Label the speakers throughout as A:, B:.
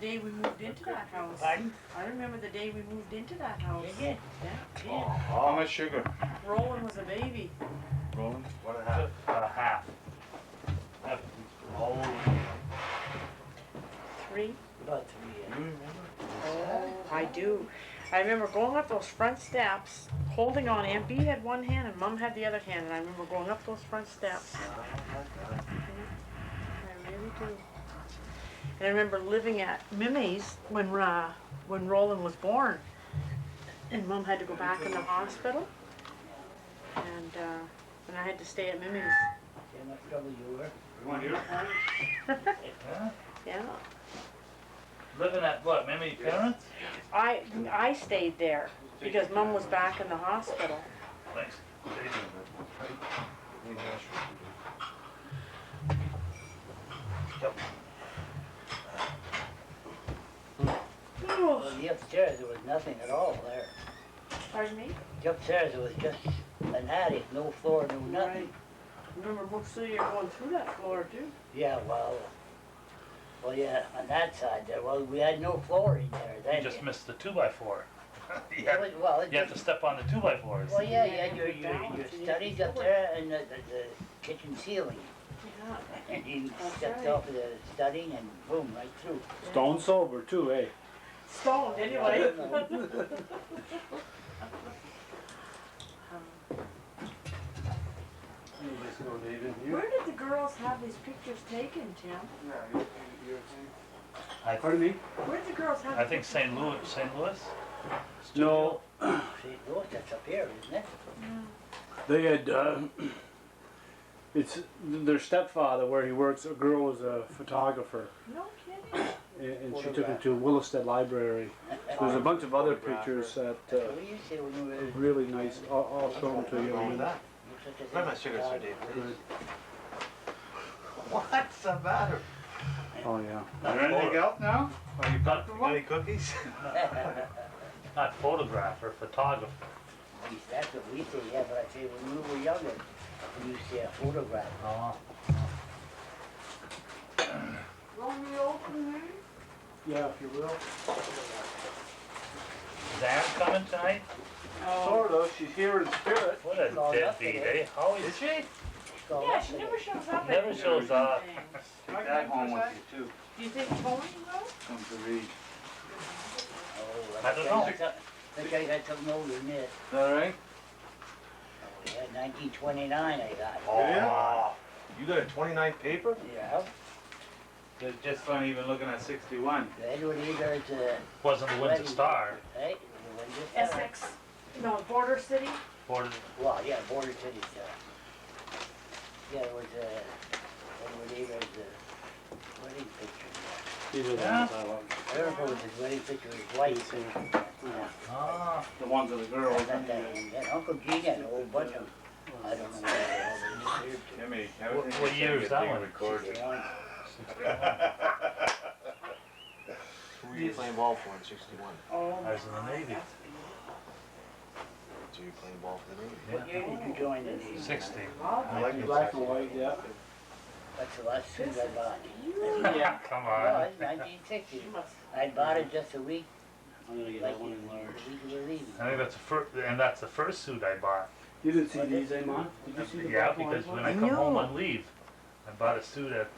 A: day we moved into that house.
B: Pardon?
A: I remember the day we moved into that house.
B: Did you?
A: Yeah, I
C: Oh,
D: How much sugar?
A: did. Roland was a baby.
D: Roland?
C: One and a half.
E: Half.
C: Oh,
A: 3.
B: About 3
C: you
B: years.
C: remember?
A: Oh, I do. I remember going up those front steps, holding on. Aunt Bee had one hand and Mom had the other hand, and I remember going up those front steps.
C: Oh, my God.
A: I really do. And I remember living at Mimi's when Roland was born, and Mom had to go back in the hospital, and I had to stay at Mimi's.
B: See how much trouble you were?
D: You want your phone?
E: Yeah.
A: Yeah,
E: Living at what, Mimi's parents?
A: I stayed there because Mom was back in the hospital.
E: Thanks.
B: Well, the upstairs, there was nothing at all there.
A: Pardon me?
B: The upstairs, it was just an attic, no floor, no nothing.
A: Remember most of you going through that floor too.
B: Yeah, well, yeah, on that side there, well, we had no flooring there
E: You
B: then.
E: just missed the 2x4. you
B: Well,
E: have, you have to step on the 2x4s.
B: Well, yeah, you had your studies up there and the kitchen ceiling.
A: Yeah.
B: And you
A: That's
B: stepped
A: right.
B: off of the study and boom, right through.
D: Stone sober too, eh?
A: Stoned anyway.
D: You just go, David.
A: Where did the girls have these pictures taken, Tim?
D: Pardon me?
A: Where did the girls have?
E: I think St. Louis. St. Louis?
D: No,
B: St. Louis, that's up here, isn't it?
D: they had, it's their stepfather where he works, a girl was a photographer.
A: No kidding.
D: And she took him to Willisted Library. There's a bunch of other pictures that,
B: What do you say when you were...
D: really nice. I'll show them to you.
C: Wrong with that? Where's my sugar, sir, Dave, please? What's the matter?
D: Oh, yeah.
E: Not,
D: Anything else now? Are you comfortable?
C: Any cookies?
E: not photographer, photographer.
B: At least that's what we say, yeah, but I say when we were younger, we used to see a photograph.
E: Oh.
A: Want me to open here?
D: Yeah, if you will.
E: Is Ann coming tonight?
D: Sort of. She's here in spirit.
E: What a
B: No,
E: deadbeat,
B: nothing.
E: eh? How
C: Is
E: is
C: she?
B: So
A: Yeah,
B: that's
A: she
B: it.
A: never shows up.
E: Never
A: at
E: shows up.
A: things.
D: Take that home with you too.
A: Do you think Tony will?
D: Come to read.
B: Oh,
E: I don't know.
B: That guy got something older than this.
D: Is that right?
B: Oh, yeah, 1929 I got.
C: Oh, you got a 29 paper?
B: Yeah.
D: It's just funny even looking at 61.
B: The Edward Egar's,
E: Wasn't the Windsor Star.
B: Right? The Windsor Star.
A: Essex. No, Border City.
E: Or
B: Well, yeah, Border City, yeah, it was, Edward Egar's, wedding picture.
D: These are the
E: Yeah.
D: ones I like.
B: I don't know if his wedding picture was white.
D: These here.
B: Yeah.
E: ah,
D: The ones of the girls.
B: I got that, and Uncle Gene had a whole bunch of them. I don't know what they all disappeared to.
D: Jimmy,
E: what year is that one?
D: recorded.
B: 61.
C: Who were you playing ball for in 61?
A: Oh,
E: I was in the Navy.
C: So you're playing ball for the Navy?
B: What year did you join the Navy?
E: 60.
C: I like the
D: Black and white, yeah.
B: That's the last suit I bought.
D: Yeah.
E: Come
B: Well,
E: on.
B: it's 1960.
A: You must.
B: I bought it just a week,
D: I'm gonna get
B: like
D: that one enlarged.
B: a week we were leaving.
E: I think that's the first, and that's the first suit I bought.
D: You didn't see these, eh, Mon? Did you see the
E: Yeah,
D: black and white
E: because when
D: ones?
E: I come home on leave, I bought a suit at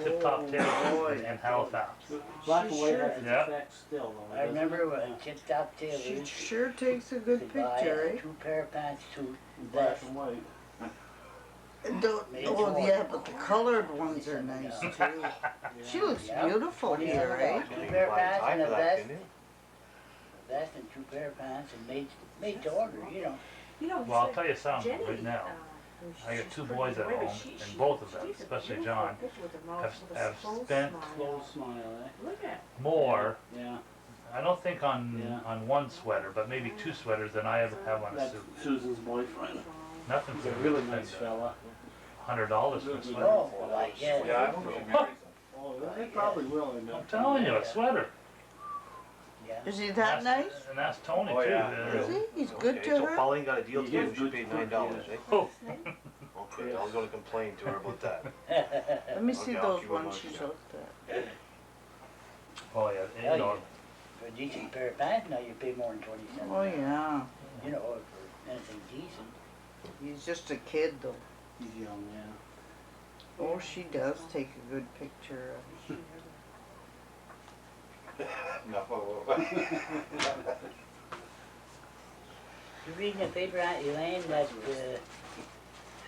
E: Tip Top
D: Oh,
E: Tailor in Halifax.
D: Black and white has its
E: Yeah.
D: effect still, though.
B: I remember when Tip Top
F: She
B: Tailor
F: sure takes a good
B: could buy
F: picture,
B: a
F: eh?
B: 2 pair of pants suit,
D: Black
B: vest.
D: and white.
F: Oh, yeah, but the colored ones are nice too. She looks
B: Yeah.
F: beautiful here, eh?
B: 2 pair of pants and a
C: for that,
B: vest,
C: didn't you?
B: vest and 2 pair of pants and made to order, you know.
A: You know,
E: Well, I'll tell you something
A: Jenny,
E: right now. I got
A: she's
E: two
A: pretty
E: boys at
A: away, but
E: home,
A: she-
E: and
A: she-
E: both of
A: she
E: them,
A: takes a
E: especially
A: beautiful
E: John,
A: picture with her mouth with a
E: have
A: slow
E: spent
A: smile.
D: Close smile, eh?
A: Look at.
E: more,
D: Yeah.
E: I don't think on
D: Yeah.
E: on one sweater, but maybe 2 sweaters than I ever have on a
D: That's
E: suit.
D: Susan's boyfriend.
E: Nothing's
D: He's a really nice fella.
E: $100 for a sweater.
B: Oh, well, I guess.
C: Yeah, I wonder if he marries them.
D: Oh, they probably will end
E: I'm
D: up.
E: telling you, a sweater.
B: Yeah.
F: Is he that nice?
E: And that's Tony
C: Oh,
E: too.
C: yeah.
F: Is he? He's good
C: Okay,
F: to
C: so
F: her?
C: Pauline got a deal
D: He
C: too,
D: is
C: she
D: good
C: paid
D: for her,
C: $9, eh?
E: Oh,
C: Okay, I was gonna complain to her about that.
F: Let me see
C: Okay, I'll
F: those
C: keep her in
F: ones
C: mind,
F: she's
C: yeah.
F: looked at.
E: oh yeah, you
B: Hell,
E: know,
B: For a decent pair of pants now, you pay more than 20 cents.
F: Oh, yeah.
B: You know, or for anything decent.
F: He's just a kid, though.
D: He's young, yeah.
F: Oh, she does take a good picture of him.
G: No.
B: You reading the paper, Aunt Elaine, that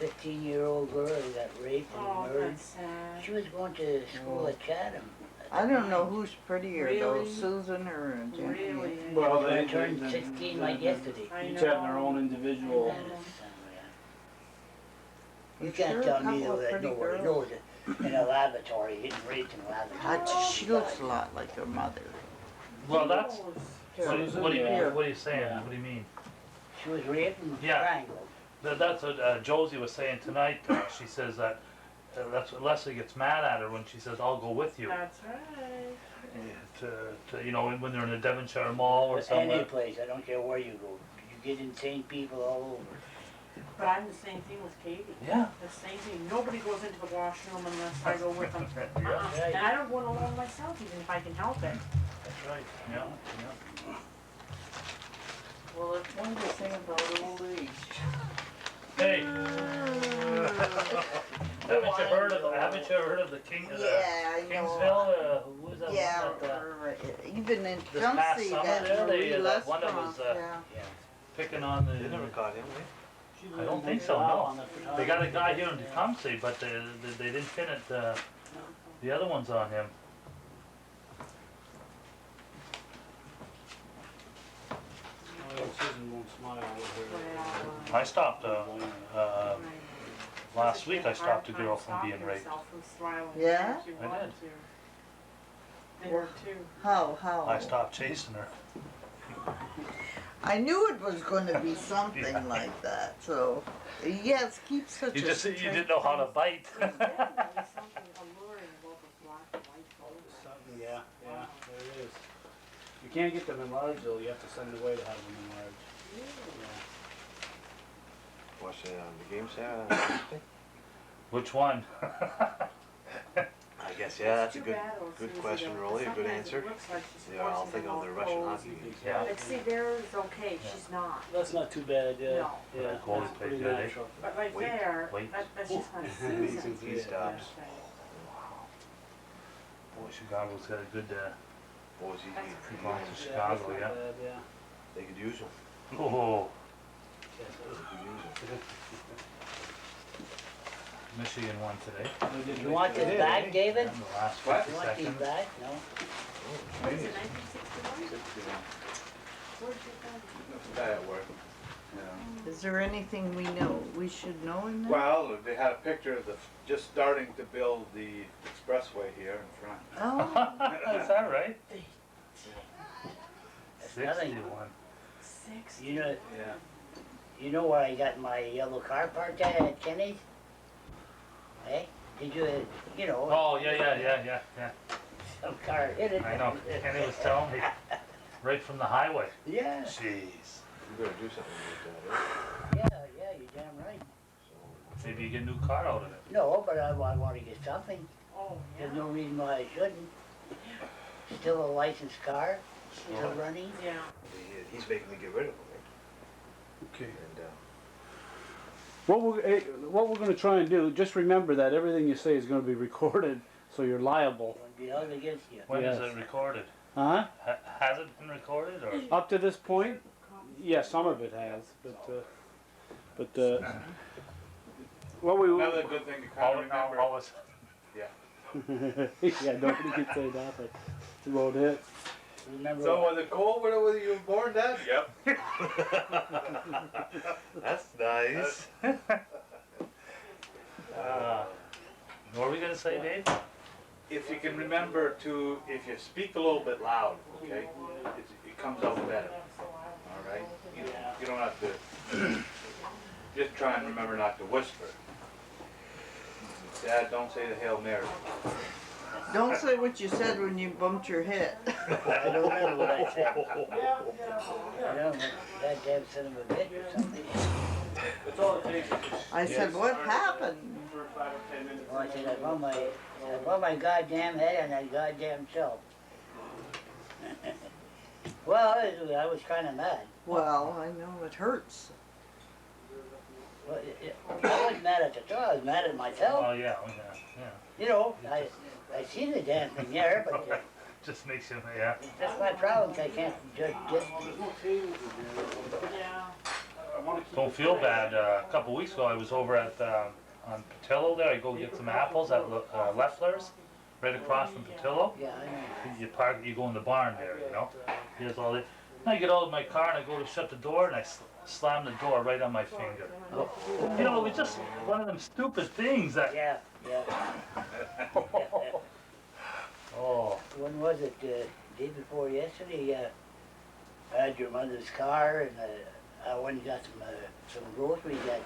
B: 15-year-old girl who got raped and
A: Oh,
B: murdered?
A: that's sad.
B: She was going to school at Chatham.
F: I don't know who's prettier, though,
A: Really?
F: Susan or Jenny.
A: Really?
D: Well,
B: They turned 16 like yesterday.
A: I
D: each
A: know.
D: having their own individual.
B: That is You
F: I'm
B: can't
F: sure a
B: tell me
F: couple
B: though
F: of
B: that
F: pretty
B: nobody
F: girls.
B: knows it in a laboratory, getting raped in a laboratory.
F: She looks a lot like her mother.
E: well, that's,
D: Susan,
E: what do you
D: yeah.
E: mean, what are you saying,
D: Yeah.
E: what do you mean?
B: She was raped and
E: Yeah.
B: strangled.
E: That's what Josie was saying tonight, she says that, that's what Leslie gets mad at her when she says, I'll go with you.
A: That's right.
E: To, you know, when they're in a Devonshire mall or
B: Any
E: somewhere.
B: place, I don't care where you go. You get insane people all over.
A: But I'm the same thing with Katie.
E: Yeah.
A: The same thing. Nobody goes into the washroom unless I go with them.
E: Yeah.
B: Right.
A: And I don't go in alone myself, even if I can help it.
E: That's right, yeah, yeah.
F: Well, it's wonderful thing about old age.
E: Hey. Haven't you heard of the King,
F: Yeah, I
E: Kingsville,
F: know.
E: who was that
F: Yeah,
E: one that,
F: or, even in
E: this past
F: Chelsea,
E: summer
F: that
E: there,
F: Marie
E: that one that
F: Lestroff,
E: was,
F: yeah.
B: Yeah.
E: picking on
C: They never
E: the,
C: caught him,
E: I don't think so, no. They got a guy here in Tecumseh, but they didn't pin it, the other ones on him.
D: Oh, Susan won't smile with her.
E: I stopped,
A: Right.
E: last week I
A: It's a
E: stopped a
A: hard
E: girl
A: time
E: from being
A: stopping
E: raped.
A: yourself from smiling.
F: Yeah?
A: If you
E: I
A: wanted
E: did.
A: to. They were too.
F: How?
E: I stopped chasing her.
F: I knew it was gonna be something like that, so, yes, keep such a
E: You
F: straight
E: didn't know how to bite.
A: There's definitely something alluring about the black and white photos.
D: Something, yeah, yeah, there it is. You can't get them enlarged though, you have to send away to have them enlarged. Yeah.
C: Watch the game Saturday.
E: Which one?
C: I guess, yeah, that's a
A: It's
C: good,
A: too bad, though,
C: good
A: Susie,
C: question,
A: though,
C: Rolly, a good
A: sometimes it
C: answer.
A: looks like she's
C: Yeah, I'll
A: forcing
C: think
A: them
C: of
A: all
C: the Russian
A: clothes.
C: hockey game.
E: Yeah.
A: But see, theirs okay, she's not.
D: That's not too bad, yeah.
A: No.
D: Yeah.
E: Goalie
D: that's
E: played
D: pretty
E: good, eh?
D: natural.
A: But right
C: Wait,
A: there,
E: wait.
A: that's just not Susan.
C: He stops.
E: Boy, Chicago's got a good,
C: Boys,
E: people to
D: Yeah,
E: Chicago,
D: that's not
E: yeah.
D: bad, yeah.
C: they could use him.
E: Oh,
C: They could use him.
E: Michigan won today.
B: You want this back, David?
E: In the last
G: What?
E: 50
B: You want these
E: seconds.
B: back? No?
A: What is it, 1961? Where'd you
G: Guy at work.
F: Is there anything we should know in there?
G: Well, they had a picture of just starting to build the expressway here in front.
F: Oh,
E: Is that right?
B: That's nothing.
E: 61.
A: Six.
B: You know,
G: Yeah.
B: you know where I got my yellow car parked at Kenny's? Hey, did you know,
E: Oh, yeah.
B: some car hit it.
E: I know. Kenny was telling me. Right from the highway.
B: Yeah,
E: Jeez.
C: You better do something with that, eh?
B: yeah, you're damn right.
E: Maybe you get a new car out of it.
B: No, but I want to get something.
A: Oh, yeah.
B: There's no reason why I shouldn't. Still a licensed car, still running.
A: Yeah.
C: He's making me get rid of him, eh?
D: okay.
C: And,
D: What we're gonna try and do, just remember that everything you say is gonna be recorded, so you're liable.
B: Won't be held against you.
E: When is
D: Yes.
E: it recorded?
D: Huh?
E: Has it been recorded or?
D: Up to this point, yeah, some of it has, but what we,
G: Another good thing to kind of remember.
E: Always.
D: yeah, nobody can say nothing. It won't hit.
B: Remember,
G: So was it cold where you were born, Dad? Yep.
C: That's nice.
E: What were we gonna say, Dave?
G: If you can remember to, if you speak a little bit loud, okay, it comes out better. All right? You don't have to, just try and remember not to whisper. Dad, don't say the Hail Mary.
F: don't say what you said when you bumped your head.
B: I don't remember what I said. I don't know, that damn son of a bitch or something.
F: I said, what happened?
B: Oh, I said, I bump my goddamn head on that goddamn shelf. Well, I was kinda mad.
F: Well, I know it hurts.
B: Well, I wasn't mad at the dog, I was mad at myself.
E: Oh, yeah, yeah.
B: You know, I seen the damn thing there, but
E: Just makes you, yeah.
B: that's my problem, 'cause I can't judge distance.
A: Yeah.
E: Don't feel bad. A couple weeks ago, I was over at, on Patillo there. I go get some apples at Leffler's, right across from Patillo.
B: Yeah, I know.
E: You park, you go in the barn there, you know? Here's all the, I get out of my car and I go to shut the door and I slam the door right on my finger. You know, it was just one of them stupid things that,
B: Yeah, yeah.
E: oh,
B: When was it, day before yesterday, I had your mother's car and, I went and got some groceries at,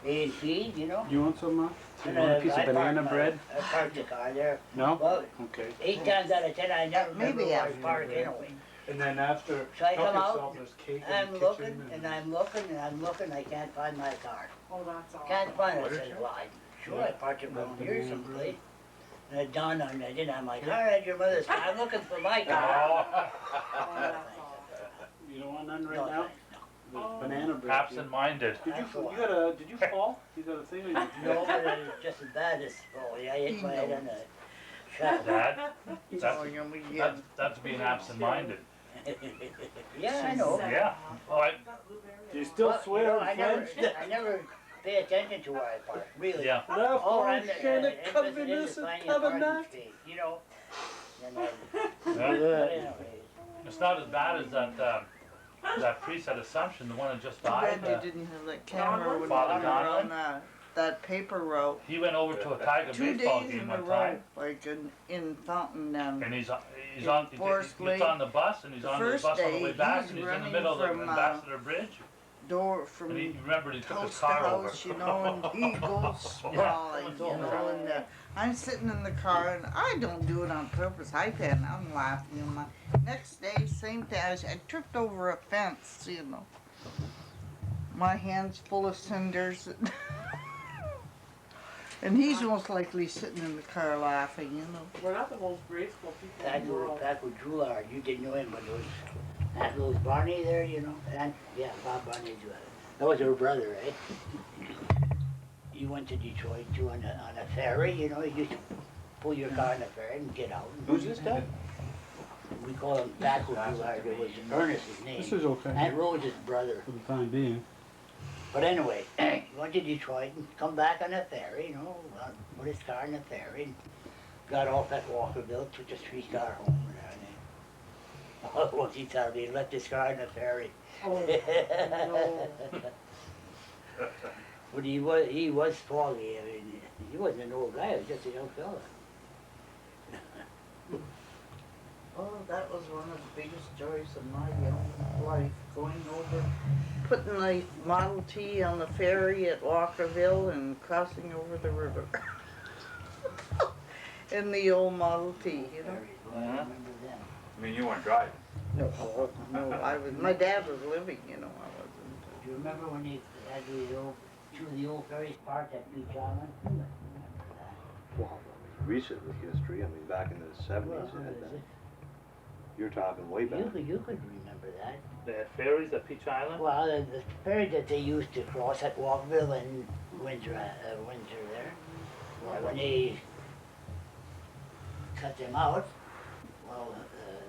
B: A&P, you know?
D: You want some, you
B: And,
D: want a piece
B: I
D: of banana
B: parked
D: bread?
B: I parked the car there.
D: No?
B: Well,
D: Okay.
B: 8 times out of 10, I never remember
F: Maybe
B: where I
F: after.
B: parked anyway.
D: And then after,
B: So I
D: help
B: come out,
D: yourself, there's cake in
B: I'm
D: the
B: looking,
D: kitchen.
B: and I'm looking, and I'm looking, I can't find my car.
A: Oh, that's all.
B: Can't find it, I said, well, I'm sure I parked it around here someplace. And it dawned on me, I didn't have my car, I had your mother's car, I'm looking for my car.
A: Oh, that's all.
D: You don't want none right
B: No,
D: now?
B: thanks,
D: There's
A: Oh.
D: banana bread.
E: absent-minded.
D: Did
B: That's
D: you,
B: all.
D: did you fall? You got a thing on your
B: no, but it was just as bad as, oh, yeah, I hit my head on the shot.
E: Dad,
F: He's
E: That's-
F: going on again.
E: that's being absent-minded.
B: Yeah, I know.
E: Yeah. Oh,
D: Do you still
B: Well,
D: swear
B: you know,
D: in
B: I
D: French?
B: never pay attention to where I park, really.
E: yeah.
D: La
B: All I'm
D: prochaine
B: interested in is
D: covenant
B: finding a parking
D: covenant.
B: space, you know? And,
E: Yeah.
B: but anyways,
E: It's not as bad as that priest at Assumption, the one that just died.
F: Glad you didn't have that camera when
E: Father
F: we were
E: Donlin?
F: on that paper route.
E: He went over to a Tiger
F: 2
E: baseball
F: days
E: game
F: in a
E: one
F: row,
E: time,
F: like in Fountain down.
E: and he's
F: In
E: on,
F: Forest
E: he
F: Lake.
E: gets on the bus, and he's
F: The
E: on the
F: first
E: bus on the
F: day,
E: way back,
F: he's
E: and he's in the
F: running
E: middle of the
F: from,
E: Ambassador Bridge,
F: Door
E: and
F: from
E: he remembered he took his
F: house to
E: car over.
F: house, you know, and he goes sprawling, you know, and I'm sitting in the car and I don't do it on purpose. I'm laughing. And next day, same thing. I tripped over a fence, you know. My hands full of cinders. And he's most likely sitting in the car laughing, you know.
A: We're not the most graceful people in the world.
B: back with Drulard, you didn't know him, but there was Aunt Rose Barney there, you know, and, yeah, Bob Barney, that was her brother, eh? He went to Detroit too on a ferry, you know, he used to pull your car on the ferry and get out.
C: Who's this guy?
B: We call him back with Drulard, it was Ernest, his name.
D: This is okay
B: Aunt Rose's brother.
D: for the time being.
B: But anyway, went to Detroit and come back on the ferry, you know, put his car on the ferry and got off at Walkerville, took the streetcar home. And once he told me he left his car on the ferry.
A: Oh, no.
B: But he was foggy, I mean, he wasn't an old guy, he was just a young fella.
F: Oh, that was one of the biggest joys of my young life, going over, putting the Model T on the ferry at Walkerville and crossing over the river. In the old Model T, you know?
B: I remember them.
G: I mean, you weren't driving.
F: No, my dad was living, you know, I wasn't.
B: Do you remember when they had two of the old ferries parked at Beach Island? Who doesn't remember that?
C: Well, recent history, I mean, back in the
B: Well,
C: seventies,
B: who is it?
C: you're talking way back.
B: You could remember that.
E: The ferries at Peach Island?
B: Well, the ferry that they used to cross at Walkerville and Windsor there, well, when they cut them out, well,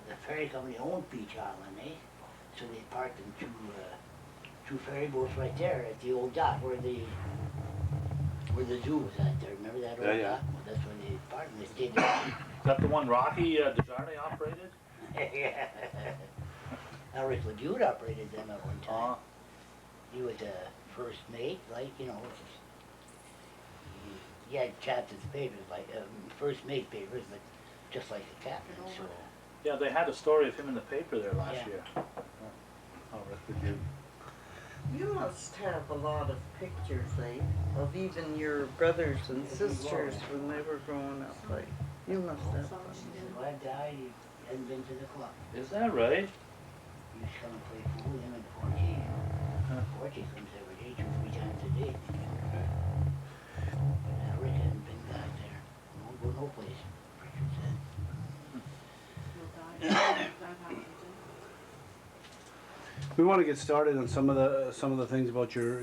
B: the ferry company owned Beach Island, eh? So they parked them two ferry boats right there at the old dock where the zoo was at there. Remember that old
C: Yeah, yeah.
B: dock? Well, that's when they parked and they stayed there.
E: Is that the one Rocky Desjardins operated?
B: Yeah. Rick Leduc operated them at one time. He was a first mate, like, you know, he had captain's papers, like, first mate papers, but just like the captain, so.
E: Yeah, they had a story of him in the paper there last
B: Yeah.
E: year. Oh, Rick Leduc.
F: You must have a lot of pictures, eh, of even your brothers and sisters when they were growing up, like, you must have some.
B: His wife died, he hadn't been to the club.
E: Is that right?
B: He used to come and play pool with him in Porgy. Porgy comes every day, 2-3 times a day. But Rick hadn't been back there. Won't go no place, Richard said.
A: That happened too.
D: We want to get started on some of the things about your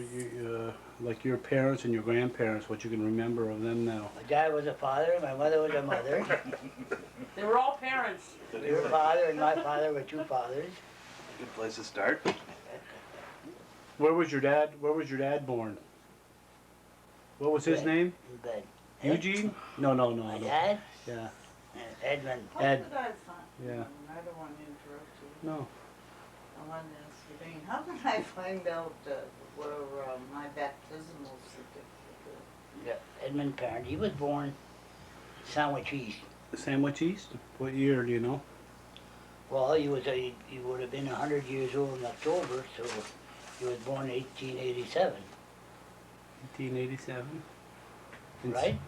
D: like your parents and your grandparents, what you can remember of them now.
B: My dad was a father, my mother was a mother.
A: They were all parents.
B: Your father and my father were two fathers.
C: Good place to start.
D: Where was your dad born? What was his
B: Red.
D: name?
B: In bed.
D: Eugene? No.
B: My dad?
D: Yeah.
B: Edmund.
F: How
D: Ed.
F: did I find?
D: Yeah.
F: I don't want to interrupt you.
D: No.
F: I want to ask you, Dane, how did I find out where my baptismal certificate?
B: Yeah, Edmund Parent. He was born Sandwich East.
D: Sandwich East? What year do you know?
B: Well, he would have been 100 years old in October, so he was born 1887,
D: 1887.
B: right?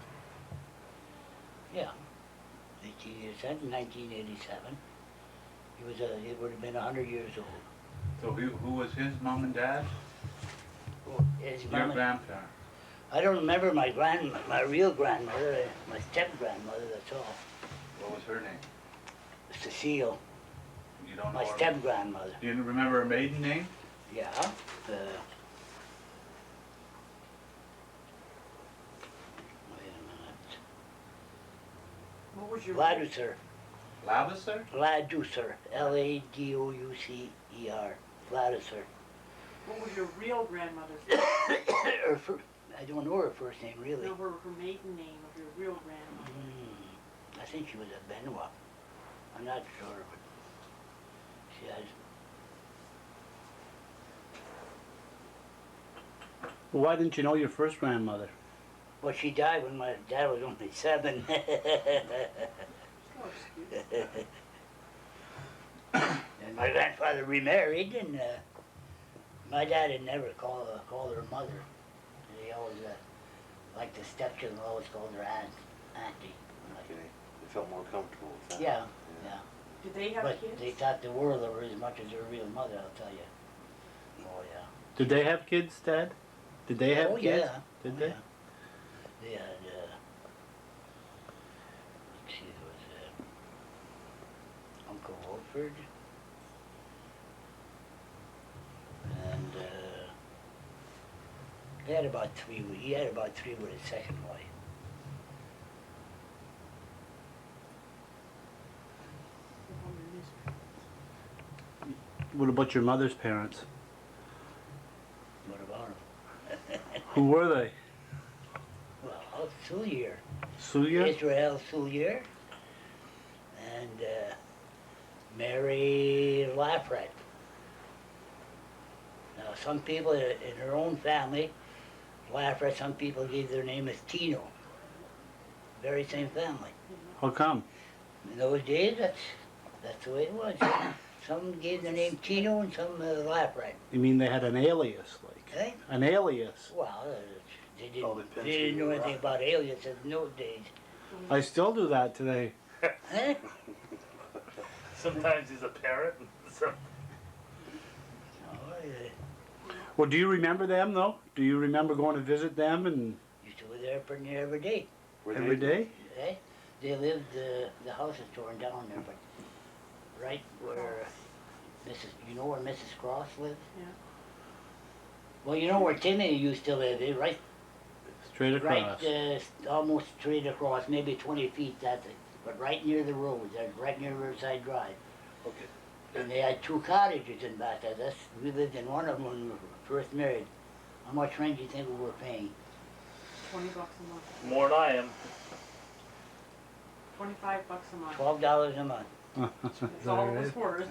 B: Yeah, 1887, 1987. He would have been 100 years old.
G: So who was his mom and dad?
B: His
G: Your
B: mom and-
G: grandparent.
B: I don't remember my real grandmother, my step grandmother. That's all.
G: What was her name?
B: Cecile,
G: You don't know
B: my
G: her?
B: step grandmother.
G: Do you remember her maiden name?
B: Yeah. Wait a minute.
A: What was your?
B: Ladoucer.
G: Lavasser?
B: Ladoucer. Ladoucer. Ladoucer.
A: What was your real grandmother's?
B: I don't know her first name really.
A: No, her maiden name of your real grandmother.
B: I think she was a Benoit. I'm not sure, but she has.
D: Well, why didn't you know your first grandmother?
B: Well, she died when my dad was only 7.
A: Oh, excuse me.
B: And my grandfather remarried, and my dad had never called her mother. He always, like the stepchildren, always called her auntie.
C: Okay. They felt more comfortable with that.
B: Yeah.
A: Did they have
B: But
A: kids?
B: they thought the world of her as much as her real mother, I'll tell you. Oh yeah.
D: Did they have kids, Dad? Did they have
B: Oh
D: kids?
B: yeah.
D: Did
B: Oh,
D: they?
B: yeah. They had, let's see, there was Uncle Wolford. And he had about 3 with his second wife.
D: What about your mother's parents?
B: What about him?
D: Who were they?
B: Well, Soulier.
D: Suya?
B: Israel Soulier. And Mary Lafrette. Now, some people in her own family, Lafrette, some people gave their name as Tino. Very same family.
D: How come?
B: In those days, that's the way it was. Some gave their name Tino and some Lafrette.
D: You mean they had an alias, like?
B: Eh?
D: An alias.
B: Well, they
C: Oh,
B: didn't,
C: the
B: they didn't know
C: Pennsylvania
B: anything about aliases in those days.
D: I still do that today.
B: Huh?
E: Sometimes he's a parrot. Some,
B: Oh,
D: Well, do you remember them though? Do you remember going to visit them and
B: used to go there pretty near every day.
C: Were
D: every
C: they,
D: day?
B: Eh? They lived, the house is torn down there, but right where you know where Mrs. Cross lived?
A: Yeah.
B: Well, you know where Timmy used to live, eh? Right,
D: Straight across.
B: almost straight across, maybe 20 feet, that's it. But right near the road, right near Riverside Drive.
C: okay.
B: And they had 2 cottages in back there. We lived in one of them when we were first married. How much rent do you think we were paying?
A: $20 a month.
E: more than I am.
A: $25 a month.
B: $12 a month.
D: Is
A: That's
D: that
A: all it
D: right?
A: was worth.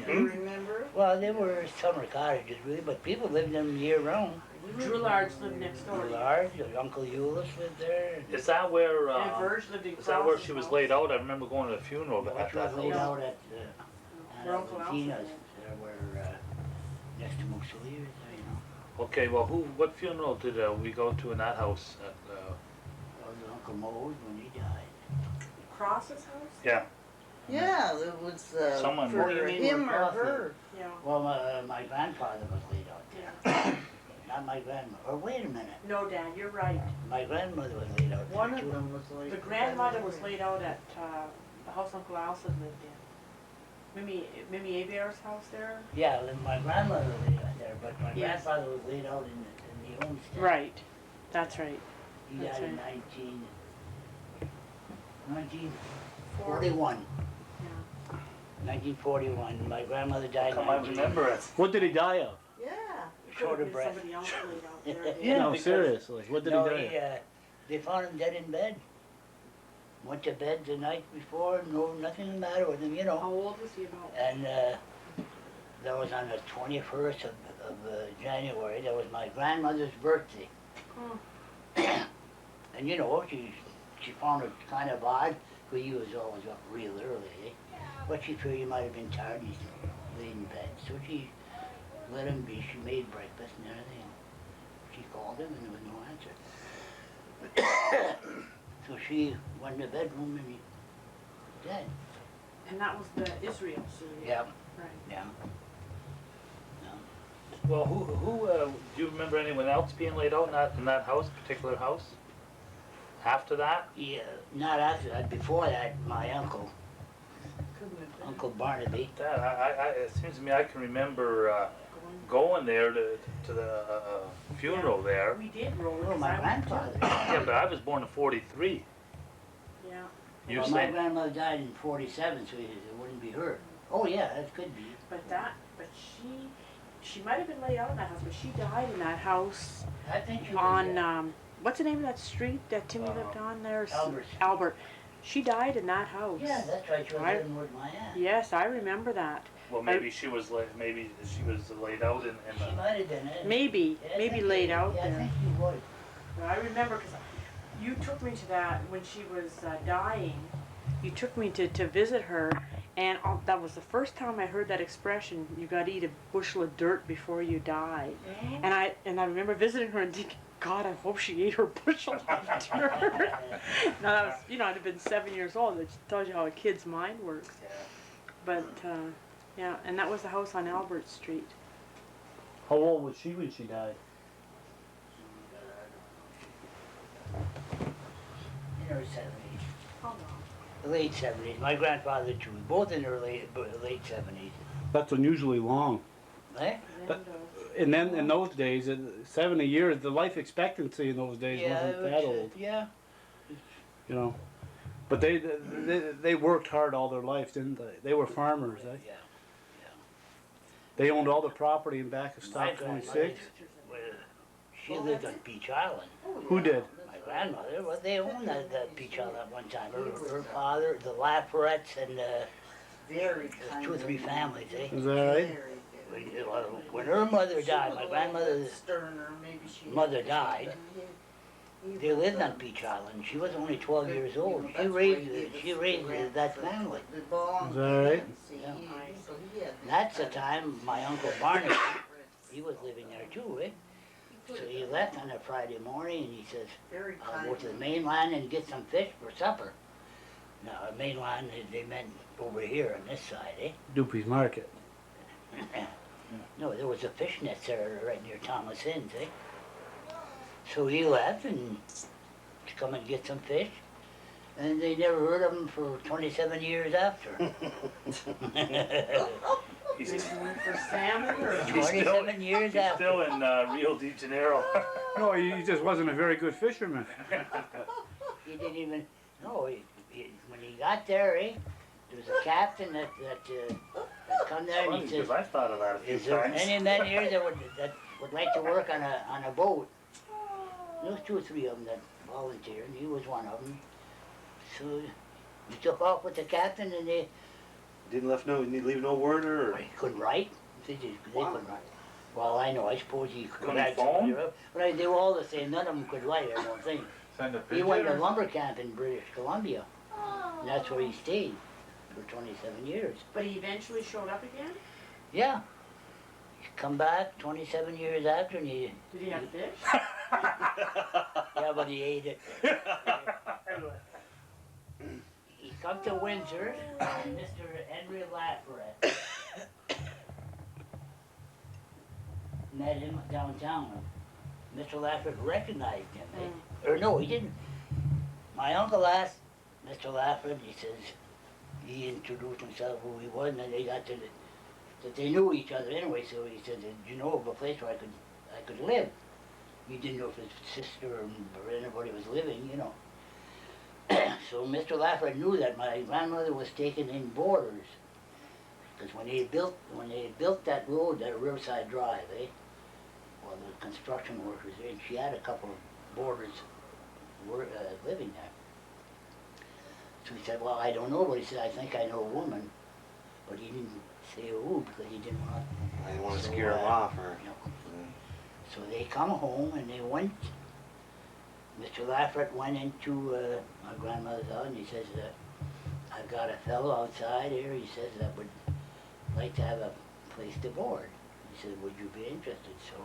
F: Do you remember?
B: Well, they were summer cottages really, but people lived in them year round.
A: Droulards lived next door.
B: Large, Uncle Euless lived there.
E: Is that where?
A: And Verge lived in
E: Is that where
A: Cross's
E: she was
A: house.
E: laid out? I remember going to the funeral
B: Which
E: at that
B: was laid
E: house.
B: out at
A: Where Uncle Alfred
B: Regina's,
A: lived.
B: there where, next to Mussolini's there, you know.
E: Okay, well, what funeral did we go to in that house?
B: That was Uncle Mose when he died.
A: Cross's house?
E: Yeah.
F: Yeah, it was
E: Someone-
F: for
B: Oh, you mean
F: him
B: where
F: or
B: Cross
F: her.
A: Yeah.
B: Well, my grandfather was laid out there. Not my grandmother. Or wait a minute.
A: No, Dad, you're right.
B: My grandmother was laid out there
F: One of
B: too.
F: them was like.
A: The grandmother was laid out at the house Uncle Alfred lived in. Mimi Abear's house there?
B: Yeah, then my grandmother lived out there, but my
A: Yes.
B: grandfather was laid out in the homestead.
A: Right, that's right.
B: He
A: That's
B: died in
A: right.
B: 1941.
A: Yeah.
B: 1941. My grandmother died in
E: Come on,
B: 19...
E: remember it.
D: What did he die of?
F: Yeah.
B: Short of breath.
A: Somebody else laid out there.
E: Yeah,
D: No,
E: because-
D: seriously. What did
B: No,
D: he die of?
B: they found him dead in bed. Went to bed the night before, nothing the matter with him, you know.
A: How old was he about?
B: And that was on the 21st of January. That was my grandmother's birthday.
A: Oh.
B: And you know, she found it kind of odd, because he was always up real early, eh? But she figured he might have been tired, he's laid in bed. So she let him be. She made breakfast and everything. She called him and there was no answer. So she went in the bedroom and he was dead.
A: And that was the Israel series.
B: Yeah,
A: Right.
B: yeah.
E: Well, who, do you remember anyone else being laid out in that house, particular house? After that?
B: Yeah, not after that. Before that, my uncle,
A: Couldn't have been
B: Uncle Barnaby.
E: That, it seems to me I can remember, going there to the funeral there.
A: We did roll it.
B: Oh,
A: 'cause
B: my
A: I went too.
B: grandfather.
E: Yeah, but I was born in 43.
A: Yeah.
E: You're
B: Well, my
E: saying,
B: grandmother died in 47, so it wouldn't be her. Oh yeah, that could be.
A: But she might have been laid out in that house, but she died in that house
B: I think she was
A: on,
B: there.
A: what's the name of that street that Timmy lived on there?
B: Albert.
A: Albert. She died in that house.
B: Yeah, that's right. She was
A: I-
B: living with my aunt.
A: Yes, I remember that.
E: well, maybe she was laid out in
B: She
E: the,
B: might have been.
A: Maybe,
B: Yeah, I
A: maybe
B: think
A: laid
B: she-
A: out
B: yeah, I
A: there.
B: think she was.
A: But I remember because you took me to that when she was dying. You took me to visit her, and that was the first time I heard that expression. You got to eat a bushel of dirt before you die. And I remember visiting her and thinking, God, I hope she ate her bushel of dirt. Now that was, I'd have been 7 years old. That just tells you how a kid's mind works. But yeah, and that was the house on Albert Street.
D: How old was she when she died?
B: In her 70s.
A: Oh no.
B: Late 70s. My grandfather too. Both in their late 70s.
D: That's unusually long.
B: Eh?
D: But- And then in those days, 70 years, the life expectancy in those days wasn't that old,
B: Yeah.
D: you know. But they worked hard all their life, didn't they? They were farmers, eh?
B: Yeah.
D: They owned all the property in back of
B: My
D: Stock
B: grandmother,
D: 26.
B: well, she lived on Beach Island.
D: Who did?
B: My grandmother, well, they owned that Beach Island at one time. Her father, the Laforettes, and
F: Very kind.
B: 2 or 3 families, eh?
D: Is that right?
B: When her mother died, my grandmother's
F: Sterner, maybe she.
B: mother died. They lived on Beach Island. She was only 12 years old. She raised that family.
F: The belonged
D: Is that right?
B: Yeah.
F: So he had.
B: And that's the time my Uncle Barnaby, he was living there too, eh? So he left on a Friday morning and he says,
F: Very
B: I'll
F: kind.
B: go to the mainland and get some fish for supper. Now, mainland, they meant over here on this side, eh?
D: Doopy's Market.
B: No, there was a fish net there right near Thomas Inns, eh? So he left and to come and get some fish. And they never heard of him for 27 years after.
E: he's,
A: Did you went for salmon or?
B: 27 years
E: he's
B: after.
E: still in Rio de Janeiro.
D: No, he just wasn't a very good fisherman.
B: He didn't even, no, when he got there, eh? There was a captain that come there and
E: Funny,
B: he says,
E: because I thought of that a few
B: is there
E: times.
B: any men here that would like to work on a boat? There was 2 or 3 of them that volunteered, and he was one of them. So he took off with the captain, and they
C: Didn't leave no word or?
B: he couldn't write. They couldn't write. Well, I know. I suppose he could
E: Couldn't
B: write.
E: phone?
B: But they were all the same. None of them could write. I don't think.
G: Send a
B: He
G: picture.
B: went to lumber camp in British Columbia, and that's where he stayed for 27 years.
A: But he eventually showed up again?
B: Yeah. He's come back 27 years after, and he
A: Did he have fish?
B: yeah, but he ate it. He come to Windsor, and Mr. Henry Lafayette met him downtown. Mr. Lafayette recognized him. Eh? Or no, he didn't. My uncle asked Mr. Lafayette, he says, he introduced himself, who he was, and then they got to that they knew each other anyway. So he said, "Did you know of a place where I could live?" He didn't know if his sister or anybody was living, you know. So Mr. Laffer knew that my grandmother was taking in boarders, because when they built that road, that Riverside Drive, well, the construction workers there, and she had a couple of boarders living there. So he said, "Well, I don't know," but he said, "I think I know a woman," but he didn't say who because he didn't want.
C: I didn't want to
B: So,
C: scare him off, or.
B: You know. So they come home and they went. Mr. Laffert went into my grandmother's house and he says, "I've got a fellow outside here," he says, "that would like to have a place to board." He said, "Would you be interested?" So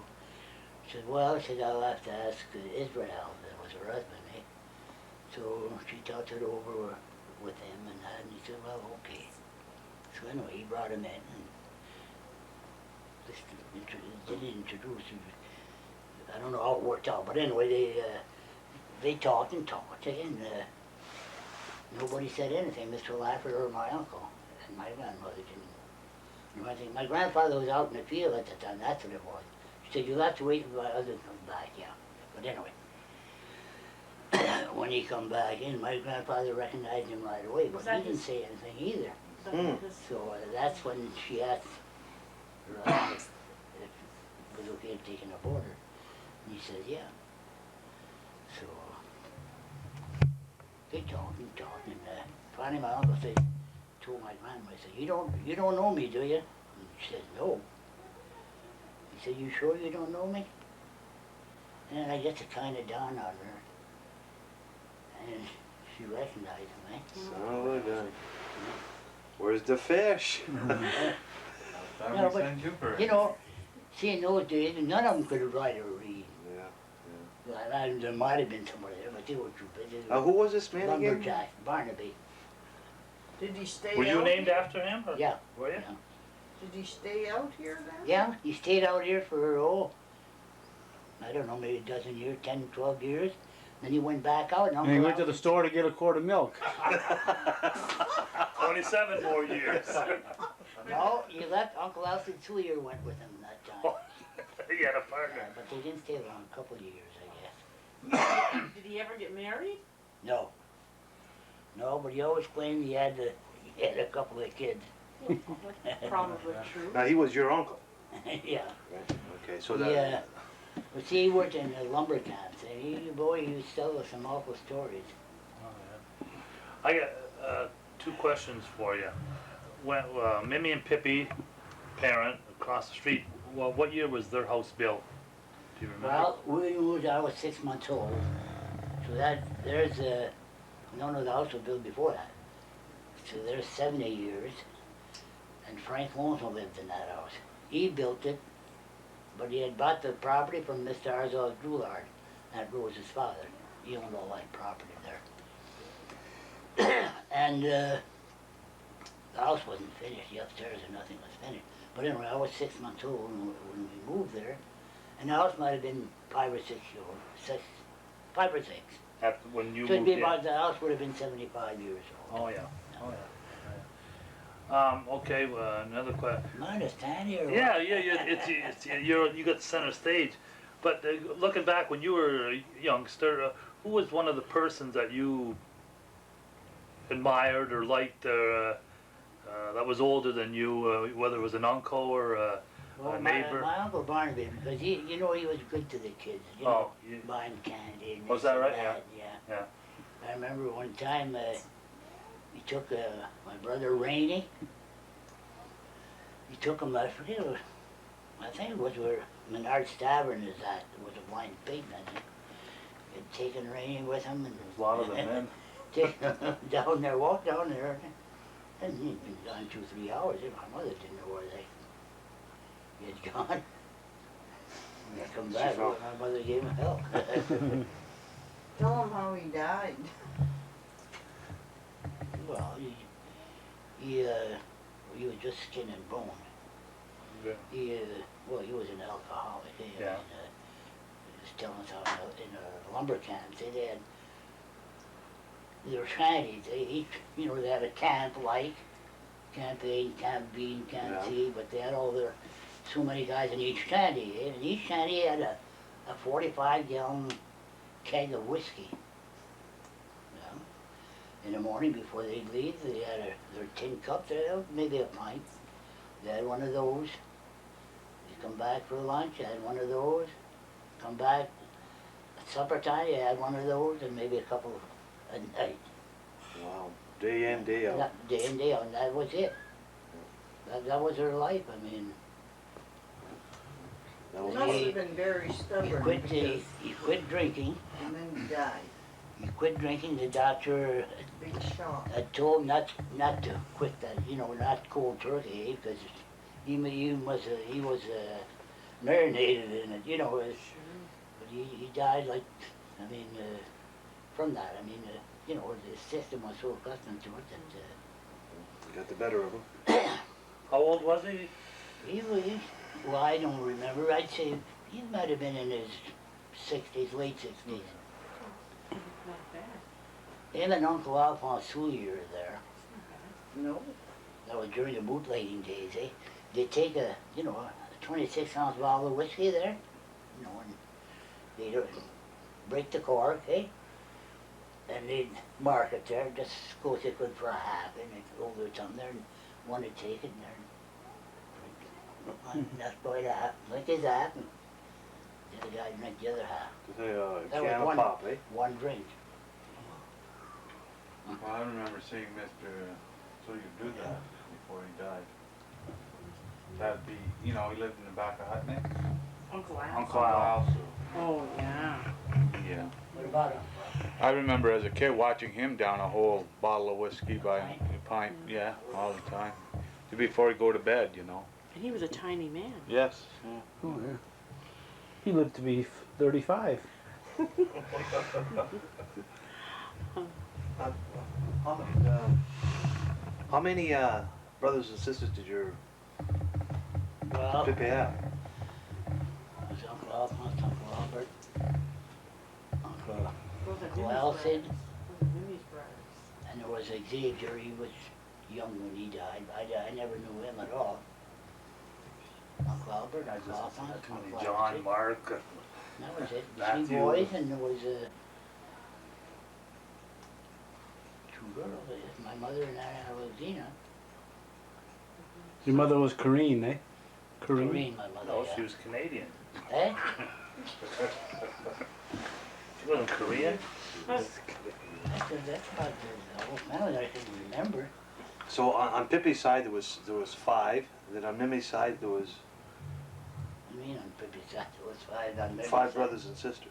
B: she said, "Well," she said, "I'll have to ask Israel," that was her husband, So she talked it over with him and that, and he said, "Well, okay." So anyway, he brought him in and just didn't introduce him. I don't know how it worked out, but anyway, they talked and talked, and nobody said anything, Mr. Laffer or my uncle, and my grandmother didn't know anything. My grandfather was out in the field at the time, that's what it was. She said, "You'll have to wait until my husband comes back," yeah. But anyway, when he come back in, my grandfather recognized him right away, but
A: Was that
B: he didn't
A: his-
B: say anything either.
A: His-
B: So that's when she asked if it was okay taking a boarder. And he said, "Yeah." So they talked and talked, and finally my uncle said, told my grandma, he said, "You don't know me, do you?" And she said, "No." He said, "You sure you don't know me?" And I guess it kind of dawned on her, and she recognized him,
C: Son of a gun. Where's the fish?
G: Time
B: No,
G: we
B: but,
G: send you for it.
B: You know, see, in those days, none of them could write or read.
C: Yeah.
B: Well, there might have been somebody there, but they were too busy.
C: Who was this man again?
B: Lumberjack, Barnaby.
F: Did he stay
E: Were you
F: out?
E: named after him? Or
B: Yeah.
E: Were you?
B: Yeah.
F: Did he stay out here then?
B: Yeah, he stayed out here for, I don't know, maybe a dozen years, 10, 12 years. Then he went back out and
D: And he
B: Uncle
D: went to the store to get a quart of milk.
E: 27 more years.
B: No, he left, Uncle Alfred Sawyer went with him that time.
E: He had a partner.
B: But they didn't stay long, a couple of years, I guess.
A: Did he ever get married?
B: No. No, but he always claimed he had a couple of kids.
A: Probably true.
C: Now, he was your uncle.
B: Yeah.
C: Okay, so that.
B: Yeah. But see, he worked in the lumber camps, and he would tell us some awful stories.
E: Oh, yeah. I got 2 questions for you. When Mimi and Pippi, parent, across the street, well, what year was their house built? Do you remember?
B: Well, I was 6 months old, so there's no, the house was built before that. So there's 70 years, and Frank Lonesome lived in that house. He built it, but he had bought the property from Mr. Arzal Drouillard. That was his father. He owned all that property there. And the house wasn't finished. The upstairs and nothing was finished. But anyway, I was 6 months old when we moved there, and the house might have been 5 or 6 years old. 5 or 6.
E: When you
B: So it'd
E: moved
B: be
E: in?
B: about, the house would have been 75 years old.
E: Oh, yeah. Oh, yeah. Okay, another question.
B: Mine is tiny or what?
E: Yeah, you got center stage, but looking back when you were a youngster, who was one of the persons that you admired or liked that was older than you, whether it was an uncle or a neighbor?
B: My Uncle Barnaby, because he was good to the kids,
E: Oh,
B: buying candy and
E: Was
B: this
E: that
B: and
E: right?
B: that,
E: Yeah.
B: yeah.
E: Yeah.
B: I remember one time, he took my brother Rainey, he took him, I forget, I think it was where Menard's Tavern is at, there was a blind pig, I think. He had taken Rainey with him and
E: There's a lot of them then.
B: taken him down there, walked down there, and he'd been gone 2-3 hours, and my mother didn't know where he had gone. When I come back,
C: found-
B: my mother gave him help.
F: Tell him how he died.
B: Well, he was just skin and bone.
E: Yeah.
B: He was an alcoholic. He
E: Yeah.
B: was telling us how in a lumber camp, they had They were shanties. They each, you know, they had a camp like, Camp A, Camp B, and Camp
C: Yeah.
B: C, but they had all their, so many guys in each shanty, eh? And each shanty had a 45-gallon keg of whiskey. Yeah. In the morning before they'd leave, they had their tin cup there, maybe a pint. They had one of those. You come back for lunch, you had one of those. Come back at supper time, you had one of those, and maybe a couple at night.
C: Wow. Day in, day out.
B: Day in, day out, and that was it. That was their life, I mean,
C: That
F: They
C: was
F: must
B: He-
F: have been very
B: you
F: stubborn
B: quit,
F: because,
B: you quit drinking,
F: and then he died.
B: you quit drinking, the doctor
F: Big shock.
B: had told him not to quit that, you know, not cold turkey, because he was marinated in it, you know, but he died like, I mean, from that, I mean, you know, his system was so accustomed to it that,
C: got the better of him.
E: How old was he?
B: well, I don't remember, I'd say he might have been in his 60s, late 60s.
A: Not bad.
B: Him and Uncle Alphonse Soulier were there.
F: No,
B: That was during the bootlegging days, eh? They'd take a 26-ounce bottle of whiskey there, you know, and they'd break the cork, eh? And they'd mark it there, just as close as they could for a half, and they'd hold their tongue there, and one would take it, and they'd drink. And that's about that, like his half, and the other guy drank the other half.
C: To say,
B: That
C: can
B: was
C: of
B: one-
C: pop, eh?
B: One drink.
G: Well, I remember seeing Mr. Sawyer do that before he died. That'd be, you know, he lived in the back of Hutney.
A: Uncle Al.
G: Uncle Al, so,
A: Oh, yeah.
G: yeah.
B: What about him?
G: I remember as a kid watching him down a whole bottle of whiskey by a pint, yeah, all the time. Before he'd go to bed, you know.
A: And he was a tiny man.
G: Yes.
D: Oh, yeah. He lived to be 35.
C: How many brothers and sisters did your
B: Well,
C: Pippi have?
B: was Uncle Alphonse, Uncle Albert, Uncle
A: Those are
B: Uncle
A: Mimmy's
B: Alfred,
A: brothers. Those are Mimmy's brothers.
B: and there was Xavier. He was young when he died. I never knew him at all. Uncle Albert, Uncle Alphonse, Uncle
E: John,
B: Alfred.
E: Mark.
B: That was it.
E: Matthew.
B: 3 boys, and there was 2 girls. My mother and Aunt Rosina.
D: Your mother was Corrine, eh? Corrine?
B: Corrine, my mother.
E: No,
B: yeah.
E: she was Canadian.
B: Eh?
E: She wasn't Korean.
B: That's about the whole family I can remember.
C: So on Pippi's side there was 5, and then on Mimi's side there was
B: I mean, on Pippi's side, there was 5. On Mimmy's
C: 5
B: side.
C: brothers and sisters.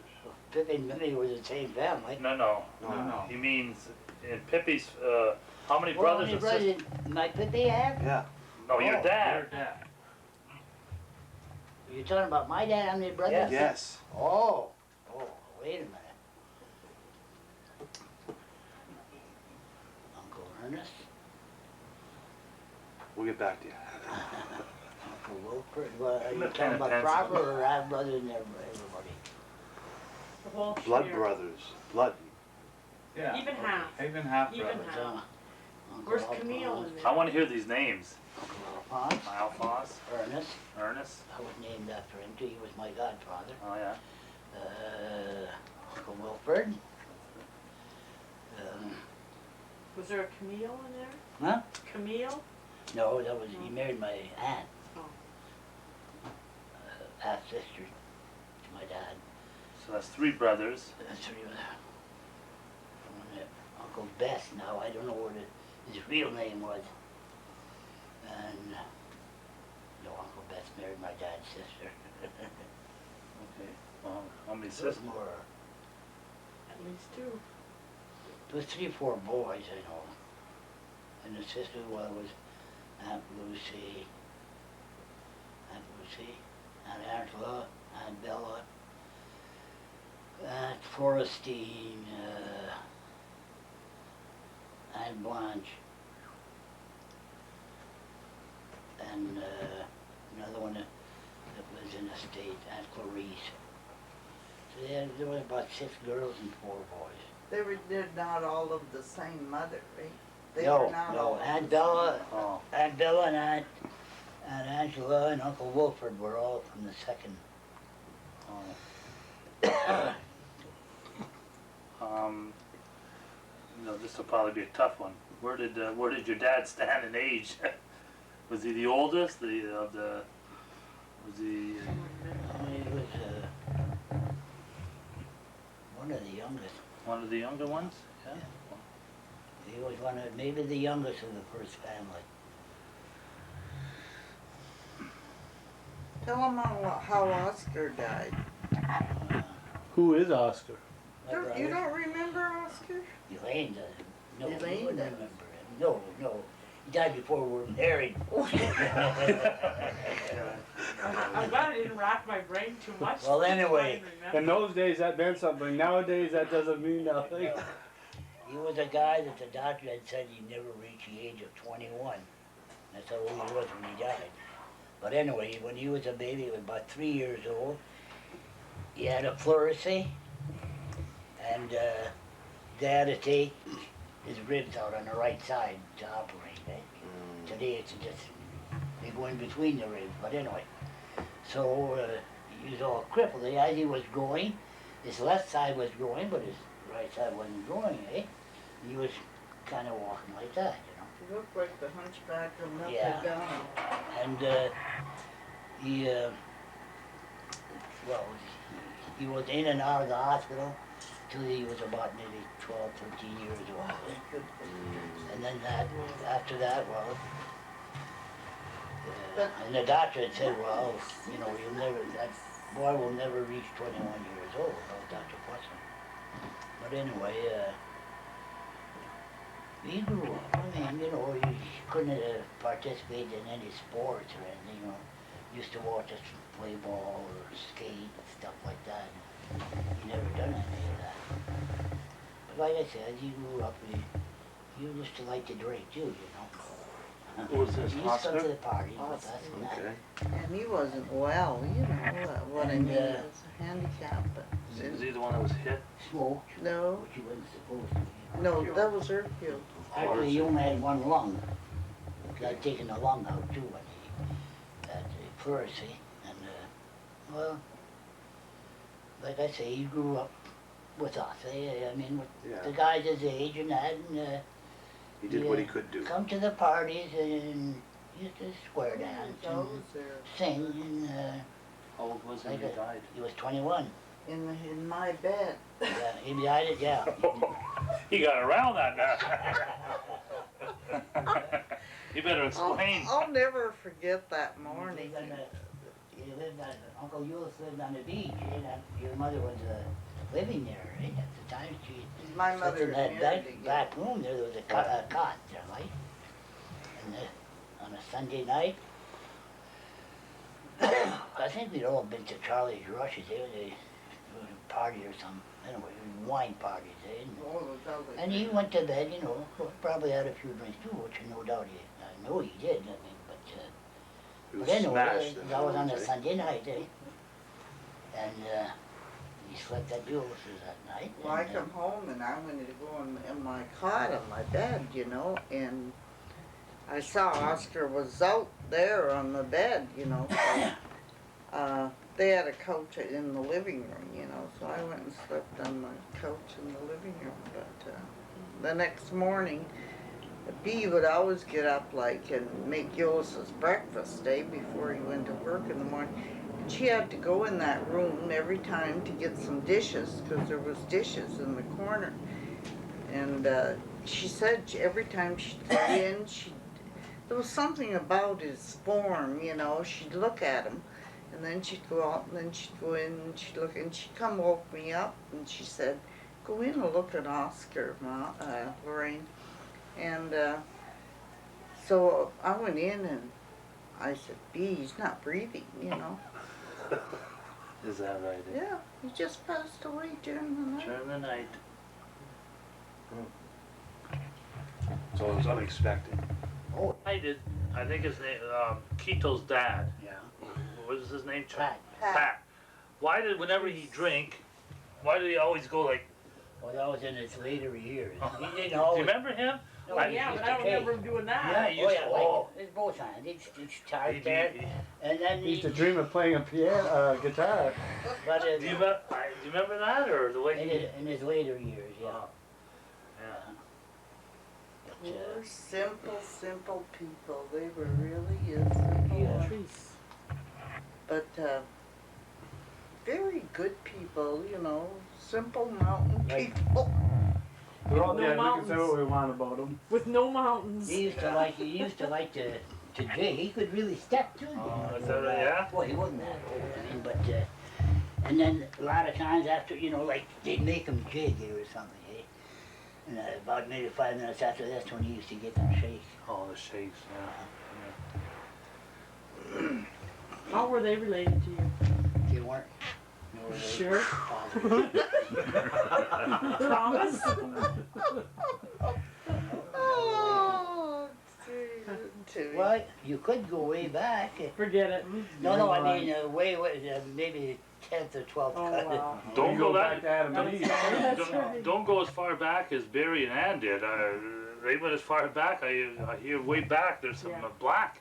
B: Pippi and Mimmy were the same family.
E: No, no.
G: No.
E: He means in Pippi's. How many
B: Well,
E: brothers
B: how
E: and
B: many
E: sisters?
B: brothers did my Pippi have?
C: Yeah.
E: No, your
B: Oh,
E: dad.
B: You're talking about my dad, how many brothers?
E: Yes.
C: Yes.
B: Oh, wait a minute. Uncle Ernest,
C: We'll get back to you.
B: Uncle Wilford, well, are you
E: The
B: talking about
E: pencil.
B: proper or half brothers and everybody?
A: The whole
C: Blood
A: share.
C: brothers. Blood.
G: Yeah.
A: Even half.
G: Even half
A: Even
G: brothers.
A: half.
B: Uncle
A: Where's
B: Alphonse,
A: Camille in
E: I
A: there?
E: want to hear these names.
B: Uncle Alphonse,
E: Alphonse,
B: Ernest,
E: Ernest.
B: I was named after him too, he was my godfather.
E: Oh yeah.
B: Uncle Wilford.
A: Was there a Camille in there?
B: Huh?
A: Camille?
B: No, that was, he married my aunt.
A: Oh.
B: Half sister to my dad.
E: So that's 3 brothers.
B: That's what he was. Uncle Bess now, I don't know what his real name was. And, no, Uncle Bess married my dad's sister.
E: Okay. How many
B: So it's
E: sisters?
B: more,
A: At least 2.
B: there was 3 or 4 boys, I know. And the sister, well, was Aunt Lucy, Aunt Angela, Aunt Bella, Aunt Forestine, Aunt Blanche, and another one that was in the state, Aunt Clarice. So there were about 6 girls and 4 boys.
F: They're not all of the same mother, right? They
B: No,
F: were not
B: no,
F: all of
B: Aunt
F: the same
B: Bella,
E: Oh,
B: Aunt Bella and Aunt Angela and Uncle Wilford were all from the second.
E: oh. This will probably be a tough one. Where did your dad stand in age? Was he the oldest? Was he?
B: He was one of the youngest.
E: One of the younger ones? Yeah.
B: He was maybe the youngest of the first family.
F: Tell them how Oscar died.
D: Who is Oscar?
B: My brother,
F: You don't remember Oscar?
B: Elaine does. No, you
F: Elaine
B: wouldn't
F: does.
B: remember him. No, no. He died before we were married.
A: I'm glad I didn't rack my brain too much.
B: Well,
A: to try
B: anyway.
A: and remember.
D: In those days that meant something. Nowadays that doesn't mean nothing.
B: He was a guy that the doctor had said he'd never reach the age of 21. That's how old he was when he died. But anyway, when he was a baby, he was about 3 years old. He had a pleurisy, and Dad had to take his ribs out on the right side to operate. Today it's just, they go in between the ribs, but anyway. So he was all crippled. As he was growing, his left side was growing, but his right side wasn't growing, eh? He was kind of walking like that, you know.
F: You look like the hunchback of Notre
B: Yeah.
F: Dame.
B: And he, well, he was in and out of the hospital till he was about maybe 12, 13 years old. And then after that, well, and the doctor had said, well, you know, that boy will never reach 21 years old, Dr. Putson. But anyway, he grew up. I mean, you know, he couldn't participate in any sports or anything, you know. Used to watch us play ball or skate, stuff like that. He never done any of that. But like I said, he grew up, he used to like to drink too, you know.
C: Who was this,
B: He used to come
C: Oscar?
B: to the parties with us and that.
C: Okay.
F: And he wasn't well, you know what I
B: And,
F: mean, he was handicapped, but
E: Was he the one that was hit?
B: Smoked,
F: no,
B: which he wasn't supposed to.
F: no, that was Erfield.
B: Actually, he only had one lung. I'd taken the lung out too when he had the pleurisy. And, well, like I say, he grew up with us. I mean, with the
C: Yeah,
B: guys his age and that, and
C: he did what he could do.
B: come to the parties and used to square dance
F: I
B: and
F: was there
B: sing. And
E: How old was he when
B: Like
E: he died?
B: he was 21.
F: in my bed.
B: Yeah, he died at, yeah.
E: He got around that now. You better explain.
F: I'll never forget that
B: He
F: morning.
B: lived on, Uncle Euless lived on the beach, and your mother was living there, right? At the time, she
F: My
B: slept
F: mother
B: in that
F: married
B: back,
F: again.
B: back room there. There was a cot there, right? And on a Sunday night, I think we'd all been to Charlie's Rushes. There was a party or something. Anyway, wine parties, eh? And he went to bed, you know, probably had a few drinks too, which no doubt I know he did. I mean,
C: He was
B: but anyway,
C: smashed. in
B: that was on a
C: other words,
B: Sunday night, eh? And he slept at Julius's that night.
F: Well, I
B: and,
F: come home and I wanted to go in my cot on my bed, you know, and I saw Oscar was out there on the bed, you know. So, they had a couch in the living room, you know, so I went and slept on the couch in the living room. But the next morning, B would always get up like and make Ulysses breakfast, before he went to work in the morning. And she had to go in that room every time to get some dishes, because there was dishes in the corner. And she said every time she'd go in, there was something about his form, you know, she'd look at him. And then she'd go out, and then she'd go in, and she'd look, and she'd come woke me up, and she said, "Go in and look at Oscar, Lorraine." And so I went in, and I said, "B, he's not breathing, you know."
E: Is that right?
F: Yeah, he just passed away during the night.
E: During the night.
C: So it was unexpected.
B: oh,
E: I think his name, Keto's dad.
B: yeah,
E: What was his name?
B: Pat.
E: Pat. Why did, whenever he drink, why did he always go like
B: Well, that was in his later years. He didn't
E: Do you
B: always.
E: remember him?
B: No,
E: I-
B: he
A: Yeah,
B: used
A: but
B: to
A: I don't
B: take.
A: remember him doing that.
E: Yeah, he
B: Oh
E: used
B: yeah,
E: to,
B: like it's both hands. He'd start
E: he-
B: there,
E: he-
B: and then
D: He used to
B: he.
D: dream of playing a piano, guitar.
B: But
E: do you remember that, or the way he?
B: in his later years, yeah.
E: Yeah.
B: But,
F: We're simple people. They were really simple.
B: Yeah.
A: Trees.
F: But very good people, you know, simple mountain
B: Right.
F: people.
D: We're all
A: No
D: dead, we can say
A: mountains.
D: what we want about them.
A: With no mountains.
B: he used to like to jig. He could really step too.
E: Oh, is that right? Yeah?
B: Well, he wasn't that old, I mean, but and then a lot of times after, you know, like they'd make him jig or something, eh? And about maybe 5 minutes after that's when he used to get them shake.
E: Oh, the shakes, yeah.
A: How were they related to you?
B: They weren't. No, they
A: Sure.
B: fathers.
A: Promise?
F: Oh, gee.
B: Well, you could go way back.
A: Forget it.
B: No, I mean way, maybe 10th or 12th
A: Oh,
B: cut.
A: wow.
E: Don't
D: You
E: go
D: back
E: that.
D: to Adam and Eve.
A: That's right.
E: Don't go as far back as Barry and Ann did. They went as far back. I hear way back. There's some
A: Yeah.
E: black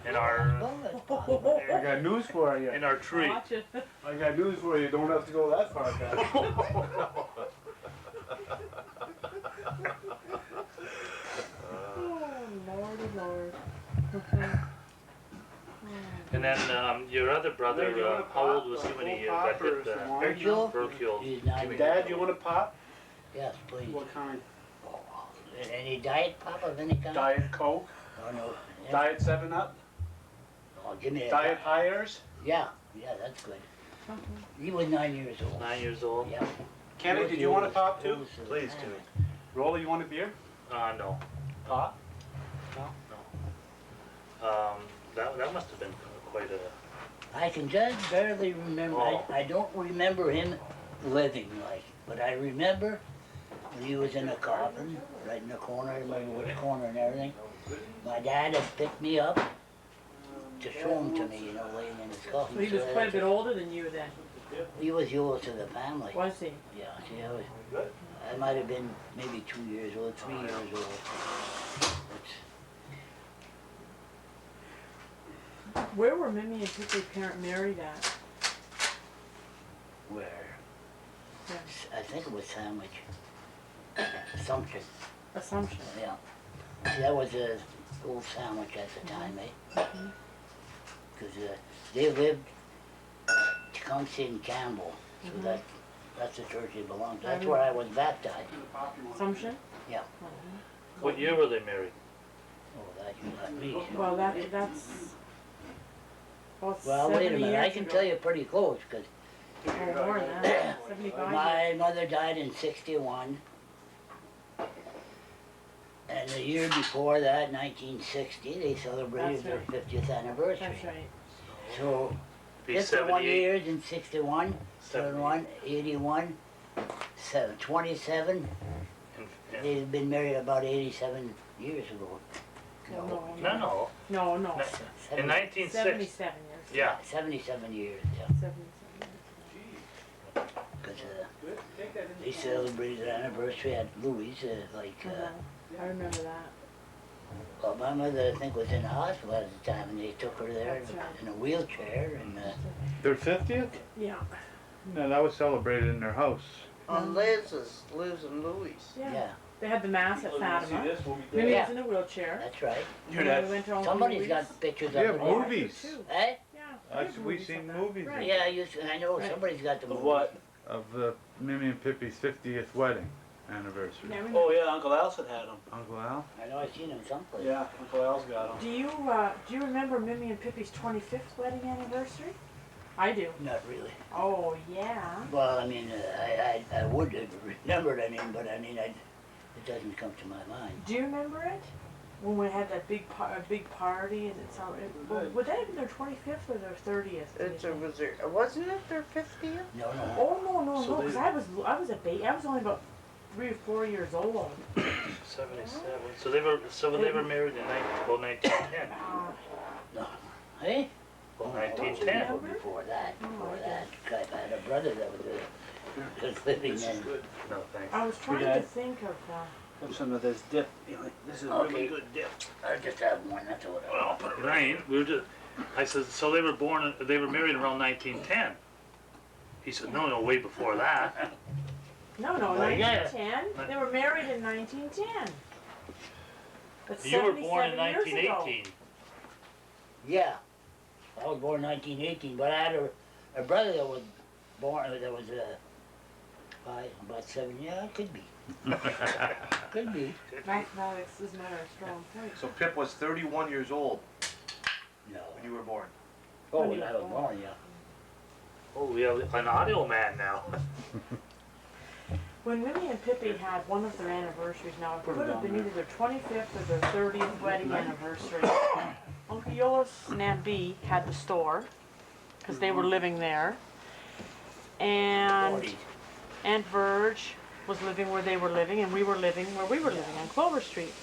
E: in our
B: Well, that's possible.
D: I got news for you.
E: in our tree.
A: Watch it.
D: I got news for you. Don't have to go that far back.
A: Oh, Lordy Lord.
E: And then your other brother, how old was he when he got hit?
B: Hercule?
E: Hercule.
B: He's not.
D: Dad, you want a pop?
B: Yes, please.
D: What kind?
B: Any diet pop of any kind?
D: Diet Coke?
B: Oh, no.
D: Diet 7-Up?
B: Oh, give me a
D: Diet Hires?
B: Yeah, that's good. He was 9 years old.
E: 9 years old.
B: Yeah.
D: Kenny, did you want a pop too?
C: Please do.
D: Rolly, you want a beer?
E: No.
D: Pop?
E: That must have been quite a.
B: I can just barely remember.
E: Oh.
B: I don't remember him living like, but I remember when he was in a coffin, right in the corner. I remember which corner and everything. My dad had picked me up to show him to me, you know, laying in his coffin.
A: So he was quite a bit older than you then,
B: He was the oldest of the family.
A: was he?
B: Yeah, see, I might have been maybe 2 years old, 3 years old.
A: Where were Mimi and Pippi's parent married at?
B: Where?
A: Yeah.
B: I think it was Sandwich. Assumption,
A: Assumption.
B: yeah. See, that was a old Sandwich at the time, eh? Because they lived Tecumseh and Campbell, so that's the church they belonged to. That's where I was baptized.
A: Assumption?
B: Yeah.
E: What year were they married?
B: Oh, that you got me.
A: Well, that's. Well,
B: Well, wait a
A: 70
B: minute, I
A: years
B: can
A: ago.
B: tell you pretty close, because
A: Oh, more than that. 75 years.
B: my mother died in 61. And the year before that, 1960, they celebrated
A: That's
B: their 50th anniversary.
A: That's right.
B: So,
E: Be
B: 51
E: 78.
B: years in 61, 71, 81, 27.
E: And-
B: They've been married about 87 years ago.
A: No,
E: No.
A: No, no.
E: In 1960.
A: 77 years.
E: Yeah.
B: 77 years, yeah.
A: 77 years.
B: Because they celebrated their anniversary at Louis,
A: I remember that.
B: well, my mother, I think, was in the hospital at the time, and they took her there
A: That's right.
B: in a wheelchair, and
G: Their 50th?
A: Yeah.
G: No, that was celebrated in their house.
F: On Liz's, Liz and Louis.
A: Yeah.
B: yeah,
A: They had the mass at Fatima.
D: this, we'll be
A: Mimi
B: Yeah.
A: was in a wheelchair.
B: that's right.
A: And then we went to all the
B: Somebody's
A: movies.
B: got pictures
G: Yeah,
B: of it.
A: Oh, I do
G: movies.
A: too.
B: Eh?
A: Yeah.
G: I-
A: there's
G: we
A: movies
G: seen
A: of that.
G: movies
A: Right.
B: Yeah, I know
A: Right.
B: somebody's got the
D: Of
B: movie.
D: what?
G: Of Mimi and Pippi's 50th wedding anniversary.
A: Yeah, we
D: Oh yeah, Uncle Alson had them.
G: Uncle Al?
B: I know I've seen him someplace.
D: Yeah, Uncle Al's got them.
A: Do you remember Mimi and Pippi's 25th wedding anniversary? I do.
B: Not really.
A: Oh, yeah.
B: Well, I mean, I would have remembered, but it doesn't come to my mind.
A: Do you remember it? When we had that big party and it sounded, would that have been their 25th or their 30th? do you think?
F: Wasn't it their 50th?
B: No.
A: Oh, no,
D: So
A: because
D: they-
A: I was a baby. I was only about 3 or 4 years old.
E: 77. So they were married in 1910.
B: Hey?
E: Well,
B: Oh,
E: 1910.
B: Before that. I had a brother that was just living in.
E: No, thanks.
A: I was trying to
D: Dad?
A: think of,
D: Have some of this dip. This is
B: Okay.
D: really good dip.
B: I just have one, that's all.
E: Well, it ain't, we were just, I said, so they were married around 1910. He said, no, way before that.
A: no,
B: Well, yeah.
A: 1910. They were married in 1910. That's
E: You were born in
A: 77 years ago.
E: 1918.
B: Yeah, I was born 1918, but I had a brother that was born, that was, about 7, yeah, it could be. Could be.
A: Mathematics is not our strong point.
C: So Pip was 31 years old
B: No.
C: when you were born.
B: Oh, when I was born, yeah.
E: Oh, we have an audio man now.
A: When Minnie and Pippi had one of their anniversaries, now it
D: Put it
A: could have
D: down
A: been
D: there.
A: either their 25th or their 30th wedding anniversary. Uncle Yolis and Aunt Bee had the store, because they were living there. And
B: 40s.
A: Aunt Verge was living where they were living, and we were living where we were living, on Clover Street.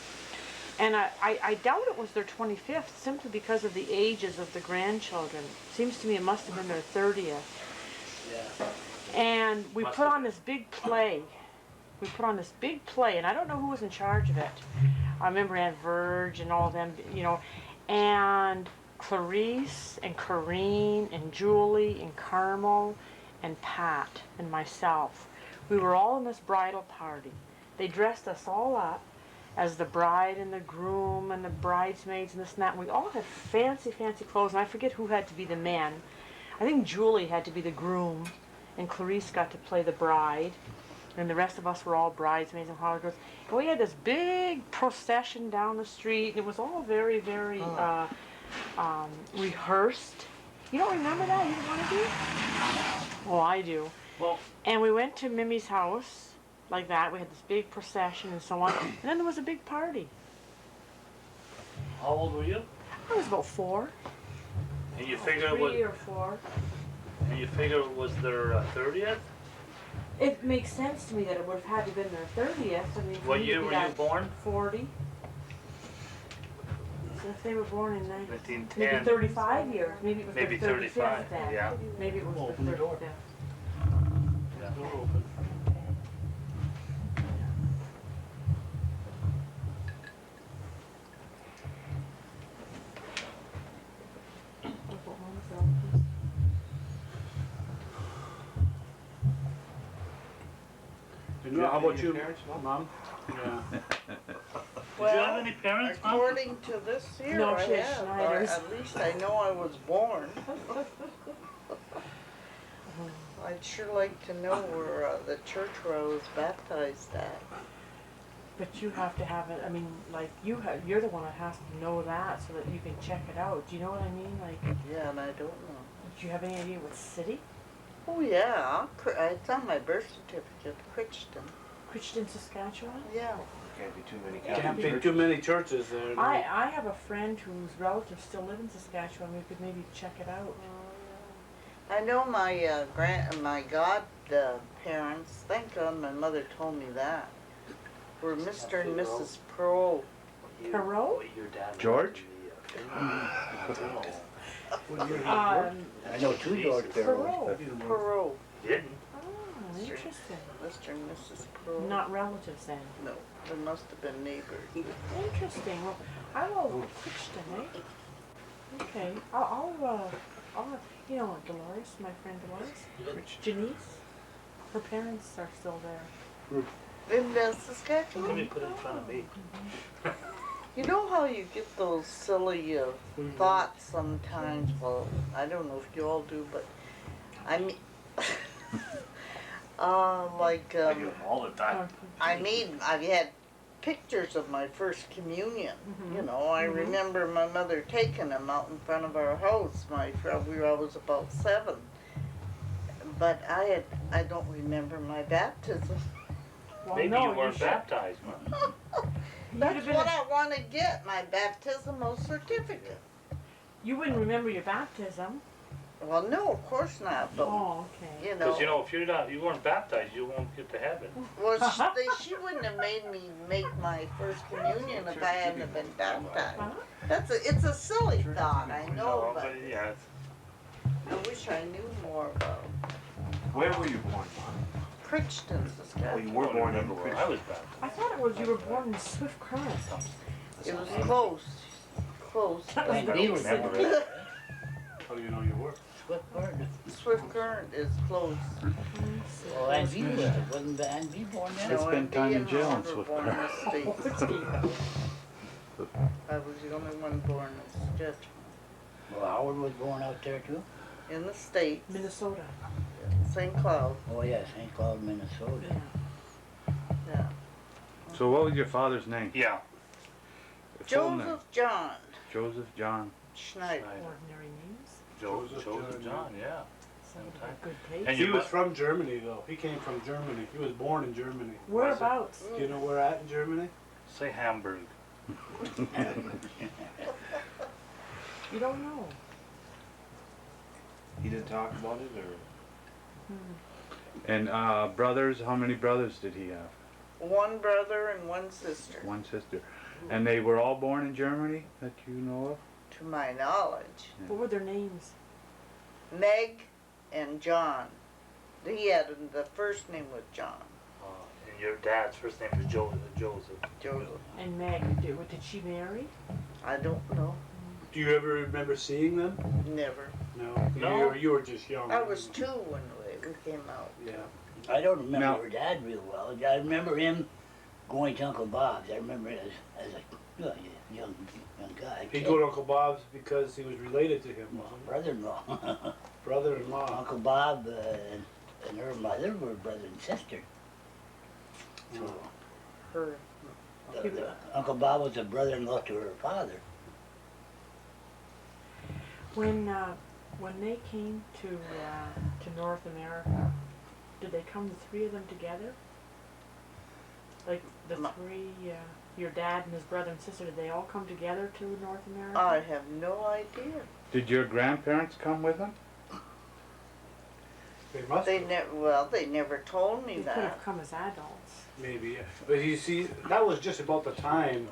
A: And I doubt it was their 25th, simply because of the ages of the grandchildren. Seems to me it must have been their 30th.
B: Yeah.
A: And we
E: Must
A: put
E: have
A: on this big play. We put on this big play, and I don't know who was in charge of it. I remember Aunt Verge and all of them, you know, and Clarice and Corrine and Julie and Carmel and Pat and myself. We were all in this bridal party. They dressed us all up as the bride and the groom and the bridesmaids and this and that. And we all had fancy, fancy clothes, and I forget who had to be the man. I think Julie had to be the groom, and Clarice got to play the bride, and the rest of us were all bridesmaids and holidays. And we had this big procession down the street, and it was all very, very rehearsed. You don't remember that? You didn't want to do? Oh, I do.
E: Well,
A: And we went to Mimi's house, like that. We had this big procession and so on. And then there was a big party.
E: how old were you?
A: I was about 4.
E: And you figure it was,
A: 3 or 4.
E: and you figure it was their 30th?
A: It makes sense to me that it would have had to have been their 30th. I mean, for
E: What
A: me to
E: year
A: be
E: were you
A: that
E: born?
A: 40. So if they were born in
E: 1910.
A: maybe 35 years, maybe it was
E: Maybe
A: their
E: 35,
A: 35th then.
E: yeah.
A: Maybe it was
D: Open
A: their
D: the door.
A: 35th.
E: Yeah.
D: Door open. And how about you,
C: Parents, no?
D: Mom? Yeah.
E: Did you have any parents, Mom?
F: According to this here,
A: No,
F: I
A: she had
F: have, or
A: Schneiders.
F: at least I know I was born. I'd sure like to know where the church where I was baptized at.
A: But you have to have it, I mean, like, you're the one that has to know that so that you can check it out. Do you know what I mean? Like,
F: Yeah, and I don't know.
A: do you have any idea what city?
F: Oh yeah, it's on my birth certificate, Crichton.
A: Crichton, Saskatchewan?
F: Yeah.
C: Can't be too many
D: Can't
C: Catholic
D: be
C: churches.
D: too many churches there. no.
A: I have a friend whose relatives still live in Saskatchewan. We could maybe check it out.
F: I know my my parents. Thank God my mother told me that. Were Mr. and Mrs. Pearl.
A: Perot?
C: George?
B: I know two George Barrows.
A: Perot.
F: Pearl.
E: Didn't.
A: Oh, interesting.
F: Mr. and Mrs. Pearl.
A: Not relatives then.
F: No, they must have been neighbors.
A: Interesting. Well, I will Crichton, eh? Okay. I'll you know Dolores, my friend Dolores? Janice? Her parents are still there.
F: In
E: Let
F: Saskatchewan?
E: me put it in front of me.
F: You know how you get those silly thoughts sometimes? Well, I don't know if you all do, but I mean, like,
E: I do them all the time.
F: I've had pictures of my first communion. You know, I remember my mother taking them out in front of our house. I was about 7, but I don't remember my baptism.
A: Well,
E: Maybe
A: no,
E: you weren't
A: should.
E: baptized, Mom.
F: That's
A: been
F: what
A: a-
F: I want to get, my baptismal certificate.
A: You wouldn't remember your baptism.
F: Well, no, of course not, but,
A: Oh, okay.
F: you
E: Because you
F: know,
E: know, if you weren't baptized, you won't get to heaven.
F: well, she wouldn't have made me make my first communion if I hadn't have been baptized.
A: Uh-huh.
F: It's a silly thought, I know,
E: No,
F: but
E: yeah,
F: I wish I knew more about it.
C: Where were you born, Mom?
F: Crichton,
C: Oh,
F: Saskatchewan.
C: you were born in
E: I
C: Princeton.
E: was back.
A: I thought it was you were born in Swift Current.
F: It was close, close.
B: Van
E: I don't
B: Beaver
E: remember
B: did
E: it.
D: How do you know you were?
B: Swift Current.
F: Swift Current is close.
B: Well, Van Beaver wasn't Van Beaver born there?
E: It's
F: No,
E: been
F: and
E: time in
F: Dee
E: jail
F: and
E: in
F: Howard were
E: Swift
F: born in the States. I was the only one born in Saskatchewan.
B: Well, Howard was born out there too?
F: In the States,
A: Minnesota.
F: St. Cloud,
B: Oh, yeah, St. Cloud, Minnesota.
F: yeah.
H: So what was your father's name?
E: Yeah.
H: Full name?
F: Joseph John
H: Joseph John.
F: Schneider.
A: Ordinary names.
D: Joseph
E: Joseph
D: John,
E: John, yeah.
A: Sounds
E: Okay.
A: like a good place.
E: And
D: He
E: your
D: was
E: mo-
D: from Germany though. He came from Germany. He was born in Germany.
A: Whereabouts?
D: Do you know where at in Germany?
E: Say Hamburg.
A: You don't know.
C: He didn't talk about it, or?
H: And brothers, how many brothers did he have?
F: One brother and one sister,
H: One sister. And they were all born in Germany that you know of?
F: to my knowledge.
A: What were their names?
F: Meg and John. He had, the first name was John,
E: And your dad's first name was Joseph.
F: Joseph.
A: And Meg, did she marry?
F: I don't know,
D: Do you ever remember seeing them?
F: never.
D: No.
E: No.
D: You were just young.
F: I was 2 when we came out.
D: Yeah.
B: I don't remember
H: Now-
B: her dad real well. I remember him going to Uncle Bob's. I remember it as a young guy.
D: He'd go to Uncle Bob's because he was related to him, wasn't
B: Brother-in-law.
D: he? Brother-in-law.
B: Uncle Bob and her mother were brother and sister. So,
F: Her,
B: Uncle Bob was a brother-in-law to her father.
A: When they came to North America, did they come, the 3 of them together? Like the
F: No.
A: 3, your dad and his brother and sister, did they all come together to North America?
F: I have no idea.
H: Did your grandparents come with them?
D: They must
F: They
D: have.
F: they never told me
A: They could
F: that.
A: have come as adults.
D: Maybe, yeah. But you see, that was just about the time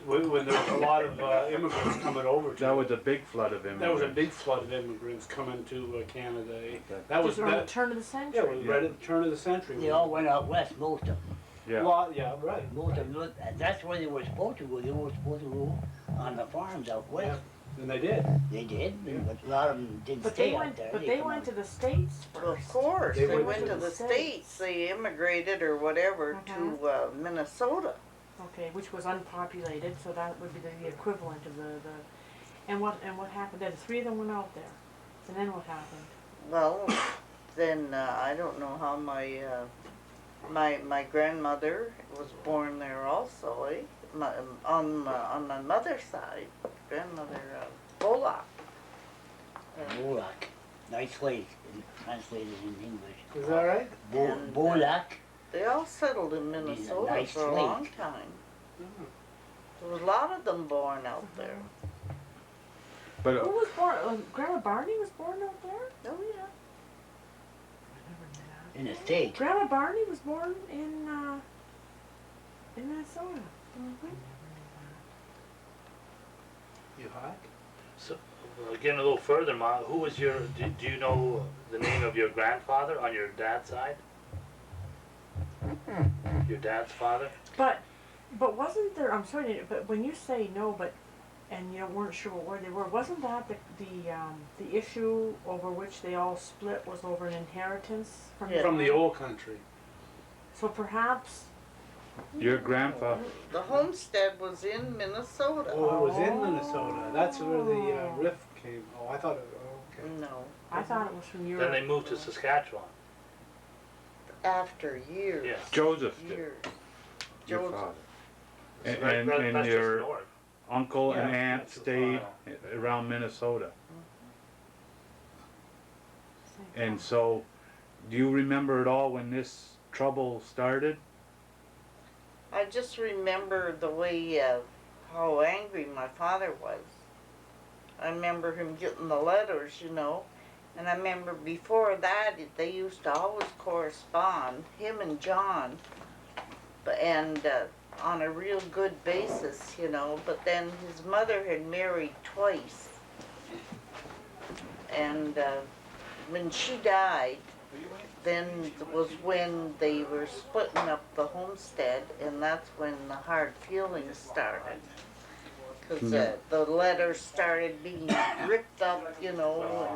D: when there was a lot of immigrants coming over to.
H: That was a big flood of immigrants.
D: That was a big flood of immigrants coming to Canada. That was
A: Just around the
D: that.
A: turn of the
D: Yeah,
A: century.
D: it was right at the turn of the century.
B: They all went out west, most of them.
H: Yeah.
D: Well, yeah, right.
B: Most of them, that's where they were supposed to go. They were supposed to go on the farms out
D: Yeah,
B: west.
D: and they did.
B: They did, but a lot of them didn't
A: But
B: stay
A: they
B: out
A: went.
B: there.
A: But they
B: come
A: went
B: out.
A: to the States
F: Well, of
A: first.
F: course,
D: They
F: they
D: went
F: went
D: to
F: to
A: the
F: the
A: States.
F: States. They immigrated or whatever to Minnesota.
A: Okay, which was unpopulated, so that would be the equivalent of the. And what happened? Then the 3 of them went out there, and then what happened?
F: Well, then I don't know how my grandmother was born there also. On my mother's side, grandmother Bullock.
B: Bolak. Nice way translated in English.
D: Is that right?
F: And,
B: Bolak.
F: They all settled in
B: Means a
F: Minnesota
B: nice
F: for a
B: lake.
F: long time. There was a lot of them born out there.
H: But
A: Who was born? Grandma Barney was born out there.
F: Oh yeah.
A: I never knew that.
B: In the States.
A: Grandma Barney was born in Minnesota.
D: You hot?
E: So, getting a little further, Ma, who was your, do you know the name of your grandfather on your dad's side? Your dad's father?
A: But wasn't there? I'm sorry, but when you say no, and you weren't sure where they were, wasn't that the issue over which they all split was over an inheritance from
F: Yeah.
D: From the old country.
A: So perhaps.
H: your grandfather,
F: The homestead was in Minnesota.
D: Oh, it was in Minnesota. That's where the rift came. Oh, I thought it. Oh, okay.
F: No.
A: I thought it was from
E: Then
A: Europe.
E: they moved to Saskatchewan.
F: After years.
E: Yes.
H: Joseph did,
F: Years.
H: your
F: Joseph.
H: father.
E: So
H: And,
E: that-
H: and,
E: that-
H: and
E: that's just
H: your
E: north.
H: uncle and
D: Yeah,
H: aunt
D: that's
H: stayed around Minnesota. And so, do you remember at all when this trouble started?
F: I just remember the way, how angry my father was. I remember him getting the letters, and I remember before that, they used to always correspond, him and John, and on a real good basis, but then his mother had married twice. And when she died, then was when they were splitting up the homestead, and that's when the hard feelings started. Cause the letters started being ripped up, you know,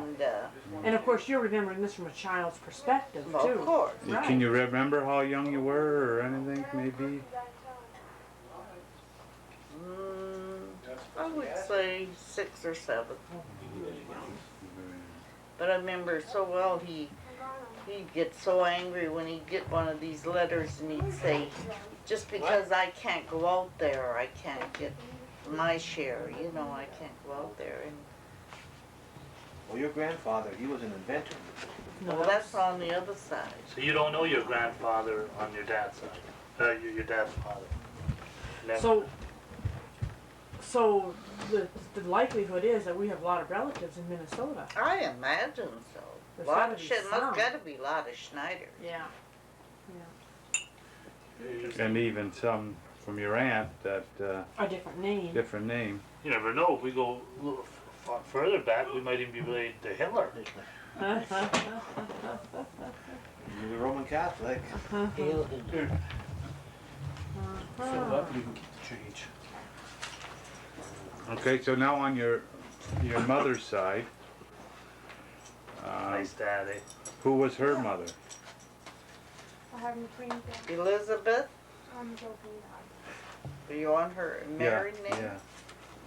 A: And of course, you're remembering this from a child's perspective too.
F: of course.
A: Right.
H: Can you remember how young you were or anything, maybe?
F: I would say 6 or 7. But I remember so well he'd get so angry when he'd get one of these letters and he'd say, just because I can't go out there, I can't get my share, you know, I can't go out there. And
C: Well, your grandfather, he was an inventor.
A: No,
F: well, that's on the other side.
E: So you don't know your grandfather on your dad's side, your dad's father? Never.
A: So the likelihood is that we have a lot of relatives in Minnesota.
F: I imagine so.
A: There's
F: Lot
A: gotta
F: of
A: be
F: shit,
A: some.
F: must gotta be a lot of Schneiders.
A: Yeah.
H: And even some from your aunt that,
A: A different name.
H: different name.
E: You never know, if we go a little further back, we might even be related to Hitler.
C: He was a Roman Catholic.
B: Hail Hitler.
D: Fill up, you can keep the change.
H: Okay, so now on your mother's side,
E: Nice daddy.
H: who was her mother?
F: Elizabeth, do you want her married name?
H: Yeah,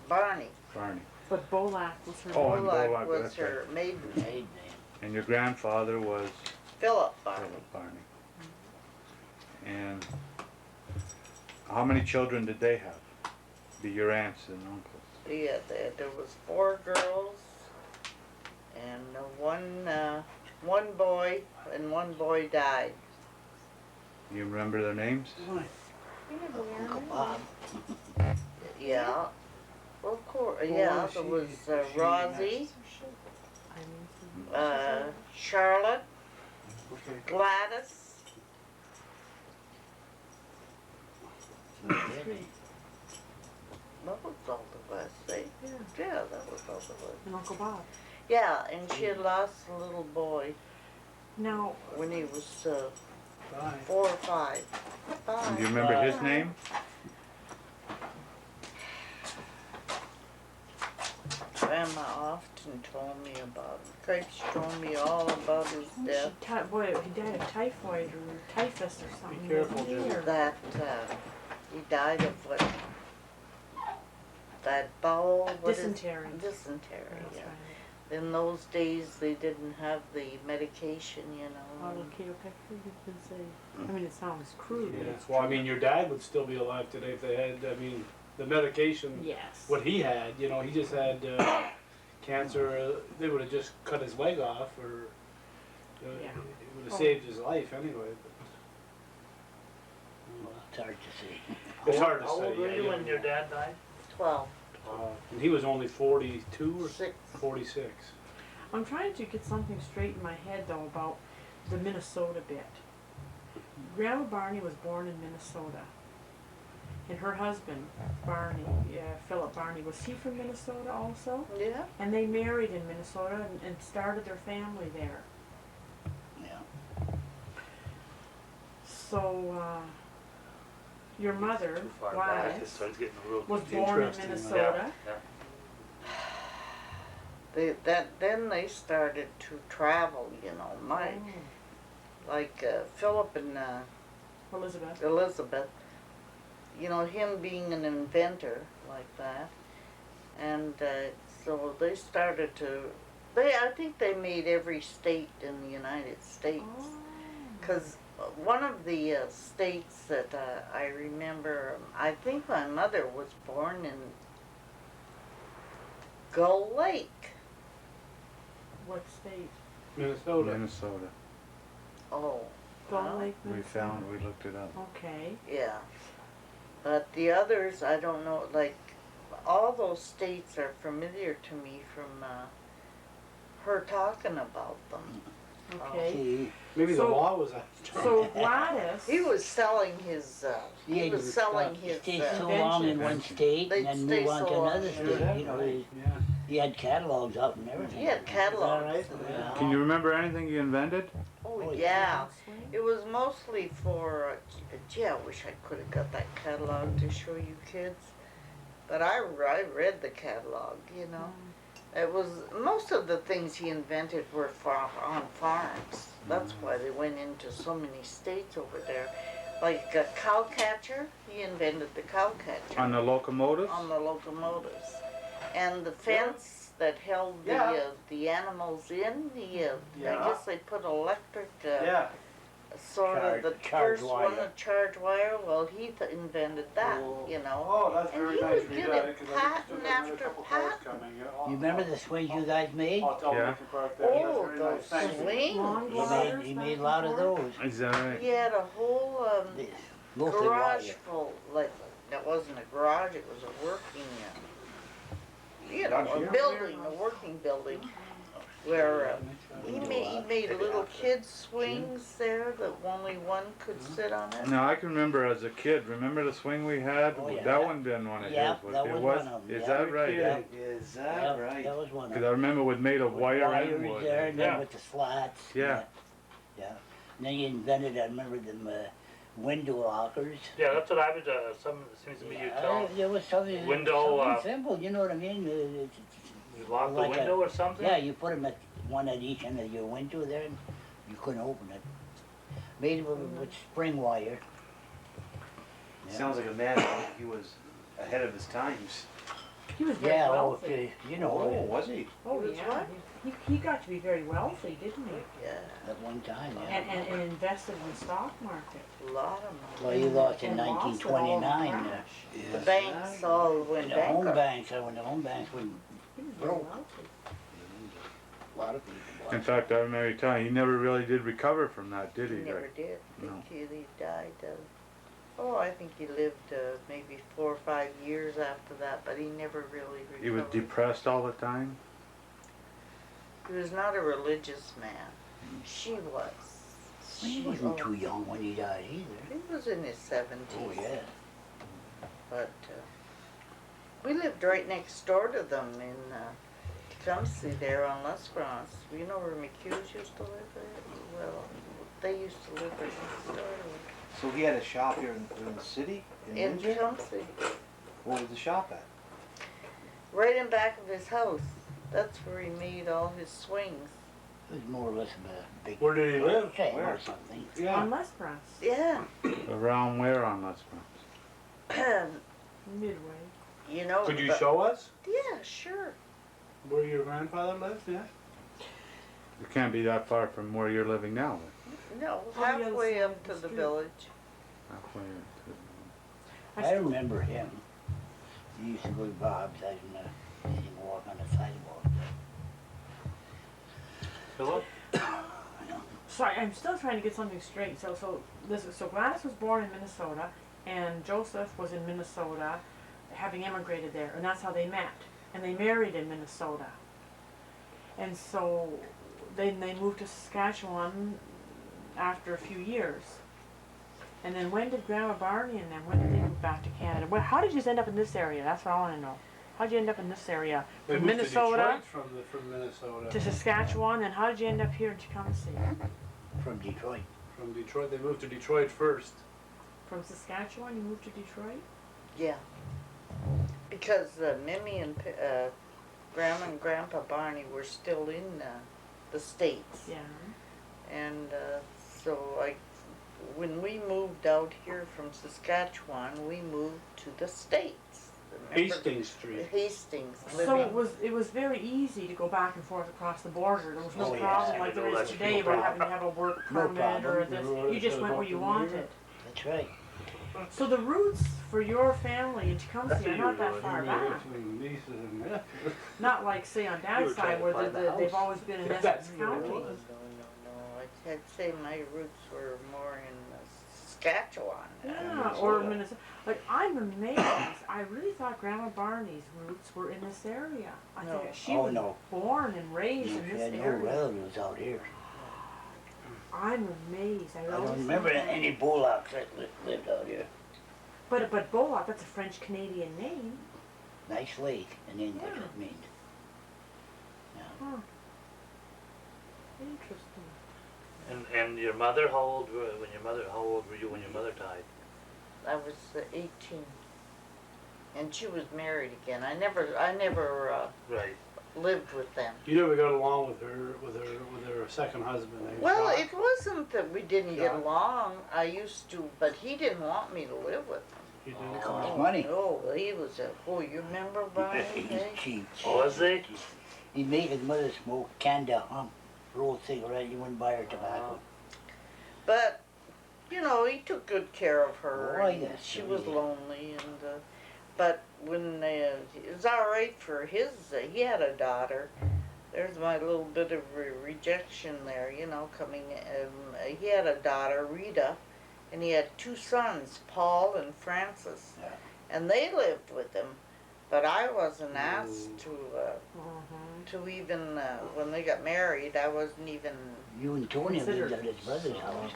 F: Barney.
H: Barney.
A: But Bolak was her
H: Oh,
A: name.
H: and
F: Bullock
H: Bullock,
F: was
H: that's
F: her maiden name.
B: Maiden name.
H: And your grandfather was
F: Philip Barney.
H: Philip Barney. And how many children did they have? Your aunts and uncles?
F: Yeah, there was 4 girls and one boy, and one boy died.
H: You remember their names?
B: Uncle Bob.
F: Yeah. Well, of course, yeah, there was Rosie, Charlotte, Gladys. That was all the West, see? Yeah, that was all the West.
A: And Uncle Bob.
F: Yeah, and she had lost a little boy
A: Now,
F: when he was 4 or 5.
H: And do you remember his name?
F: Grandma often told me about him. Cripes told me all about his death.
A: boy, he died of typhoid or typhus or something.
D: Be careful,
A: didn't he?
D: Jim.
A: Or-
F: That he died of what? That bowel. What is-
A: Dysentery.
F: Dysentery.
A: That's
F: Yeah.
A: right.
F: In those days, they didn't have the medication, you know.
A: Oh, Kato Pecker, you can say. I mean, it sounds crude. but
D: Yeah,
A: it's
D: well, I
A: true.
D: mean, your dad would still be alive today if they had, I mean, the medication,
A: Yes.
D: what he had, you know, he just had cancer, they would have just cut his leg off, or
A: Yeah.
D: it would have saved his life anyway.
B: Well, it's hard to see.
D: It's hard to
E: How
D: say.
E: old were
D: yeah,
E: you
D: yeah.
E: when your dad died?
F: 12,
D: And he was only 42 or
F: 6.
D: 46.
A: I'm trying to get something straight in my head though about the Minnesota bit. Grandma Barney was born in Minnesota. And her husband, Barney, Philip Barney, was he from Minnesota also?
F: Yeah.
A: And they married in Minnesota and started their family there.
B: Yeah.
A: So, your mother,
E: Too far back, it
A: Gladys,
E: starts getting real
A: was
E: confusing.
A: born in
D: Interesting,
A: Minnesota.
E: Yeah.
F: Then they started to travel, you know. Like Philip and
A: Elizabeth.
F: Elizabeth, you know, him being an inventor like that. And so they started to, I think they made every state in the United States.
A: Oh.
F: Because one of the states that I remember, I think my mother was born in Gull Lake.
A: What state?
D: Minnesota.
H: Minnesota.
F: Oh,
A: Gull
F: Wow.
A: Lake,
H: We
A: Minnesota?
H: found, we looked it up.
A: Okay.
F: yeah. But the others, I don't know, like, all those states are familiar to me from her talking about them.
A: Okay.
B: See,
D: Maybe the
A: So-
D: law was out.
A: So Gladys.
F: He was selling his,
B: yeah,
F: he was selling
B: you
F: his,
B: stay so long in one
A: invention.
B: state
F: They'd
B: and then
F: stay
B: move on
F: so
B: to
F: long.
B: another state, you know.
D: Yeah.
B: He had catalogs out and everything.
F: He had catalogs.
B: Yeah.
H: Can you remember anything you invented?
F: Oh,
B: Oh,
F: yeah. It was mostly for, gee, I wish I could have got that catalog to show you kids. But I read the catalog, you know. It was, most of the things he invented were on farms. That's why they went into so many states over there. Like a cow catcher, he invented the cow catcher.
H: On the locomotives?
F: On the locomotives. And the fence that held the animals in, I guess they put electric, sort of the
B: Charge
F: first one,
B: wire.
F: the charge wire, well, he invented that, you know.
D: Oh, that's
F: And
D: very
F: he
D: nice
F: was
D: of you,
F: getting
D: Daddy, 'cause I
F: patent
D: still got another
F: after
D: couple cars
F: patent.
D: coming.
B: You remember the swings you guys made?
D: I'll tell
H: Yeah.
D: them to park there.
F: Oh,
D: That's very
F: those
D: nice. Thank you.
F: swings.
B: He made a lot of those.
H: Is that right?
F: He had a whole
B: This, mostly
F: garage
B: wire.
F: full, like, that wasn't a garage, it was a working, a working building, where he made little kid swings there that only one could sit on it.
H: No, I can remember as a kid. Remember the swing we had?
B: Oh, yeah.
H: That one been one of
B: Yeah,
H: his.
B: that
H: it
B: was one of them,
H: Is
B: yeah.
H: that right?
B: Yeah.
C: Is
B: Yeah,
C: that right?
B: that was one of
H: Because
B: them.
H: I remember it was made of
B: With
H: wire
B: wires
H: and wood.
B: there, and then
H: Yeah.
B: with the slats.
H: Yeah.
B: Yeah. And then he invented, I remember them window lockers.
E: Yeah, that's what I was, seems to me you tell.
B: There was something,
E: Window,
B: something simple, you know what I mean?
E: You lock the
B: like a-
E: window or something?
B: Yeah, you put them at one at each end of your window there, and you couldn't open it. Made with spring wire. Yeah.
C: Sounds like a man, he was ahead of his times.
A: He was very
B: Yeah, oh,
A: wealthy.
B: you
C: Oh,
B: know,
C: was he?
A: Oh,
F: He was
A: yeah.
F: what?
A: He got to be very wealthy, didn't he?
F: Yeah,
B: at one time, yeah.
A: And invested in the stock market.
F: a lot of
B: Well,
F: money.
B: he lost in
A: And lost it all in
B: 1929.
A: crash.
F: The banks all went
B: The home
F: bankrupt.
B: banks, when the home banks went,
A: He was very
B: broke.
A: wealthy.
B: a lot of people.
H: In fact, I remember you telling he never really did recover from that, did
F: He
H: he?
F: never
H: Like,
F: did,
H: No.
F: until he died. I think he lived maybe 4 or 5 years after that, but he never really recovered.
H: he was depressed all the time?
F: He was not a religious man. She was.
B: He wasn't too young when he died either.
F: He was in his 70s.
B: Oh, yeah.
F: But we lived right next door to them in Tecumseh there on Les France. You know where McHughes used to live there? Well, they used to live right next door to him.
C: So he had a shop here in the city?
F: In
C: Windsor?
F: Tecumseh.
C: What was the shop at?
F: Right in back of his house. That's where he made all his swings.
B: It was more or less of a big
E: Where did he live?
B: chain
C: Where?
B: or something.
A: On Les Bras,
F: Yeah.
H: Around where on Les Bras?
A: Midway.
F: You know.
D: Could you
F: but-
D: show us
F: Yeah, sure.
D: where your grandfather lived? Yeah.
H: It can't be that far from where you're living now.
F: No,
A: On the other
F: halfway
A: side
F: up
A: of
F: to
A: the
F: the
A: street.
F: village.
H: Halfway into-
B: I remember him. He used to go to Bob's, I didn't even walk on the sidewalk.
E: Philip?
A: Sorry, I'm still trying to get something straight. So Gladys was born in Minnesota, and Joseph was in Minnesota, having immigrated there, and that's how they met. And they married in Minnesota. And so then they moved to Saskatchewan after a few years. And then when did Grandma Barney and them, when did they move back to Canada? Well, how did you end up in this area? That's what I want to know. How did you end up in this area?
D: They
A: From
D: moved
A: Minnesota
D: to Detroit from Minnesota.
A: to Saskatchewan, and how did you end up here in Tecumseh?
B: From Detroit.
D: From Detroit, they moved to Detroit first.
A: From Saskatchewan, you moved to Detroit?
F: Yeah. Because Mimi and Grandma and Grandpa Barney were still in the States.
A: Yeah.
F: And so when we moved out here from Saskatchewan, we moved to the States. Remember
D: Hastings Street.
F: Hastings.
A: So
F: Living.
A: it was very easy to go back and forth across the border. There was no
B: Oh, yeah.
A: problem like there
E: No,
A: is
E: that's
A: today
E: no
A: about having to have a work
B: No
A: permit or
B: problem.
A: this. You just went where you wanted.
B: That's right.
A: So the roots for your family in Tecumseh
E: That's what
A: are
E: you
A: not
E: were
A: that
E: doing.
A: far
D: Maybe
A: back.
D: between nieces and nephews.
A: Not like say on
E: You
A: Dad's
E: were trying
A: side
E: to
A: where
E: find the
A: they've
E: house.
A: always been in
D: That's
A: Essex
D: what it
A: County.
D: was.
F: No. I'd say my roots were more in Saskatchewan.
A: Yeah, or Minnesota. Like I'm amazed. I really thought Grandma Barney's roots were in this area. I
F: No.
A: think she
B: Oh,
A: was
B: no.
A: born and raised
B: She
A: in this
B: had no
A: area.
B: relatives out here.
A: I'm amazed.
B: I
A: always
B: don't remember
A: thought-
B: any Bullocks that lived out here.
A: But Bullock, that's a French Canadian name.
B: Nice lake, and then that's
A: Yeah.
B: what it means.
A: Interesting.
E: And your mother, how old were you when your mother died?
F: I was 18, and she was married again. I never
E: Right.
F: lived with them.
D: You never got along with her second husband, eh?
F: Well,
D: Jacques?
F: it wasn't that we didn't get
D: Jacques?
F: along. I used to, but he didn't want me to live with him.
D: He didn't
B: It
D: come
B: cost
D: along.
B: money.
F: Oh, he was a. Oh, you remember Brian? eh?
B: Cheap.
E: Oh, was they?
B: He made his mother smoke Canada hump, roll cigarette, you wouldn't buy her tobacco.
F: But, you know, he took good care of her.
B: Oh,
F: and
B: yes,
F: she
B: oh,
F: was
B: yeah.
F: lonely, and but when it was all right for his, he had a daughter. There's my little bit of rejection there, you know, coming. He had a daughter, Rita, and he had two sons, Paul and Francis,
B: Yeah.
F: and they lived with him. But I wasn't asked to even when they got married. I wasn't even.
B: You and Tony
A: Considered.
B: lived at his brother's house.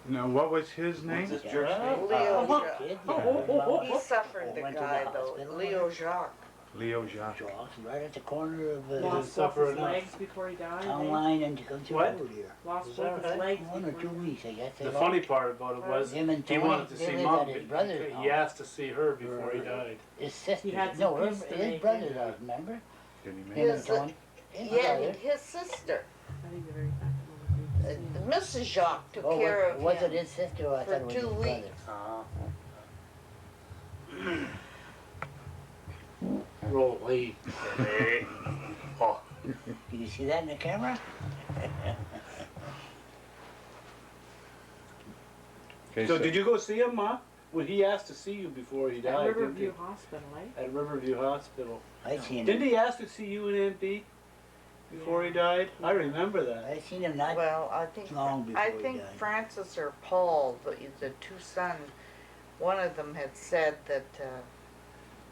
H: Now, what was his name?
C: What's his church name?
F: Leo Jacques.
B: Kid,
F: He suffered,
B: Oh,
F: the
B: went to the
F: guy, though.
B: hospital,
F: Leo Jacques.
H: Leo Jacques.
B: Jaws, right at the corner of
D: Did
A: Lost
D: it suffer
A: both his
D: enough?
A: legs before he died.
B: town
A: eh?
B: line and to come through
D: What?
B: over here.
A: Lost
E: Is
A: both
E: that
A: his
E: right?
A: legs.
B: 1 or 2
A: before he-
B: weeks, I guess. they
D: The
B: lost.
D: funny part about it was
B: Him and
D: he
B: Tony,
D: wanted to
B: they
D: see
B: lived
D: Mom.
B: at his brother's
D: He
B: house.
D: asked to see her before he died.
B: His sister,
A: He had
B: no,
A: some peace to
B: his
A: make,
B: brother's
A: yeah.
B: house, remember?
H: Did he make
B: Him
H: it?
B: and
F: His-
B: Tony. His
F: Yeah,
B: brother.
F: his sister,
A: I think they're very back.
F: Mrs. Jacques, took
B: Oh,
F: care
B: was
F: of
B: it
F: him.
B: his sister or I
F: for
B: thought it was his
F: 2
B: brother?
F: weeks.
D: Roll Lee.
E: Hey. Oh,
B: Can you see that in the camera?
H: Okay,
D: So did you go see him, Ma? Well, he asked to see you before he
A: At
D: died, didn't
A: Riverview
D: he?
A: Hospital, eh?
D: At Riverview Hospital.
B: I seen
D: Didn't
B: him.
D: he ask to see you and MP before he died? I remember that.
B: I seen him not
F: Well, I think
B: long before
F: I
B: he
F: think
B: died.
F: Francis or Paul, the two sons, one of them had said that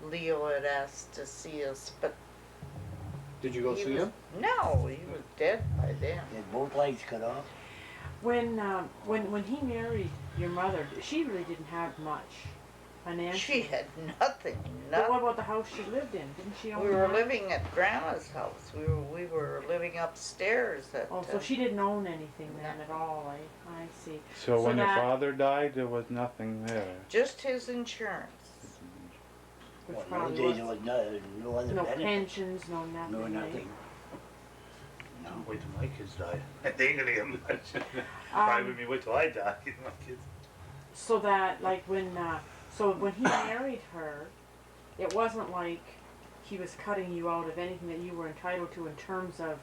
F: Leo had asked to see us, but
D: Did you go
F: he
D: see
F: was,
D: him?
F: no, he was dead by then.
B: He had both legs cut off.
A: When he married your mother, she really didn't have much financially.
F: She had nothing,
A: But what
F: nothing.
A: about the house she lived in? Didn't she own
F: We were
A: that?
F: living at Grandma's house. We were living upstairs. At,
A: Oh, so she didn't own anything then at all, I see.
H: So
A: So
H: when your
A: that-
H: father died, there was nothing there.
F: just his insurance.
A: Which
B: Well, in
A: probably
B: those days
A: was
B: there was no other
A: no
B: benefit.
A: pensions, no nothing.
B: No,
A: eh?
B: nothing. No.
E: wait till my kids die. They ain't gonna get much. Probably with me, wait till I die, my kids.
A: So that, like, so when he married her, it wasn't like he was cutting you out of anything that you were entitled to in terms of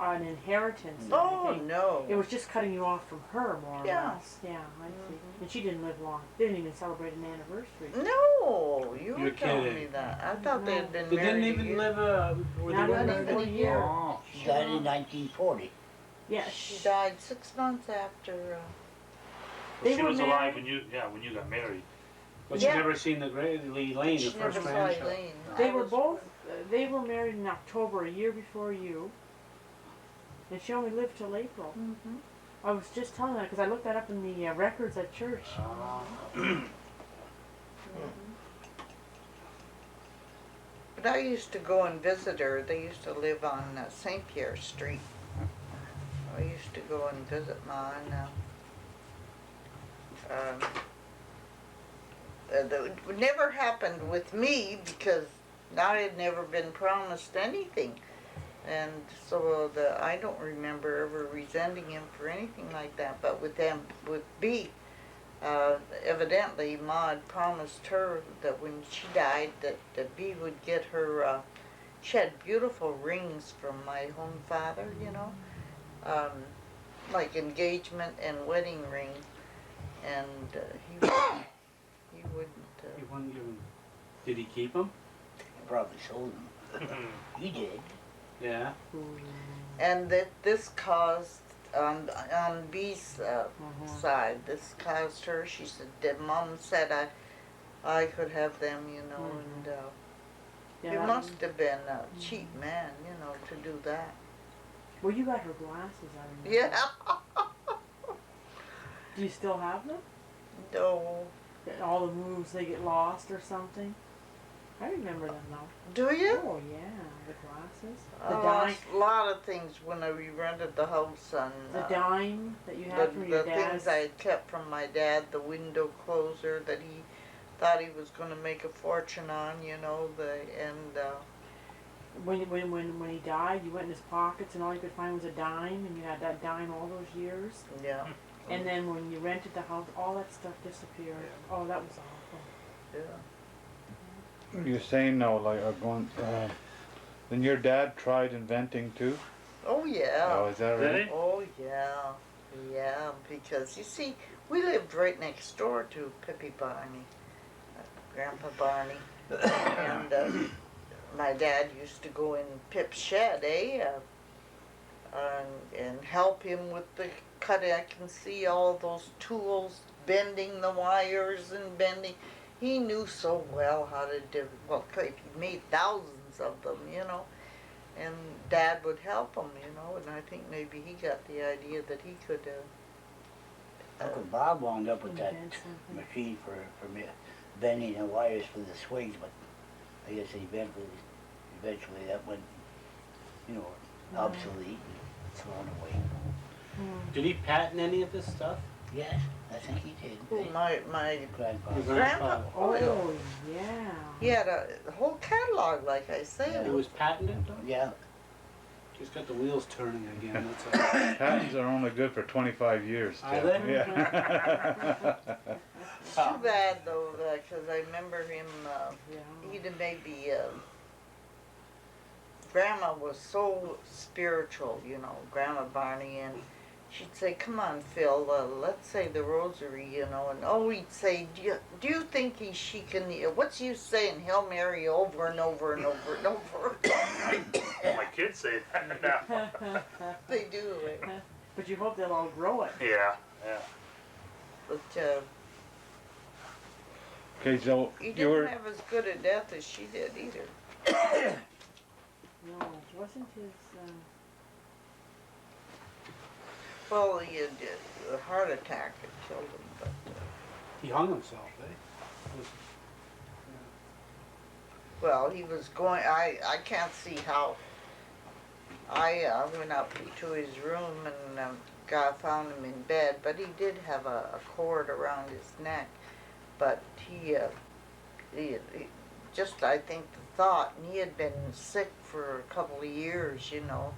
A: an inheritance or
F: Oh
A: anything.
F: no.
A: It was just cutting you off from her, more or
F: Yeah.
A: less. Yeah, I see. And she didn't live long. They didn't even celebrate an anniversary.
F: No, you were
D: You're
F: telling me
D: kidding.
F: that. I thought they had been
D: They
F: married.
D: didn't
F: a
D: even
F: year.
D: live were they
A: Not
D: weren't
A: even
D: married?
A: a year.
H: Oh,
B: She died in 1940.
A: Yeah,
F: She died 6 months after.
A: They
E: She
A: were
E: was alive
A: married-
E: when you got married.
D: But
F: Yeah.
D: you never seen the Lee Lane,
F: She
D: the
F: never
D: first
F: saw
D: grandchild.
F: Elaine.
A: They
F: I
A: were
F: was-
A: both, they were married in October, a year before you. And she only lived till April.
F: Mhm.
A: I was just telling that because I looked that up in the records at church.
F: But I used to go and visit her. They used to live on St. Pierre Street. I used to go and visit Ma, and it never happened with me because I had never been promised anything. And so I don't remember ever resenting him for anything like that. But with them, with B, evidently Ma had promised her that when she died that B would get her, she had beautiful rings from my own father, you know, like engagement and wedding ring. And he wouldn't,
D: He wouldn't give him. Did he keep him?
B: Probably sold them. He did.
D: Yeah.
F: and that this caused, on B's side, this caused her, she said, that Mom said I could have them, you know, and
A: Yeah,
F: it
A: that
F: must
A: was-
F: have been a cheap man, you know, to do that.
A: Well, you got her glasses, I remember.
F: Yeah.
A: Do you still have them?
F: No.
A: All the moves, they get lost or something? I remember them though.
F: Do you?
A: Oh, yeah. the glasses?
F: I
A: The dime,
F: lost a lot of things when we rented the house on.
A: the dime that you had from your
F: The
A: dad's?
F: things I had kept from my dad, the window closer that he thought he was gonna make a fortune on, you know,
A: When he died, you went in his pockets and all you could find was a dime, and you had that dime all those years.
F: yeah,
A: And then when you rented the house, all that stuff disappeared. Oh, that was awful.
F: yeah.
H: You're saying now, like, then your dad tried inventing too?
F: Oh, yeah.
H: Oh, is that
E: Did
H: right?
E: he?
F: Oh, yeah. Yeah, because you see, we lived right next door to Pippi Barney, Grandpa Barney. And my dad used to go in Pip's shed, and help him with the cutting. I can see all those tools, bending the wires and bending. He knew so well how to do, well, he made thousands of them, you know. And Dad would help him, you know, and I think maybe he got the idea that he could,
B: Uncle Bob wound up with that
A: Invent something.
B: machine for me, bending the wires for the swings, but I guess eventually that went, you know, obsolete and thrown away.
I: Did he patent any of this stuff?
B: Yes, I think he did.
F: oh, my
B: Grandfather.
F: grandpa, oh, yeah.
A: Oh, yeah.
F: He had a whole catalog, like I say.
I: It was patented though?
B: Yeah,
I: He's got the wheels turning again, that's all.
H: Patents are only good for 25 years.
I: Are
H: Tim.
I: they?
H: Yeah.
F: It's too bad though, because I remember him,
A: Yeah.
F: he'd have maybe, Grandma was so spiritual, you know, Grandma Barney, and she'd say, come on, Phil, let's say the rosary, you know, and oh, he'd say, do you think she can, what's you saying Hail Mary over and over and over and over?
E: My kids say that now.
F: They do,
A: But you hope they'll all grow it.
E: Yeah, yeah.
F: but,
H: Okay, so
F: he
H: you
F: didn't
H: were,
F: have as good a death as she did either.
A: No, wasn't his,
F: Well, he had a heart attack that killed him, but,
I: He hung himself, eh? Was-
F: well, he was going, I can't see how. I went up to his room and found him in bed, but he did have a cord around his neck. But he just, I think the thought, and he had been sick for a couple of years, you know.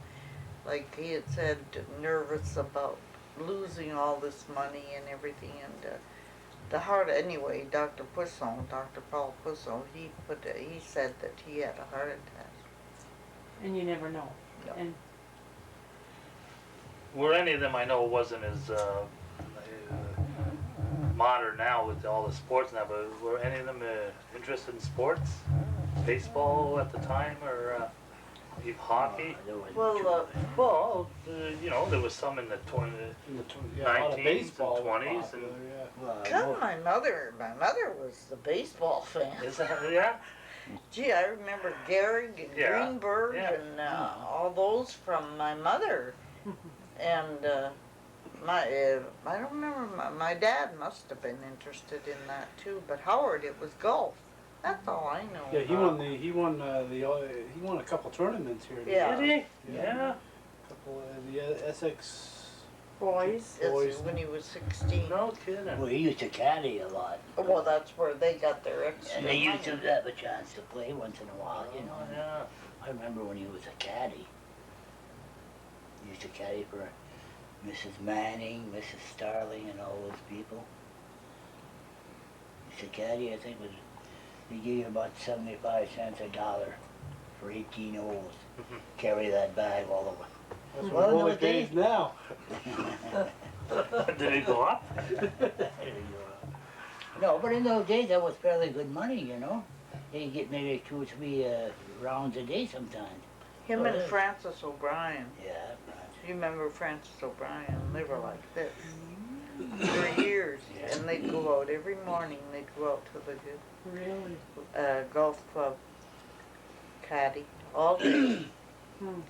F: Like he had said, nervous about losing all this money and everything, and the heart, anyway, Dr. Paul Pusson, he said that he had a heart attack.
A: and you never know.
F: No.
A: And
E: Were any of them, I know wasn't as modern now with all the sports now, but were any of them interested in sports? Baseball at the time, or even hockey?
B: there was
F: Well,
E: Well, you know, there was some in the
I: In the yeah, a lot of
E: 19s and
I: baseball was
E: 20s and-
I: popular, yeah.
B: well,
F: God, my mother was the baseball fan.
E: Is that, yeah?
F: Gee, I remember Gehrig and
E: Yeah,
F: Greenberg
E: yeah.
F: and all those from my mother. And I don't remember, my dad must have been interested in that too, but Howard, it was golf. That's all I know.
I: Yeah, he won a couple tournaments here.
F: Yeah.
E: Did he?
I: Yeah.
E: Yeah.
I: Couple the Essex.
A: boys,
F: It's
I: boys.
F: when he was 16.
E: No kidding.
B: well, he used to caddy a lot.
F: Well, that's where they got their extra
B: And they used to
F: money.
B: have a chance to play once in a while, you know.
E: Oh, yeah.
B: I remember when he was a caddy. He used to caddy for Mrs. Manning, Mrs. Starling, and all those people. He used to caddy, I think, he gave you about 75 cents a dollar for 18 holes. Carry that bag all the way.
I: That's
B: Well,
I: what
B: no,
I: it pays now.
E: Did he go up?
B: No, but in those days that was fairly good money, you know. You get maybe 2 or 3 rounds a day sometimes.
F: Him
B: Oh,
F: and
B: yeah.
F: Francis O'Brien.
B: Yeah,
F: You remember Francis O'Brien? They were like this for years, and they'd go out every morning. They'd go out to the
A: really.
F: golf club, caddy, all day.
A: Hmm.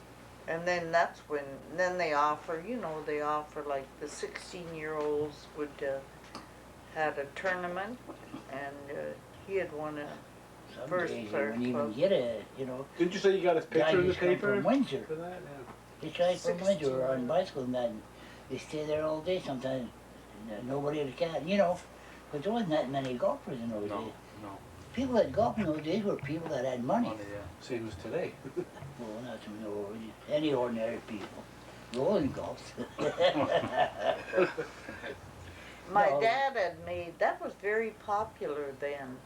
F: And then that's when, then they offer, they offer like the 16-year-olds would, had a tournament, and he had won
B: Some
A: First
B: days you
A: Clare
B: wouldn't even
A: Club.
B: get a, you know,
I: Didn't you say you got his
B: guy
I: picture in the
B: just come
I: paper
B: from Windsor.
I: for that? Yeah.
B: Hitchhiked from
A: 16.
B: Windsor on bicycle and that. They stay there all day sometimes. Nobody had a cat, you know. But there wasn't that many golfers in those
E: No,
B: days.
E: no.
B: People that golfed in those days were people that had money.
E: Money, yeah.
I: Same as today.
B: Well, not some any ordinary people. Rolling golfs.
F: My
B: No.
F: dad had made, that was very popular then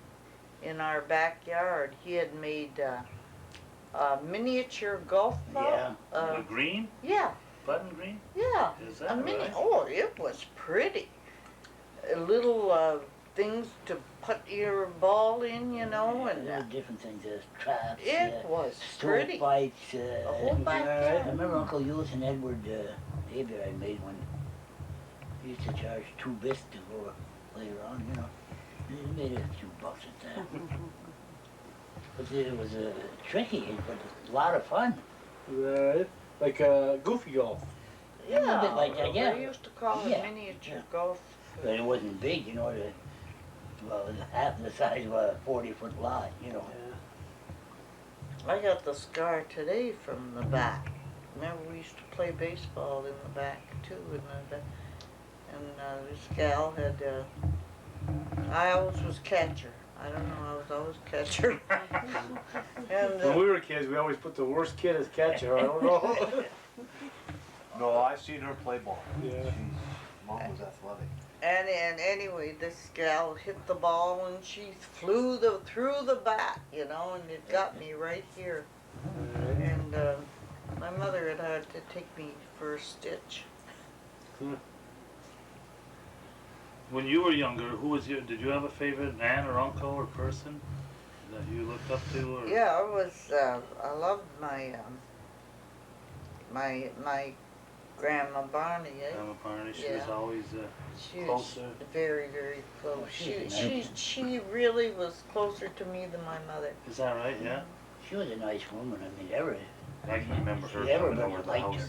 F: in our backyard. He had made a miniature golf
B: Yeah.
F: ball.
E: The green,
F: Yeah,
E: button green,
F: yeah.
E: is
F: A
E: that
F: mini,
E: right?
F: oh, it was pretty. Little things to put your ball in, you know, and
B: There were different things. There's traps,
F: it was pretty.
B: stovepipes.
F: The whole
B: I
F: backyard.
B: remember Uncle Euless and Edward David I made one. He used to charge 2 bits to go play around, you know. He made a few bucks at that. But it was tricky, but a lot of fun.
I: Right. Like Goofy Golf.
B: A little bit like that, yeah.
F: They used to call it
B: Yeah,
F: miniature
B: yeah.
F: golf.
B: But it wasn't big, you know. Well, it was half the size of a 40-foot lot, you know.
F: I got the scar today from the back. Remember, we used to play baseball in the back too, and this gal had. I always was catcher. I don't know. I was always catcher. and
I: When we were kids, we always put the worst kid as catcher. I don't know.
C: No, I've seen her play ball.
I: Yeah.
C: Mom was athletic.
F: and anyway, this gal hit the ball and she flew through the bat, you know, and it got me right here. And my mother had to take me for a stitch.
E: When you were younger, did you have a favorite aunt or uncle or person that you looked up to? Or?
F: Yeah, I loved my my grandma Barney.
E: Grandma Barney, she was
F: Yeah.
E: always
F: She was
E: closer.
F: very, very close.
B: she's
F: She really was closer to me than my mother.
E: Is that right? Yeah.
B: She was a nice woman. I mean,
E: I can remember her
B: She ever
E: coming
B: really
E: over to the
B: liked
E: house.
B: her.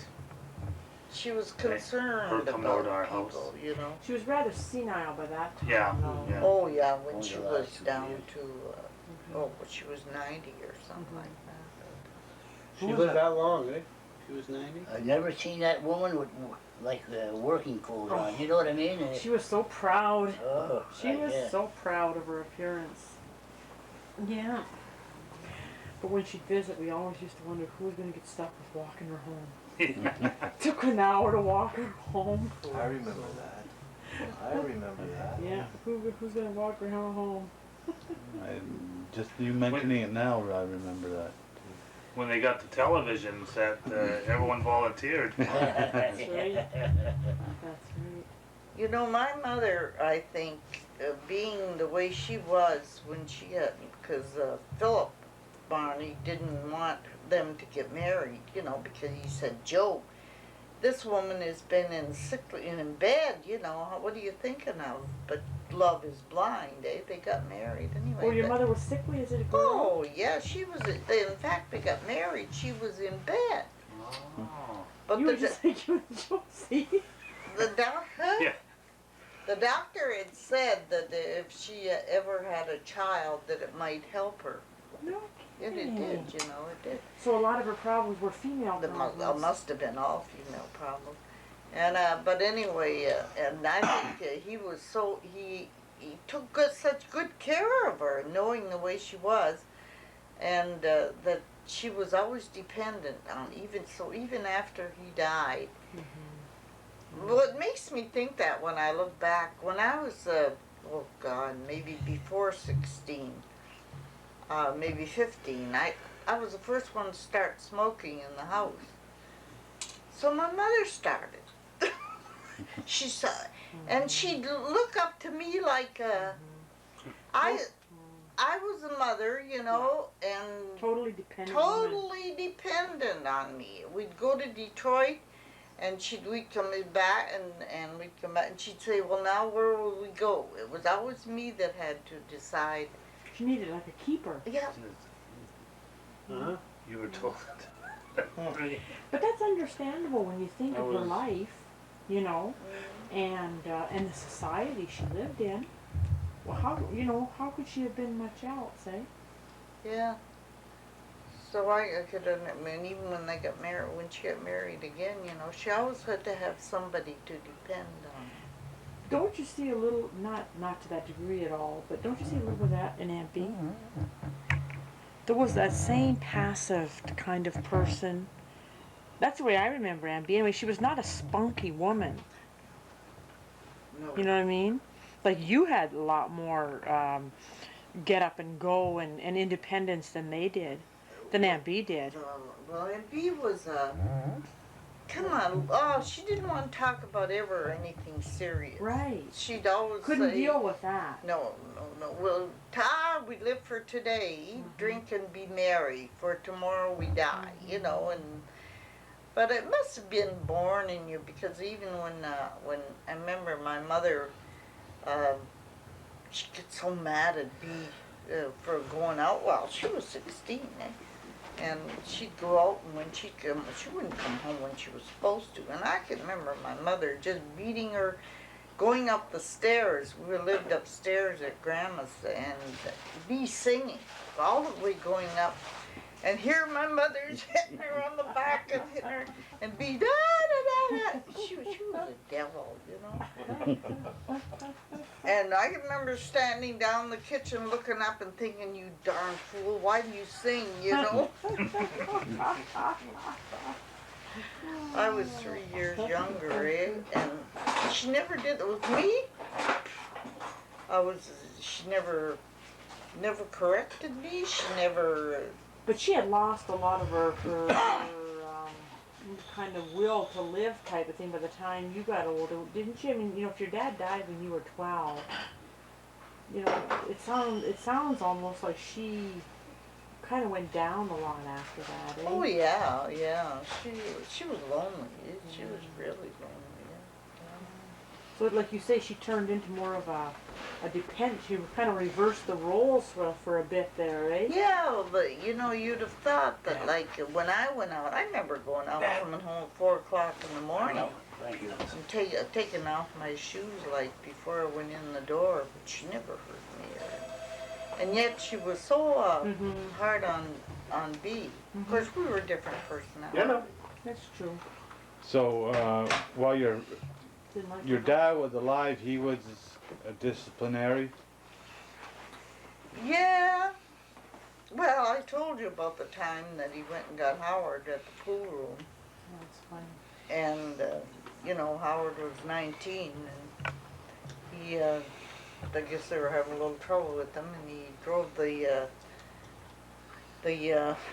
F: She was
E: Her
F: concerned
E: coming over
F: about
E: to our
F: people,
E: house.
F: you know.
A: She was rather senile by that time.
E: Yeah,
A: though.
E: yeah.
F: Oh yeah, when
B: Oh,
F: she
B: the
F: was
B: last 2
F: down
B: years.
F: to she was 90 or something like that.
I: She lived that long, eh? She was 90?
B: I've never seen that woman with like working clothes on. You know what I mean?
A: She was so proud.
B: Oh,
A: She
B: right,
A: was
B: yeah.
A: so proud of her appearance. Yeah. But when she'd visit, we always used to wonder who was going to get stuck with walking her home. Took an hour to walk her home.
C: I remember that. I remember that.
A: Yeah, who's going to walk her home?
H: Just you mentioning it now, I remember that.
E: When they got the television set, everyone volunteered.
A: That's right. That's right.
F: You know, my mother, I think, being the way she was when she had, because Philip Barney didn't want them to get married, you know, because he said, Joe, this woman has been in bed, you know, what are you thinking of? But love is blind, eh? They got married anyway.
A: Oh, your
F: but-
A: mother was sickly as a girl?
F: Oh, yeah, she was, in fact, they got married, she was in bed.
E: Oh.
F: But
A: You were just like you and Josie.
F: the doctor,
E: Yeah.
F: the doctor had said that if she ever had a child, that it might help her.
A: No.
F: And it did, you know, it did.
A: So a lot of her problems were female
F: There
A: problems.
F: must have been all female problems. And but anyway, and I think he was so he took such good care of her, knowing the way she was, and that she was always dependent on even after he died. Well, it makes me think that when I look back, when I was oh God, maybe before 16, maybe 15, I was the first one to start smoking in the house. So my mother started. She saw, and she'd look up to me like I was a mother, you know, and
A: Totally dependent. woman.
F: totally dependent on me. We'd go to Detroit, and we'd come back, and we'd come back, and she'd say, "Well, now where will we go?" It was always me that had to decide.
A: She needed like a keeper.
F: Yeah,
I: Uh-huh.
E: You were told.
A: But that's understandable when you think
I: I
A: of her
I: was-
A: life, you know, and the society she lived in. Well, how could she have been much else, eh?
F: Yeah. So I could, I mean, even when they got married, when she got married again, you know, she always had to have somebody to depend on.
A: Don't you see a little, not to that degree at all, but don't you see a little bit of that in Aunt Bee? There was that same passive kind of person. That's the way I remember Aunt Bee. Anyway, she was not a spunky woman.
F: No.
A: You know what I mean? Like you had a lot more get up and go and independence than they did, than Aunt Bee did.
F: Well, Aunt Bee was come on, oh, she didn't want to talk about ever anything serious.
A: Right.
F: She'd always
A: Couldn't
F: say,
A: deal with that.
F: No. Well, we live for today. Eat, drink, and be merry. For tomorrow we die. You know, but it must have been born in you because even when I remember my mother, she gets so mad at Bee for going out. Well, she was 16, and she'd go out, and when she'd come, she wouldn't come home when she was supposed to. And I can remember my mother just beating her, going up the stairs. We lived upstairs at Grandma's, and Bee singing all the way going up. And here my mother's hitting her on the back and hitting her, and Bee, da da da da. She was a devil, you know. And I can remember standing down the kitchen looking up and thinking, you darn fool, why do you sing, you know? I was 3 years younger, and she never did it with me. She never corrected me, she never...
A: But she had lost a lot of her kind of will to live type of thing by the time you got older, didn't she? I mean, you know, if your dad died when you were 12, you know, it sounds almost like she kind of went down a lot after that, eh?
F: Oh yeah. She was lonely. She was really lonely. Yeah.
A: So like you say, she turned into more of a dependent. She kind of reversed the roles for a bit there, eh?
F: Yeah, but you know, you'd have thought that like when I went out, I remember going out, coming home at 4 o'clock in the morning
B: Thank you.
F: and taking off my shoes like before I went in the door, but she never hurt me. And yet she was so hard on Bee. Of course, we were different personalities.
I: Yeah, no.
A: That's true.
H: So, while your
A: Didn't like
H: your
A: her.
H: dad was alive, he was a disciplinary?
F: Yeah. Well, I told you about the time that he went and got Howard at the pool room.
A: That's funny.
F: And, you know, Howard was 19, and he, I guess they were having a little trouble with him, and he drove the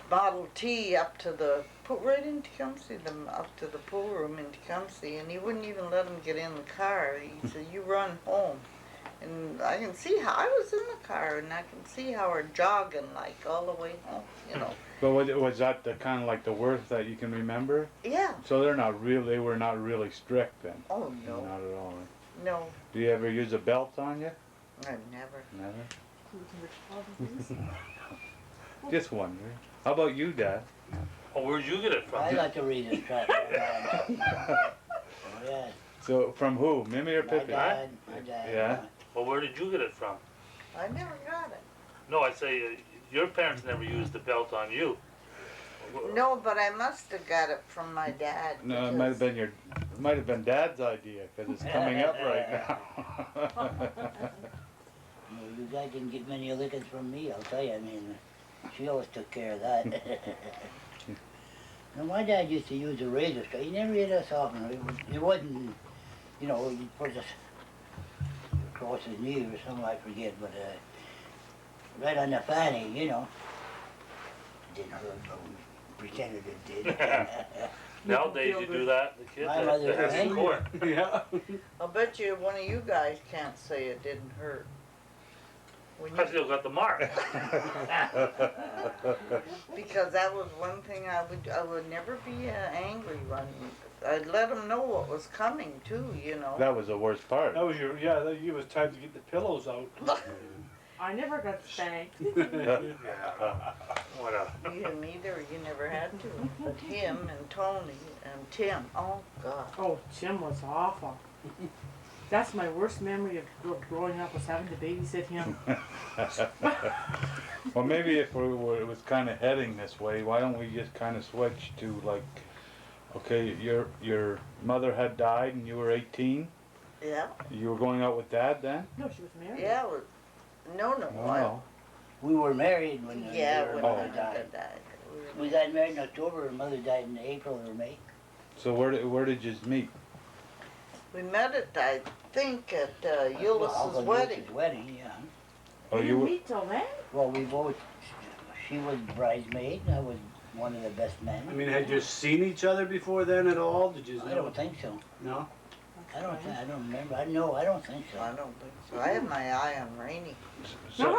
F: Model T up to right in Tecumseh, up to the pool room in Tecumseh, and he wouldn't even let him get in the car. He said, you run home. And I can see how, I was in the car, and I can see Howard jogging, like, all the way home, you know.
H: But was that the kind of like the worst that you can remember?
F: Yeah.
H: So they were not really strict then?
F: Oh, no.
H: Not at all.
F: No,
H: Do you ever use a belt on you?
F: I never.
H: Never? Just wondering. How about you, Dad?
E: Oh, where'd you get it from?
B: I like to read this track. Oh, yeah.
H: So, from who? Mimi or
B: My
H: Pippi?
B: dad.
H: Yeah.
E: Well, where did you get it from?
F: I never got it.
E: No, I say your parents never used the belt on you.
F: No, but I must have got it from my dad.
H: No, it might have been Dad's idea, because it's coming up right now.
B: No, you guys didn't get many lickings from me, I'll tell you. I mean, she always took care of that. Now, my dad used to use a razor straight. He never hit us often. It wasn't, you know, you put it across his knee or something, I forget, but right on the fanny, you know. It didn't hurt, but we pretended it did.
E: Nowadays you do that, the kids,
B: My mother
E: that's in
B: did.
E: court.
I: Yeah.
F: I'll bet you one of you guys can't say it didn't hurt. When
E: I
F: you,
E: still got the mark.
F: because that was one thing I would never be angry when I'd let them know what was coming too, you know.
H: That was the worst part.
I: That was it was time to get the pillows out.
A: I never got spanked.
E: Whatever.
F: Him either, you never had to. But him and Tony and Tim, oh God.
A: Oh, Tim was awful. That's my worst memory of growing up, was having to babysit him.
H: Well, maybe if it was kind of heading this way, why don't we just kind of switch to like, okay, your mother had died and you were 18.
F: Yeah,
H: You were going out with Dad then?
A: No, she was married.
F: yeah, no,
H: Oh,
B: We were married when
F: yeah,
B: your
F: when
B: mother
F: my
B: died.
F: dad died.
B: We got married in October, her mother died in April or May.
H: so where did you meet?
F: We met at, I think, at Ulysses'
B: Uncle
F: wedding.
B: Ulysses' wedding, yeah.
H: Oh,
A: We
H: you
A: didn't
H: were.
A: meet till then?
B: Well, we both, she was bridesmaid, and I was one of the best men.
I: I mean, had you seen each other before then at all? Did you
B: I
I: know?
B: don't think so.
I: No?
B: I don't remember. I don't think so.
F: I don't think so. I had my eye on Rainey.
H: So,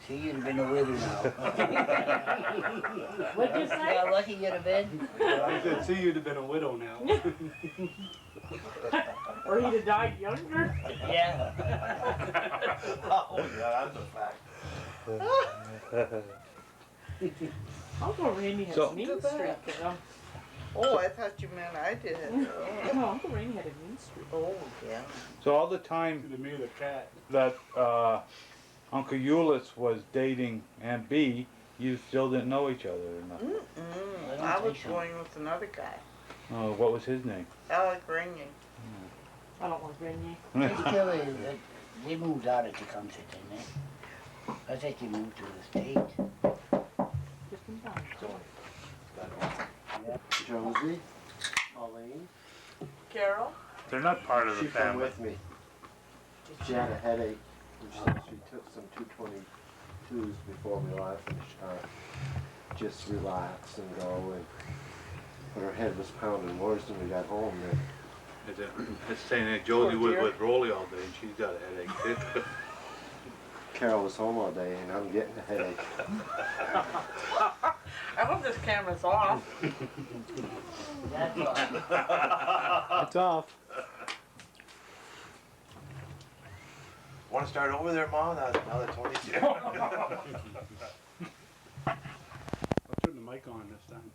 B: See, you'd have been a widow now.
A: What'd you say?
B: How lucky you'd have been.
I: I could see you'd have been a widow now.
A: Or he'd have died younger?
B: Yeah.
C: Oh, yeah, that's a fact.
A: Uncle Rainey had
H: So-
A: a mean streak, you know.
F: Oh, I thought you meant I did.
A: No, Uncle Rainey had a mean streak.
F: Oh, yeah.
H: so all the time
I: To me, the cat.
H: that Uncle Euless was dating Aunt Bee, you still didn't know each other or nothing.
F: Mm-mm.
B: I
F: I
B: don't
F: was
B: think so.
F: going with another guy,
H: Oh, what was his name?
F: Alec Rainey.
A: I don't want Rainey.
B: Until they moved out of Tecumseh, didn't they? I think they moved to the state.
A: Just in time.
J: Josie, Pauline,
A: Carol?
E: They're not part of the
J: she come
E: family.
J: with me. She had a headache, and she took some 222s before we left, and she just relax and go, and but her head was pounding worse when we got home.
H: It's saying that Josie was with Rolly all day and she's got a headache too.
J: Carol was home all day, and I'm getting a headache.
A: I hope this camera's off.
B: That's all.
I: It's off.
C: Want to start over there, Mom? Now that Tony's here.
I: I'll turn the mic on this time.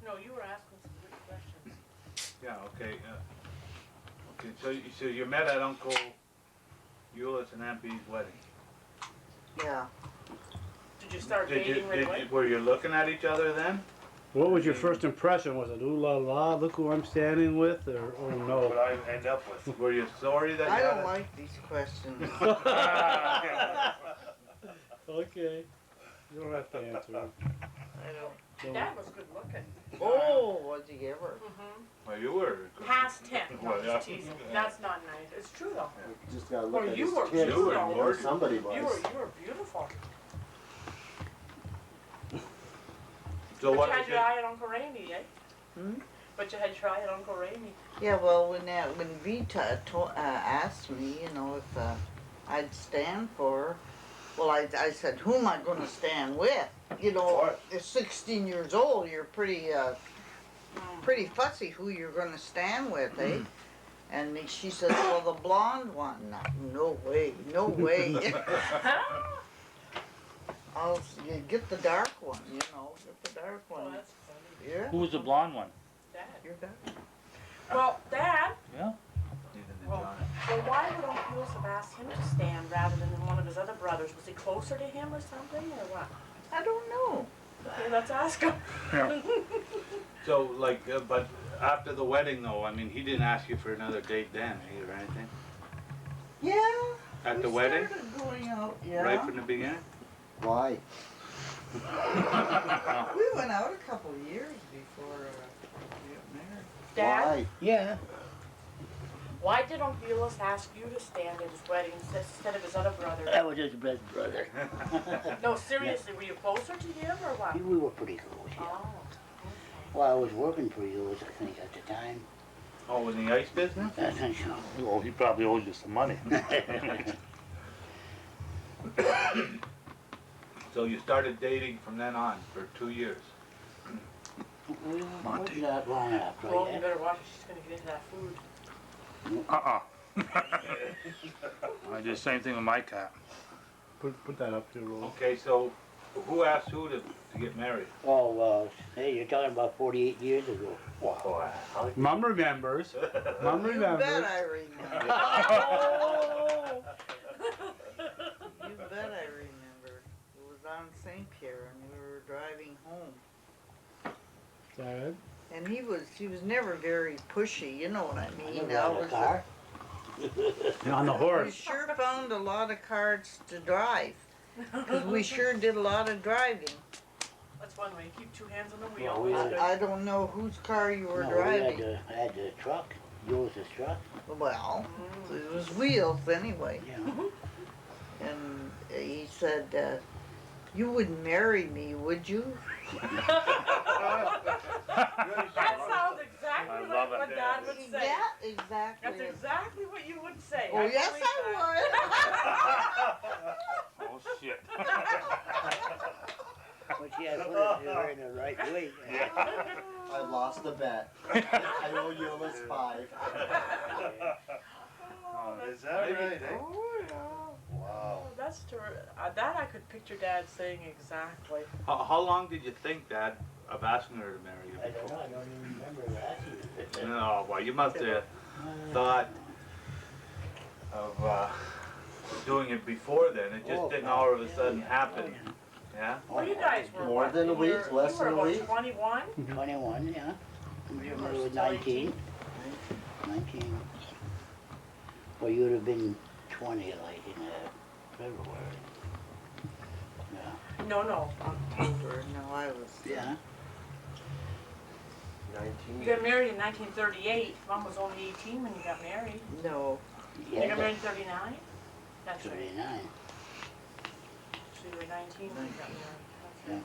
A: No, you were asking some good questions.
H: Yeah, okay. Okay, so you met at Uncle Euless and Aunt Bee's wedding.
F: Yeah.
A: Did you start dating right away?
H: Were you looking at each other then?
I: What was your first impression? Was it ooh la la, look who I'm standing with, or oh
C: What
I: no?
C: I end up with.
H: Were you sorry that
F: I
H: you had
F: don't
H: a-
F: like these questions.
I: Okay. You don't have to answer.
F: I don't.
I: Don't-
A: Dad was good looking.
F: Oh, was he ever?
H: Well, you were.
A: Past 10. No,
H: Well, yeah.
A: just teasing. That's not nice. It's true though.
J: Just gotta
A: Or
J: look at
A: you
J: his
A: were
J: kids.
A: beautiful.
J: You know somebody was.
A: You were beautiful.
H: So
A: But
H: what
A: you had
H: was
A: your
H: it?
A: eye on Uncle Rainey, eh?
F: Hmm?
A: But you had your eye on Uncle Rainey.
F: Yeah, well, when Vita asked me, you know, if I'd stand for her, well, I said, who am I going to stand with? You know, at 16 years old, you're pretty fussy who you're going to stand with, eh? And she said, well, the blonde one. No way, no way. You get the dark one, you know, get the dark
A: Oh,
F: one.
A: that's funny.
F: Yeah,
E: Who was the blonde one?
A: Dad.
F: you're dark.
A: Well, Dad,
E: Yeah.
A: well, why would Uncle Euless have asked him to stand rather than one of his other brothers? Was he closer to him or something, or what?
F: I don't know.
A: Okay, let's ask him.
H: So like, but after the wedding though, I mean, he didn't ask you for another date then, eh, or anything?
F: Yeah.
H: At the
F: we
H: wedding?
F: started going out, yeah.
H: Right from the beginning?
J: Why?
F: We went out a couple of years before we got married.
A: Dad,
J: Why?
B: Yeah.
A: why did Uncle Euless ask you to stand at his wedding instead of his other brother?
B: That was his best brother.
A: No, seriously, were you closer to him or what?
B: We were pretty close, yeah.
A: Oh,
B: Well, I was working for you, I think, at the time.
H: Oh, in the ice business?
B: I think so.
E: Well, he probably owed you some money.
H: So you started dating from then on for 2 years?
B: We wasn't that long after,
A: well, you
B: yeah.
A: better watch it. She's gonna get into that food.
E: I did the same thing with my cat.
I: Put that up there, Roll.
H: Okay, so who asked who to
G: to get married?
B: Oh, hey, you're talking about 48 years ago.
G: Wow.
I: Mom remembers. Mom
F: You bet
I: remembers.
F: I remember. You bet I remember. It was on St. Pierre and we were driving home.
I: Is that right?
F: And he was never very pushy, you know what I
B: I
F: mean?
B: never had a car.
I: And on the
F: We
I: horse.
F: sure found a lot of cars to drive. Cause we sure did a lot of driving.
A: That's one way, keep two hands on the
B: Well,
A: wheel.
B: we
A: That's good.
F: I don't know whose car you were
B: No,
F: driving.
B: I had the truck. Yours is truck.
F: Well, it was wheels anyway.
B: Yeah.
F: And he said, you wouldn't marry me, would you?
A: That sounds exactly
E: I
A: like
E: love it.
A: what Dad would say.
F: Yeah, exactly.
A: That's exactly what you would say.
F: Oh, yes,
A: believe that.
F: I
E: Oh, shit.
B: But yeah, put her in the right way.
J: I lost the bet. I owe you almost 5.
C: Is that right, eh?
A: Oh, yeah.
C: Wow.
A: Oh, that's terrific. That I could picture Dad saying exactly.
G: How long did you think, Dad, of asking her to marry you?
B: I don't know, I don't even remember that.
G: No, well, you must have thought of doing it before then. It just didn't all of a sudden happen. Yeah?
A: Well, you guys were
J: More
A: what?
J: than a
A: You
J: week,
A: were-
J: less
A: you were
J: than a
A: about
J: week?
A: 21.
B: 21, yeah.
A: You
B: You
A: were
B: were
A: still
B: 19. 19. Well, you would have been 20, like, in February. Yeah.
A: No, no.
F: October, no, I was.
B: Yeah.
J: 19.
A: You got married in 1938. Mom was only 18 when you got married.
F: No,
A: You got
B: Yeah,
A: married in 39? That's right.
B: 39.
A: So you were 19 when you got married. That's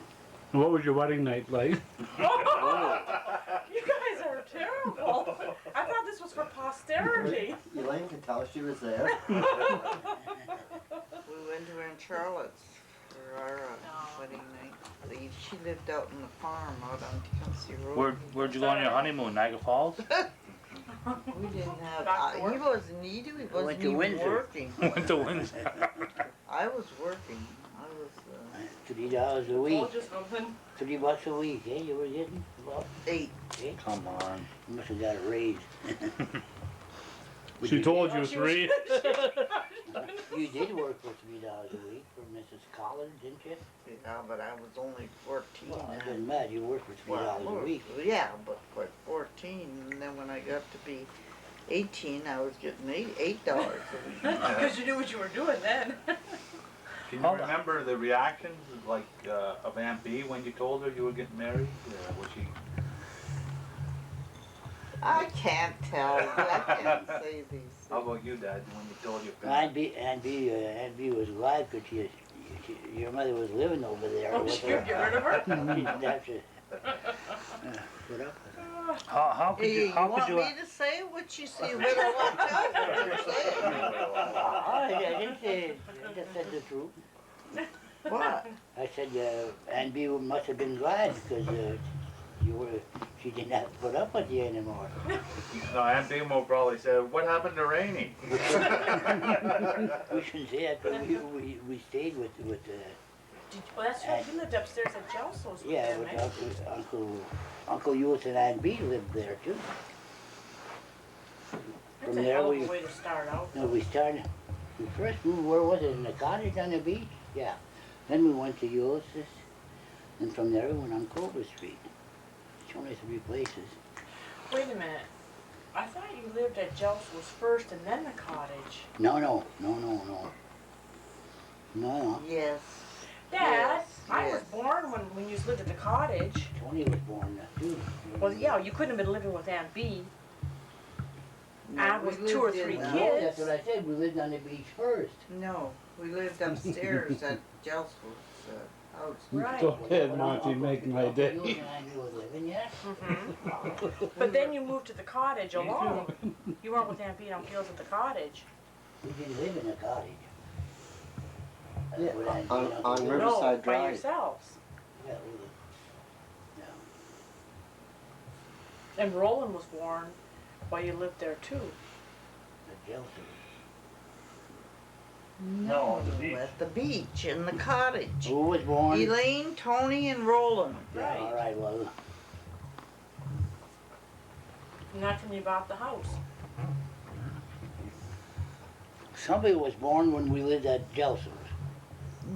I: What was your wedding night like?
A: right. You guys are terrible. I thought this was for posterity.
J: Elaine could tell she was there.
F: we went to in Charlotte's for our wedding night. She lived out in the farm out on Tecumseh Road.
E: Where'd you go on your honeymoon? Niagara Falls?
F: We didn't have,
A: Back to
F: he
A: work?
F: wasn't either, he wasn't
B: went to
F: even
B: Windsor.
F: working.
E: Went to Windsor.
F: I was working, I was,
B: $3 a week.
A: Oh, just open.
B: $3 a week, eh? You were getting about
F: 8.
B: 8.
E: Come on.
B: You must have got a raise.
I: She told you
A: Oh, she was-
I: 3.
B: You did work for $3 a week for Mrs. Collins, didn't you?
F: Yeah, but I was only 14
B: Well, it
F: then.
B: doesn't matter. You worked for $3 a week.
F: Yeah, but for 14, and then when I got to be 18, I was getting $8 a week.
A: Because you knew what you were doing then.
G: Can you remember the reactions, like, of Aunt Bee when you told her you were getting married? Was she...
F: I can't tell you, I can't say these
G: How
F: things.
G: about you, Dad, when you told your
B: Aunt
G: parents?
B: B was glad because your mother was living over there
A: Oh,
B: with
A: she could get
B: her.
A: rid of her?
B: She didn't have to put up with her.
E: How could
F: Hey,
E: you,
F: you
E: how
F: want
E: could you,
F: me to say what you see? You better watch out what you're saying.
B: I didn't say, I just said the truth.
F: What?
B: I said, Aunt B must have been glad because she didn't have to put up with you anymore.
G: No, Aunt Bee will probably said, what happened to Rainey?
B: We shouldn't say that, but we stayed with
A: Well, that's right. You lived upstairs at Gelso's with
B: yeah,
A: them,
B: with
A: eh?
B: Uncle Youth and Aunt B lived there too.
A: That's
B: From
A: a
B: there
A: hell of
B: we,
A: a way to start out.
B: no, we first moved, where was it, in the cottage on the beach? Yeah. Then we went to Ulysses, and from there we went on Clover Street. It's only 3 places.
A: Wait a minute. I thought you lived at Gelso's first and then the cottage.
B: No.
F: Yes.
A: Dad,
F: Yes,
A: I was
F: yes.
A: born when you lived at the cottage.
B: Tony was born there too.
A: Well, yeah, you couldn't have been living with Aunt B. I
F: we
A: was 2 or
F: lived
A: 3
F: in,
B: No,
A: kids.
B: that's what I said, we lived on the beach first.
F: No, we lived upstairs at Gelso's house.
A: Right.
I: Go ahead, Monty, make my
B: Uncle
I: day.
B: Youth and Aunt B was living, yeah?
A: Mhm. But then you moved to the cottage alone. You weren't with Aunt B on Fields at the cottage.
B: We didn't live in a cottage.
J: Yeah,
B: With Aunt B
J: on-
B: and Uncle
J: on
B: Youth.
J: River-
A: No,
J: Riverside
A: by
J: Drive.
A: yourselves.
B: Yeah, we lived.
A: And Roland was born while you lived there too.
B: At Gelso's.
E: No, at the beach.
F: At the beach, in the cottage.
B: Who was born?
F: Elaine, Tony, and Roland.
B: Yeah, all right, well,
A: And that's when you bought the house.
B: somebody was born when we lived at Gelson's.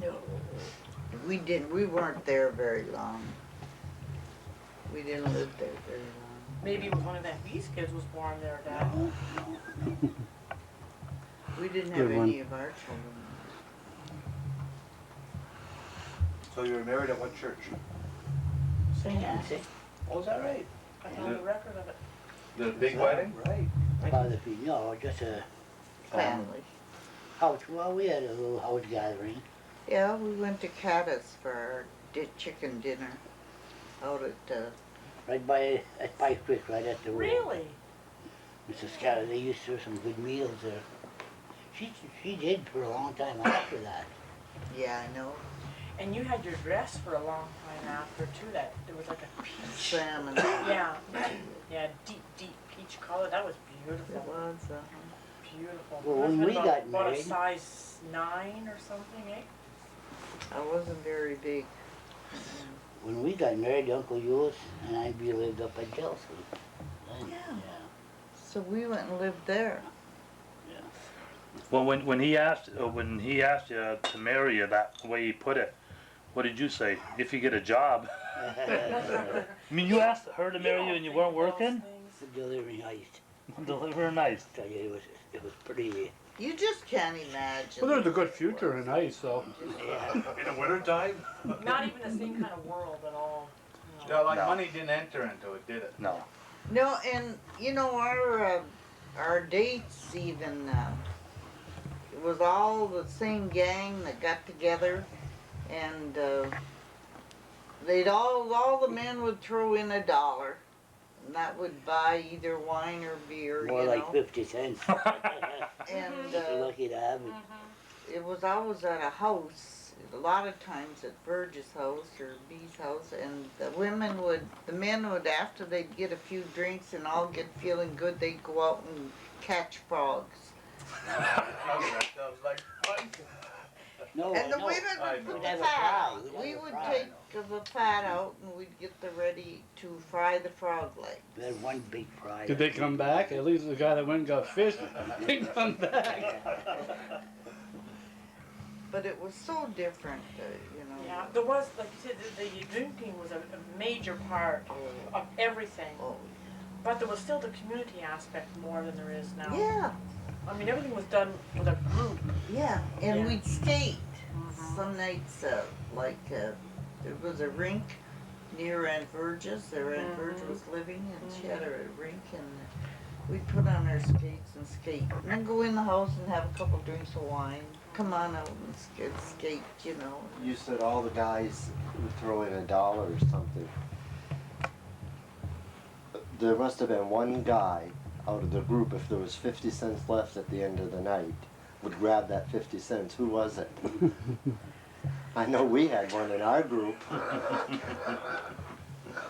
F: No. We didn't, we weren't there very long. We didn't live there very long.
A: Maybe one of them Beast kids was born there, Dad.
B: No, no.
F: We didn't have
I: Good one.
F: any of our children.
C: So you were married at what church?
A: St. Anne's.
B: Oh, is that right?
A: I found a record of it.
G: The big wedding?
C: Right.
B: Father, no, just a
F: Family.
B: house, well, we had a little house gathering.
F: Yeah, we went to Caddis for our chicken dinner out at,
B: Right by, at Pike Creek, right at the road.
A: Really?
B: Mrs. Scout, they used to have some good meals there. She did for a long time after that.
F: yeah, I know,
A: And you had your dress for a long time after too. That there was like a peach.
F: salmon.
A: Yeah, yeah, deep peach color. That was
F: It
A: beautiful.
F: was,
A: Beautiful.
B: Well,
A: Must have
B: when
A: been
B: we got
A: about a
B: married-
A: size 9 or something, eh?
F: I wasn't very big.
B: When we got married, Uncle Euless and I, we lived up at Gelsey.
F: Yeah. So we went and lived there.
E: Well, when he asked you to marry you that way he put it, what did you say? If you get a job. I mean, you asked her to marry you and you weren't working?
B: Delivering ice.
E: Delivering nice.
B: Tell you, it was pretty,
F: You just can't imagine.
I: Well, there's a good future in ice, so.
B: yeah.
G: In the wintertime?
A: Not even the same kind of world at all. you know.
G: Yeah, like
E: No.
G: money didn't enter into it, did it?
E: No.
F: No, and you know our dates even. It was all the same gang that got together, and they'd all the men would throw in $1, and that would buy either wine or beer.
B: More
F: you
B: like
F: know.
B: 50 cents.
F: And
B: You're lucky to have it.
F: it was always at a house, a lot of times at Burgess' house or B's house, and the men would, after they'd get a few drinks and all get feeling good, they'd go out and catch frogs.
G: That sounds like fun.
B: No,
F: And the
B: I know.
F: women
G: I
F: would
G: know.
F: put
B: We'd have
F: the
B: a
F: fat
B: fry.
F: out.
B: We'd have
F: We
B: a
F: would
B: fry.
F: take the fat out and we'd get the ready to fry the frog legs.
B: We had one big fry.
I: Did they come back? At least the guy that went and got fish, they come back.
F: But it was so different, you know.
A: Yeah, there was, like you said, the drinking was a major part of everything.
F: Oh,
A: But there was still the community aspect more than there is now.
F: yeah,
A: I mean, everything was done with a group.
F: yeah, and
A: Yeah.
F: we'd skate.
A: Mhm.
F: Some nights, there was a rink near Aunt Virgis. There Aunt Virgis was living, and she had a rink, and we'd put on our skates and skate, and then go in the house and have a couple drinks of wine. Come on out and skate, you know.
J: You said all the guys would throw in $1 or something. There must have been one guy out of the group, if there was 50 cents left at the end of the night, would grab that 50 cents. Who was it? I know we had one in our group.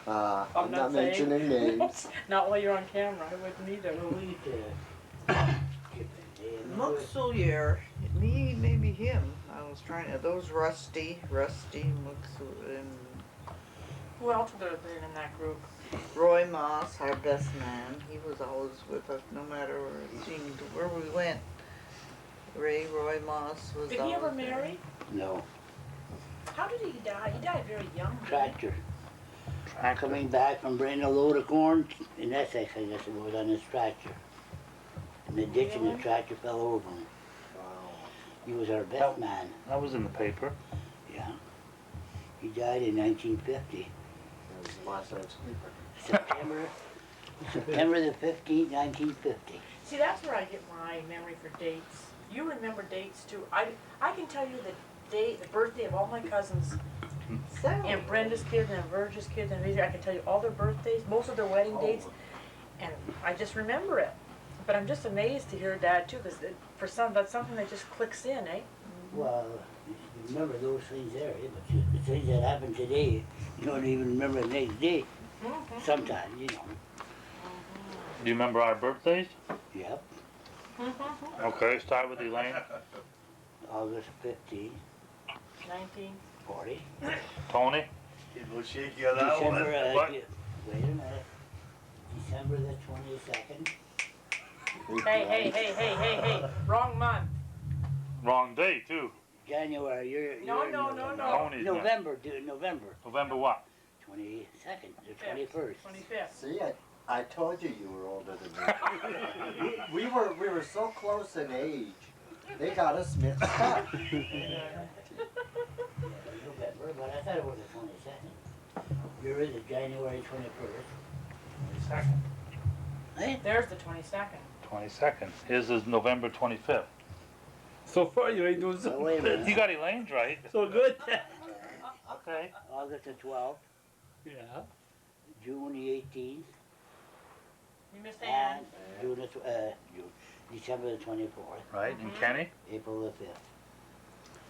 J: I'm not
A: saying.
J: mentioning names.
A: Not while you're on camera, I wouldn't either.
F: Muxelier, maybe him. I was trying to, those Rusty, Muxelier, and
A: Who else would have been in that group?
F: Roy Moss, our best man. He was always with us, no matter where we went. Roy Moss was
A: Did he
F: always
A: ever
F: there.
A: marry?
B: No,
A: How did he die? He died very young. didn't he?
B: tractor. Coming back from bringing a load of corn in Essex, I guess it was, on his tractor. In the ditch, and the tractor fell over him. He was our best man,
E: That was in the paper.
B: yeah. He died in 1950,
J: That was the last night's sleeper.
B: September the 15th, 1950.
A: See, that's where I get my memory for dates. You remember dates too. I can tell you the birthday of all my cousins, and Brenda's kids, and Virgil's kids, and I can tell you all their birthdays, most of their wedding dates, and I just remember it. But I'm just amazed to hear Dad too, because that's something that just clicks in, eh?
B: Well, you remember those things there, eh? But the things that happen today, you don't even remember the next day. Sometimes, you know.
E: Do you remember our birthdays?
B: Yep.
E: Okay, start with Elaine.
B: August 15,
A: 19.
B: 40.
E: Tony?
C: We'll shake you on that one.
B: December,
E: What?
B: wait a minute. December the 22nd.
A: Hey, wrong month.
E: Wrong day, too.
B: January,
A: No,
B: you're
A: no,
B: in
A: no,
B: November.
A: no.
E: Tony's not.
B: November.
E: November what?
B: 22nd, the 21st.
A: 25th.
J: See, I told you you were older than me. we were so close in age. They got us mixed up.
B: November, but I thought it was the 22nd. You're in the January 21st.
E: 22nd.
B: Hey?
A: There's the 22nd.
E: 22nd. His is November 25th.
I: So far, you ain't doing so
B: Oh, wait a
I: good.
B: minute.
E: You got Elaine's right.
I: So good.
E: Okay.
B: August the 12th,
I: Yeah.
B: June the 18th,
A: You missed
B: and
A: Ann.
B: December the 24th,
E: Right, and Kenny?
B: April the 5th,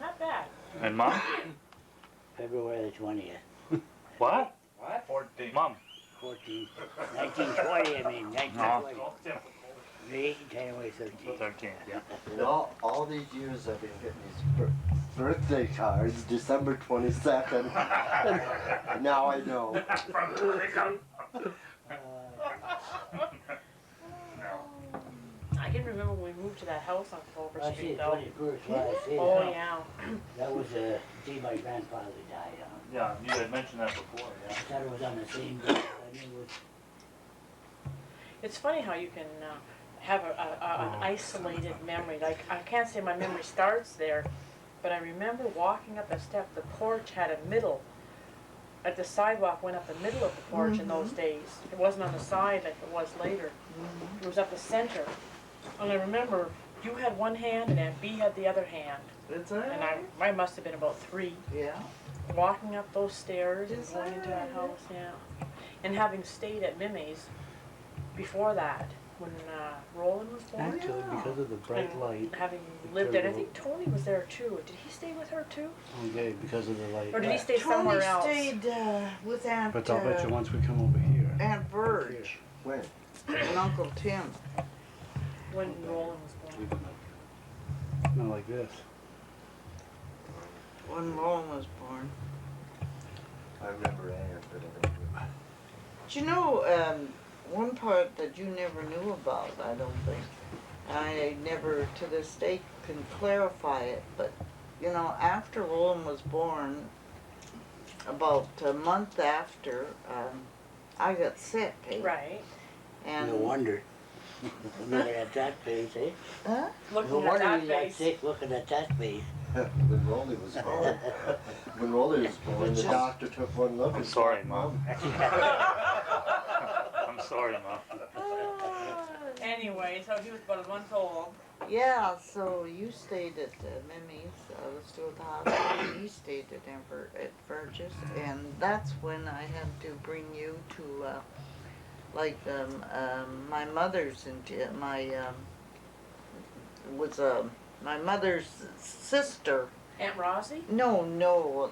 A: Not bad.
E: And Mom?
B: February the 20th,
E: What?
G: 14.
E: Mom?
B: 14th, 1920, I mean, 1920.
E: No.
B: Me, January 13th.
E: 13th, yeah.
J: And all these years I've been getting these birthday cards, December 22nd. And now I know.
A: I can remember when we moved to that house on Clover
B: I see
A: Street
B: the
A: though.
B: 21st, why I see
A: Oh,
B: that.
A: yeah.
B: That was, see, my grandfather died on.
E: Yeah, you had mentioned that before,
B: I
E: yeah.
B: thought it was on the same day, I knew it was.
A: It's funny how you can have an isolated memory. Like, I can't say my memory starts there, but I remember walking up the step. The porch had a middle. Like the sidewalk went up the middle of the porch in those days. It wasn't on the side like it was later. It was up the center. And I remember you had one hand and Aunt B had the other hand.
F: It's
A: And I must have been about 3.
F: Yeah.
A: Walking up those stairs and
F: Is
A: going into that
F: that
A: house, yeah. And having stayed at Mimi's before that, when Roland was born.
I: Actually, because of the bright
A: and
I: light,
A: having lived there, I think Tony was there too. Did he stay with her too?
I: okay, because of the light.
A: Or did he stay somewhere else?
F: Tony stayed with Aunt,
I: But I'll bet you once we come over here.
F: Aunt Verge
J: When?
F: and Uncle Tim.
A: When Roland was born.
I: Not like this.
F: When Roland was born.
J: I remember Ann, but I don't remember.
F: Do you know, one part that you never knew about, I don't think. I never to this day can clarify it, but you know, after Roland was born, about a month after, I got sick, eh?
A: Right.
F: And
B: No wonder. Looking at that face, eh?
F: Huh?
B: No
A: Looking at
B: wonder
A: that
B: you got
A: face.
B: sick looking at that face.
J: When Rolly was born. When Rolly was born, the doctor took one look
E: I'm
J: and
E: sorry,
J: said,
E: Mom. I'm sorry, Mom.
A: Anyway, so he was about a month old.
F: Yeah, so you stayed at Mimi's, I was still at the hospital, and you stayed at Burgess, and that's when I had to bring you to, my mother's, my mother's sister.
A: Aunt Rosie?
F: No,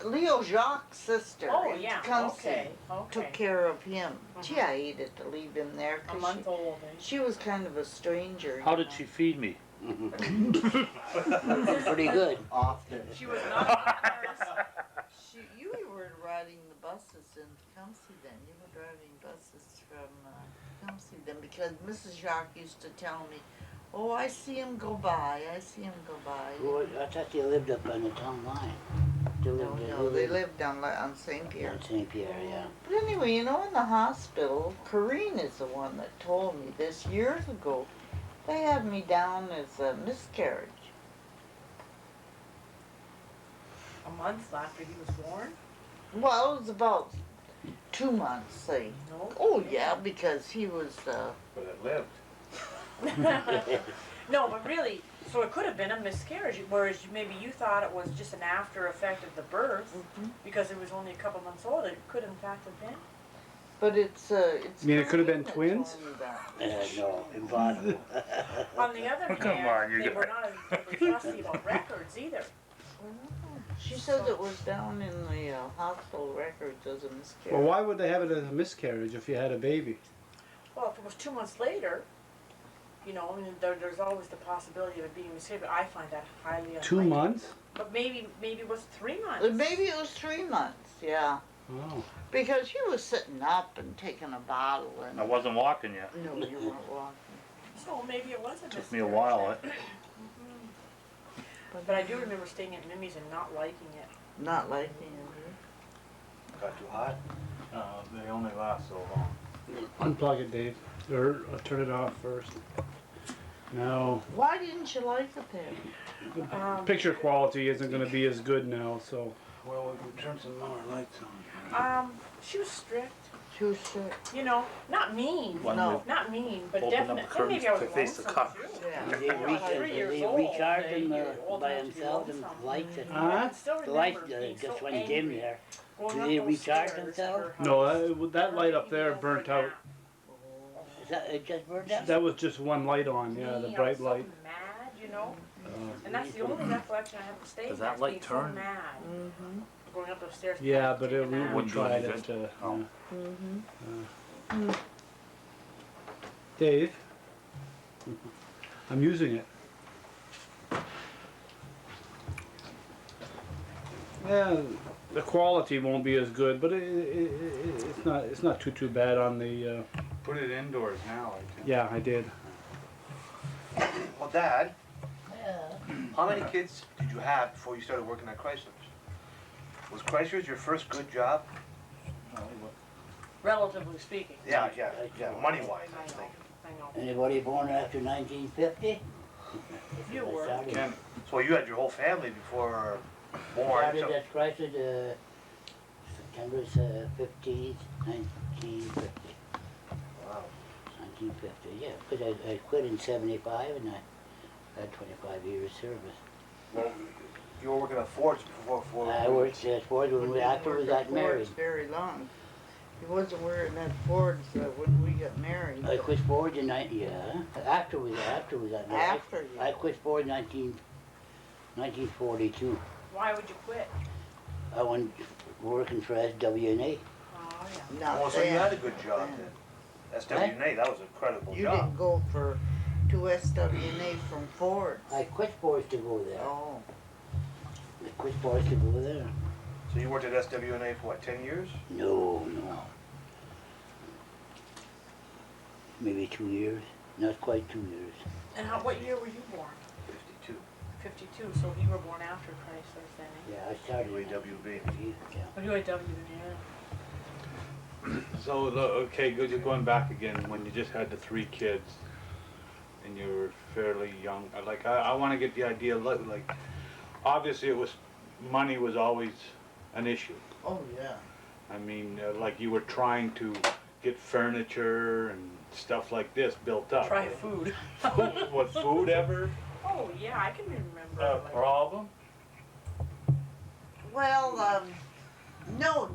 F: Leo Jacques' sister.
A: Oh,
F: in
A: yeah,
F: Tecumseh
A: okay.
F: Took care of him. Gee, I hated to leave him there.
A: A
F: 'Cause
A: month old, eh?
F: she was kind of a stranger.
E: How
F: you
E: did
F: know.
E: she feed me?
B: Pretty good.
J: Often.
A: She was not
F: You were riding the buses in Tecumseh then. You were driving buses from Tecumseh then because Mrs. Jacques used to tell me, oh, I see him go by. I see him go by.
B: Well, I thought they lived up on the town line.
F: No, they lived down on St. Pierre.
B: On St. Pierre, yeah.
F: But anyway, you know, in the hospital, Corrine is the one that told me this years ago. They had me down as a miscarriage.
A: a month after he was born.
F: Well, it was about 2 months, say.
A: No.
F: Oh, yeah, because he was,
G: But it lived.
A: No, but really, so it could have been a miscarriage, whereas maybe you thought it was just an after effect of the birth, because it was only a couple months old. It could in fact have been.
F: but it's
I: You mean it could have been
F: Corrine that
I: twins?
F: told me that.
B: No, impossible.
A: On the other
E: Come
A: hand,
E: on, you
A: they were
E: guys.
A: not as fussy about records either.
F: She says it was down in the hospital records as a miscarriage.
I: Well, why would they have it as a miscarriage if you had a baby?
A: Well, if it was 2 months later, You know, and there's always the possibility of it being a mistake, but I find that highly unlikely.
I: 2 months?
A: But maybe it was 3 months.
F: Maybe it was 3 months, yeah.
I: Oh.
F: Because you was sitting up and taking a bottle and.
E: I wasn't walking yet.
F: No, you weren't walking.
A: So maybe it was a mistake.
E: Took me a while.
A: But I do remember staying at Mimi's and not liking it.
F: Not liking it.
C: Got too hot?
H: They only last so long.
I: Unplug it, Dave. Or turn it off first. No.
F: Why didn't you like it then?
I: Picture quality isn't going to be as good now, so.
H: Well, we can turn some more lights on.
A: She was strict.
F: She was sick.
A: You know, not mean.
E: When
F: No.
A: Not mean, but
E: Open up the
A: definitely.
E: curtains
A: Maybe I was
E: to face the
A: lonesome
E: car.
A: too.
F: Yeah.
B: Did they
A: Yeah, 3
B: did
A: years
B: they
A: old,
B: recharge
A: they-
B: them
A: you're old
B: by
A: enough to be
B: themselves and
A: lonesome.
B: lights and
A: I can still
B: the lights
A: remember being
B: just
A: so
B: went dim
A: angry
B: there?
A: going
B: Do
A: up
B: they
A: those
B: recharge
A: stairs
B: themselves?
A: at her
I: No,
A: house.
I: that light up
A: Even
I: there
A: go for
I: burnt
A: a
I: out.
A: nap.
B: Is that it just burned out?
I: That was just one light on, yeah, the
A: Me,
I: bright
A: I was
I: light.
A: so mad, you know, and that's the only recollection I have of staying
E: Does
A: there,
E: that
A: is
E: light
A: being
E: turn?
A: so mad.
F: Mm-hmm.
A: Going up those stairs.
I: Yeah, but
A: taking a nap.
I: we
E: Wouldn't do
I: tried
E: any
I: it.
E: good. Oh.
F: Mm-hmm.
I: Dave, I'm using it. Yeah, the quality won't be as good, but it's not too bad on the.
H: Put it indoors now, I think.
I: Yeah, I did.
C: Well, Dad, how many kids did you have before you started working at Chrysler's? Was Chrysler's your first good job?
A: Relatively speaking.
C: Yeah, money-wise,
A: I
C: I'm
A: know,
C: thinking.
A: I know.
B: Anybody born after 1950?
A: You were.
H: Ken,
C: So you had your whole family before born,
B: Started
C: so,
B: at Chrysler, September 15th, 1950.
C: wow.
B: 1950, yeah, because I quit in 75 and I had 25 years service.
C: Well, you were working at Ford's before.
B: I worked at Ford after we got married.
F: Very long. He wasn't wearing that Ford's when we got married.
B: I quit Ford in after we got married.
F: After you.
B: I quit Ford in 1942.
A: Why would you quit?
B: I went working for SWNA.
A: Oh, yeah.
F: Not
C: Oh, so you
F: then.
C: had a good job then. SWNA, that was an incredible
F: You
C: job.
F: didn't go to SWNA from Ford.
B: I quit Ford to go there.
F: Oh.
B: I quit Ford to go there.
C: So you worked at SWNA for what, 10 years?
B: No. Maybe 2 years. Not quite 2 years.
A: And what year were you born?
C: 52.
A: 52, so you were born after Chrysler's then, eh?
B: Yeah, I started in
C: UAWB.
B: 1950, yeah.
A: Oh, UAW, yeah.
H: so, okay, just going back again, when you just had the 3 kids and you were fairly young, I want to get the idea, like, obviously money was always an issue.
F: Oh, yeah.
H: I mean, like you were trying to get furniture and stuff like this built up.
A: Try food.
H: Was food ever
A: Oh, yeah, I can remember.
H: a
A: like-
H: problem?
F: Well, no,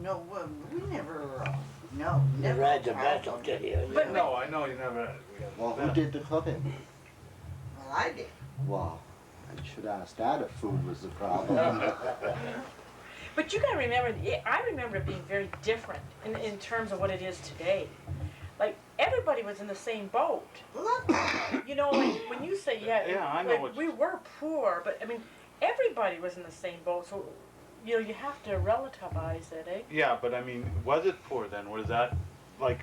F: we never, no,
B: Never
F: never.
B: had the best, I'll tell you.
A: But-
H: No, I know you never.
J: Well, who did the cooking?
F: Well, I did.
J: Well, I should ask Dad if food was the problem.
A: But you gotta remember, I remember it being very different in terms of what it is today. Like, everybody was in the same boat. You know, like, when you say,
H: Yeah, I know
A: like,
H: what
A: we were poor, but, I mean, everybody was in the same boat, so, you know, you have to relativize it, eh?
H: Yeah, but I mean, was it poor then? Was that like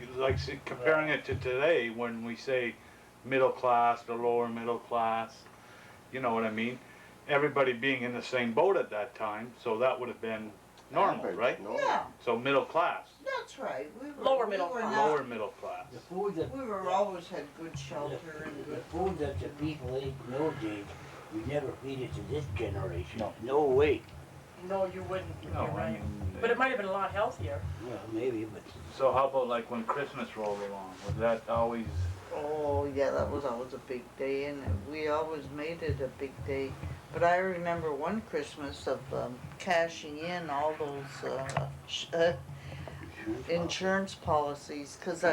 H: comparing it to today when we say middle class, the lower middle class? You know what I mean? Everybody being in the same boat at that time, so that would have been normal,
J: Average,
H: right?
J: normal.
F: Yeah,
H: So middle class,
F: that's right. We were,
A: Lower
F: we
A: middle
F: were
A: class.
F: not-
H: lower middle class.
B: The food that,
F: We were always had good shelter and
B: the
F: good.
B: food that the people ate in those days, we never feed it to this generation. No way.
A: No, you wouldn't, you're
H: No, I
A: right.
H: mean,
A: But it might have been a lot healthier.
B: Well, maybe, but
H: so how about like when Christmas rolled along? Was that always?
F: Oh, yeah, that was always a big day, and we always made it a big day. But I remember one Christmas of cashing in all those insurance policies, because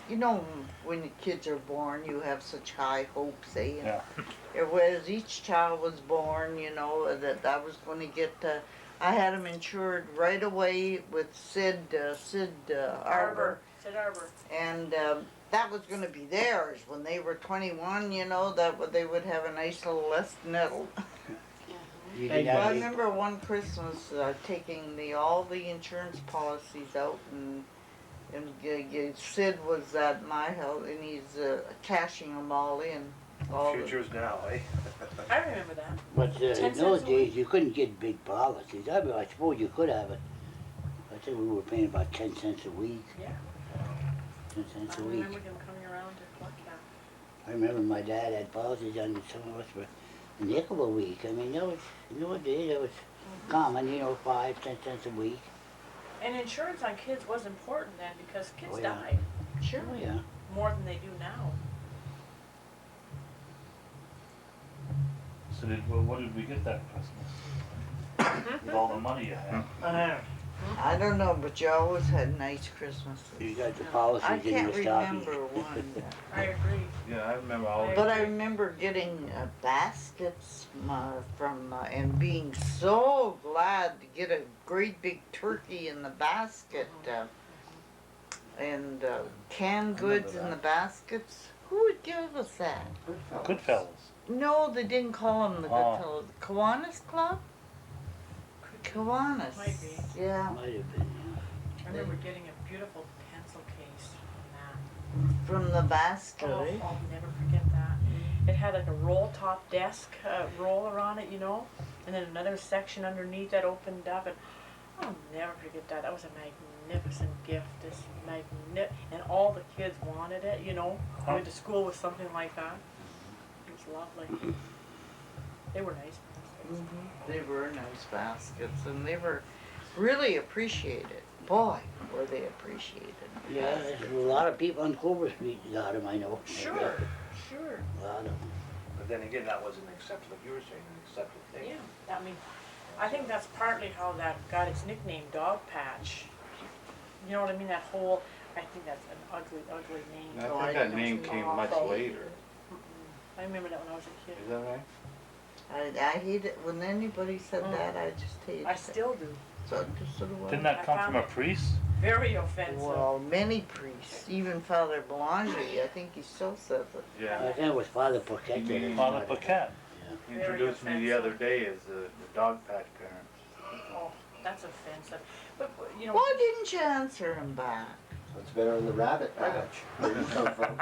F: you know, when the kids are born, you have such high hopes, eh? And
H: Yeah.
F: Whereas each child was born, you know, that I was going to get I had them insured right away with Sid Arbor.
A: Sid Arbor.
F: And that was gonna be theirs when they were 21, you know, they would have a nice little less nettle.
B: You
J: Hey,
B: didn't
F: Well, I
B: have any-
F: remember one Christmas taking all the insurance policies out and Sid was at my house and he's cashing them all in. All the-
C: Future's now, eh?
A: I remember that.
B: But
A: 10
B: in
A: cents
B: those
A: a
B: days, you couldn't get big policies. I suppose you could have it. I think we were paying about 10 cents a week.
A: Yeah.
B: 10 cents
A: I
B: a week.
A: remember him coming around to collect that.
B: I remember my dad had policies on some of us for a nickel a week. I mean, that was, in those days, that was common, you know, 5, 10 cents a week.
A: And insurance on kids was important then because kids
B: Oh, yeah.
A: died
F: Sure.
B: Oh, yeah.
A: more than they do now.
E: So what did we get that Christmas? With all the money you had?
F: I don't know, but you always had nice Christmases.
B: You got the
F: I
B: policies in
F: can't
B: your stocking.
F: remember one.
A: I agree.
H: Yeah, I remember all.
F: But I remember getting baskets and being so glad to get a great big turkey in the basket and canned goods in the baskets. Who would give us that?
E: Goodfellas.
F: No, they didn't call them the
E: Oh.
F: Goodfellas. Kiwanis Club? Kiwanis.
A: Might be.
F: Yeah,
B: Might have been, yeah.
A: I remember getting a beautiful pencil case from that.
F: from the basket.
A: Oh,
F: eh?
A: I'll never forget that. It had like a roll top desk roller on it, you know, and then another section underneath that opened up, and I'll never forget that. That was a magnificent gift. And all the kids wanted it, you know. I went to school with something like that. It was lovely. They were nice.
F: They were nice baskets, and they were really appreciated. Boy, were they appreciated.
B: Yeah, there's a lot of people on Clover Street that got them, I know.
A: Sure, sure.
B: A lot of them.
C: But then again, that wasn't accepted, like you were saying, an accepted thing.
A: Yeah, I mean, I think that's partly how that got its nickname, Dog Patch. You know what I mean? That whole, I think that's an ugly, ugly name.
H: I
F: Oh,
H: think
F: I
H: that
F: know.
H: name came much
A: Awful.
H: later.
A: I remember that when I was a kid.
H: Is that right?
F: I hate it when anybody said
A: Mm.
F: that. I just hated
A: I
F: it.
A: still do.
F: So do I.
E: Didn't that come from a priest?
A: Very offensive.
F: Well, many priests, even Father Belanger, I think he still says it.
B: I
H: Yeah.
B: think it was Father Paquette. that
H: mean
E: Father
B: started it.
E: Paquette.
H: He
A: Very
H: introduced me the
A: offensive.
H: other day as the dog patch parents.
A: Oh, that's offensive. But, you know.
F: Why didn't you answer him back?
J: So it's better than the rabbit patch. Where you come from?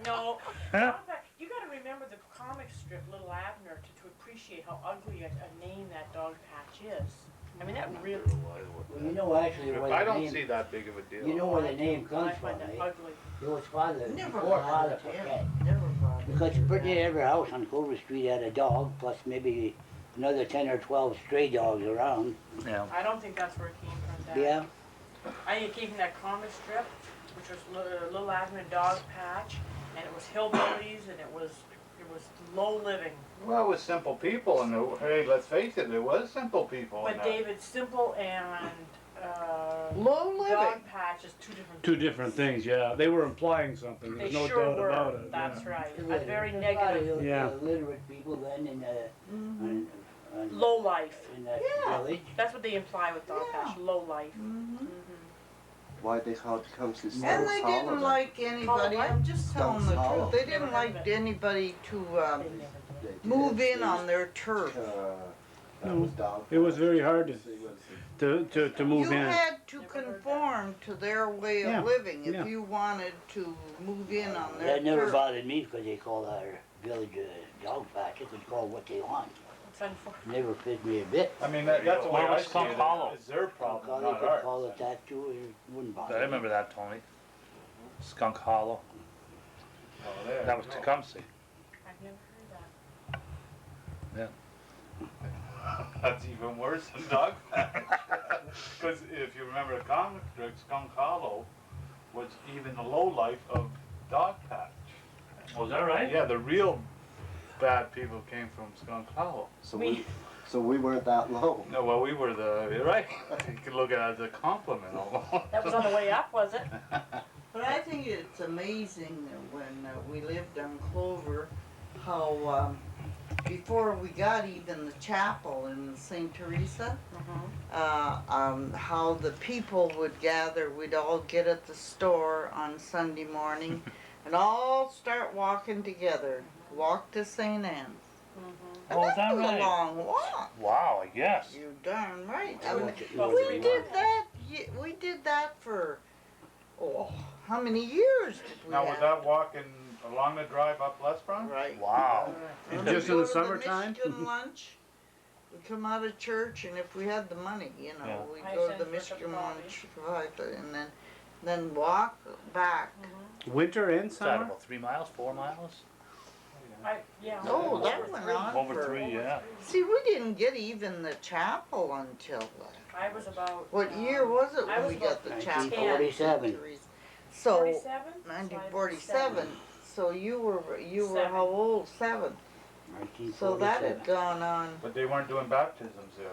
A: No.
E: Huh?
A: You gotta remember the comic strip, Little Abner, to appreciate how ugly a name that Dog Patch is. I mean, that really.
B: Well, you know actually where
H: I
B: the
H: don't
B: name,
H: see that big of a deal.
B: you know where the name
A: I
B: comes from,
A: find that
B: eh?
A: ugly.
B: It was Father,
F: Never
B: before Father
F: bothered
B: Paquette.
F: him. Never bothered
B: Because
F: him.
B: pretty near every house on Clover Street had a dog, plus maybe another 10 or 12 stray dogs around.
E: Yeah.
A: I don't think that's where it came from, Dad.
B: Yeah,
A: I think it came from that comic strip, which was Little Abner Dog Patch, and it was hillbillies, and it was low living.
H: Well, it was simple people, and hey, let's face it, it was simple people. in
A: But
H: that.
A: David, Simple and
F: Low living.
A: Dog Patch is two different.
I: Two different things, yeah. They were implying something.
A: They
I: There's no
A: sure
I: doubt
A: were.
I: about it.
A: That's
I: yeah.
A: right. A
B: Illiterate.
A: very
B: There's a lot of
A: negative,
I: Yeah.
B: illiterate people then in
A: low life.
B: in that
F: Yeah.
B: village.
A: That's what they imply with Dog
F: Yeah.
A: Patch, low life.
F: Mhm.
J: Why'd they call it comes to
F: And they didn't like anybody, I'm just telling the
J: Hollow.
F: truth, they
A: Never
F: didn't
A: heard of
F: like
A: it.
F: anybody to
A: They never did.
F: move in on their turf.
J: That was dog.
I: It was very hard
J: It was-
I: to move
F: You
I: in.
F: had to
A: Never heard that.
F: conform to their way
I: Yeah,
F: of living
I: yeah.
F: if you wanted to move in on their
B: That never
F: turf.
B: bothered me because they call our village dog patch. They could call it what they want.
A: It's unfortunate.
B: Never fit me a bit.
H: I mean, that's the way
E: Well,
H: I
E: it's
H: see
E: Skunk
H: it.
E: Hollow.
H: It's their
B: They
H: problem, not
B: could
H: ours.
B: call it that too. It wouldn't bother
E: I
B: me.
E: remember that, Tony. Skunk Hollow.
H: Oh, there
E: That
H: you
E: was
H: go.
E: Tecumseh.
A: I've never heard that.
H: That's even worse than dog patch. Because if you remember the comic strip, Skunk Hollow was even the low life of dog patch.
E: Was that right?
H: Yeah, the real bad people came from Skunk Hollow.
J: So we weren't that low.
H: No, well, we were you're right. You could look at it as a compliment almost.
A: That was on the way up, was it?
F: But I think it's amazing that when we lived on Clover, how before we got even the chapel in St. Teresa, how the people would gather. We'd all get at the store on Sunday morning and all start walking together. Walk to St. Anne's. And
E: Oh, is that
F: was
E: right?
F: a long walk.
E: Wow, I guess.
F: You darn right.
B: I went to-
A: Well,
F: We did that. We did that for how many years did we
H: Now, was
F: have?
H: that walking along the drive up Les Brown?
F: Right.
E: Wow.
F: And
I: Just
F: we'd
I: in
F: go
I: the
F: to
I: summertime?
F: Michigan lunch. We come out of church, and if we had the money, you know,
E: Yeah.
F: we'd
A: I
F: go to
A: sent
F: the
A: for a cup
F: Michigan
A: of
F: lunch, and then walk back.
I: Winter and
E: What's that,
I: summer?
E: about 3 miles, 4 miles?
A: Yeah.
F: Oh, that went on
E: Over
F: for.
E: 3, yeah.
F: See, we didn't get even the chapel until
A: I was about.
F: what year was it
A: I
F: when
A: was
F: we got the
A: about
F: chapel?
B: 1947.
F: So
A: 47?
F: 1947. So you were
A: Seven.
F: how old? 7. So that
B: 1947.
F: had gone on.
H: But they weren't doing baptisms there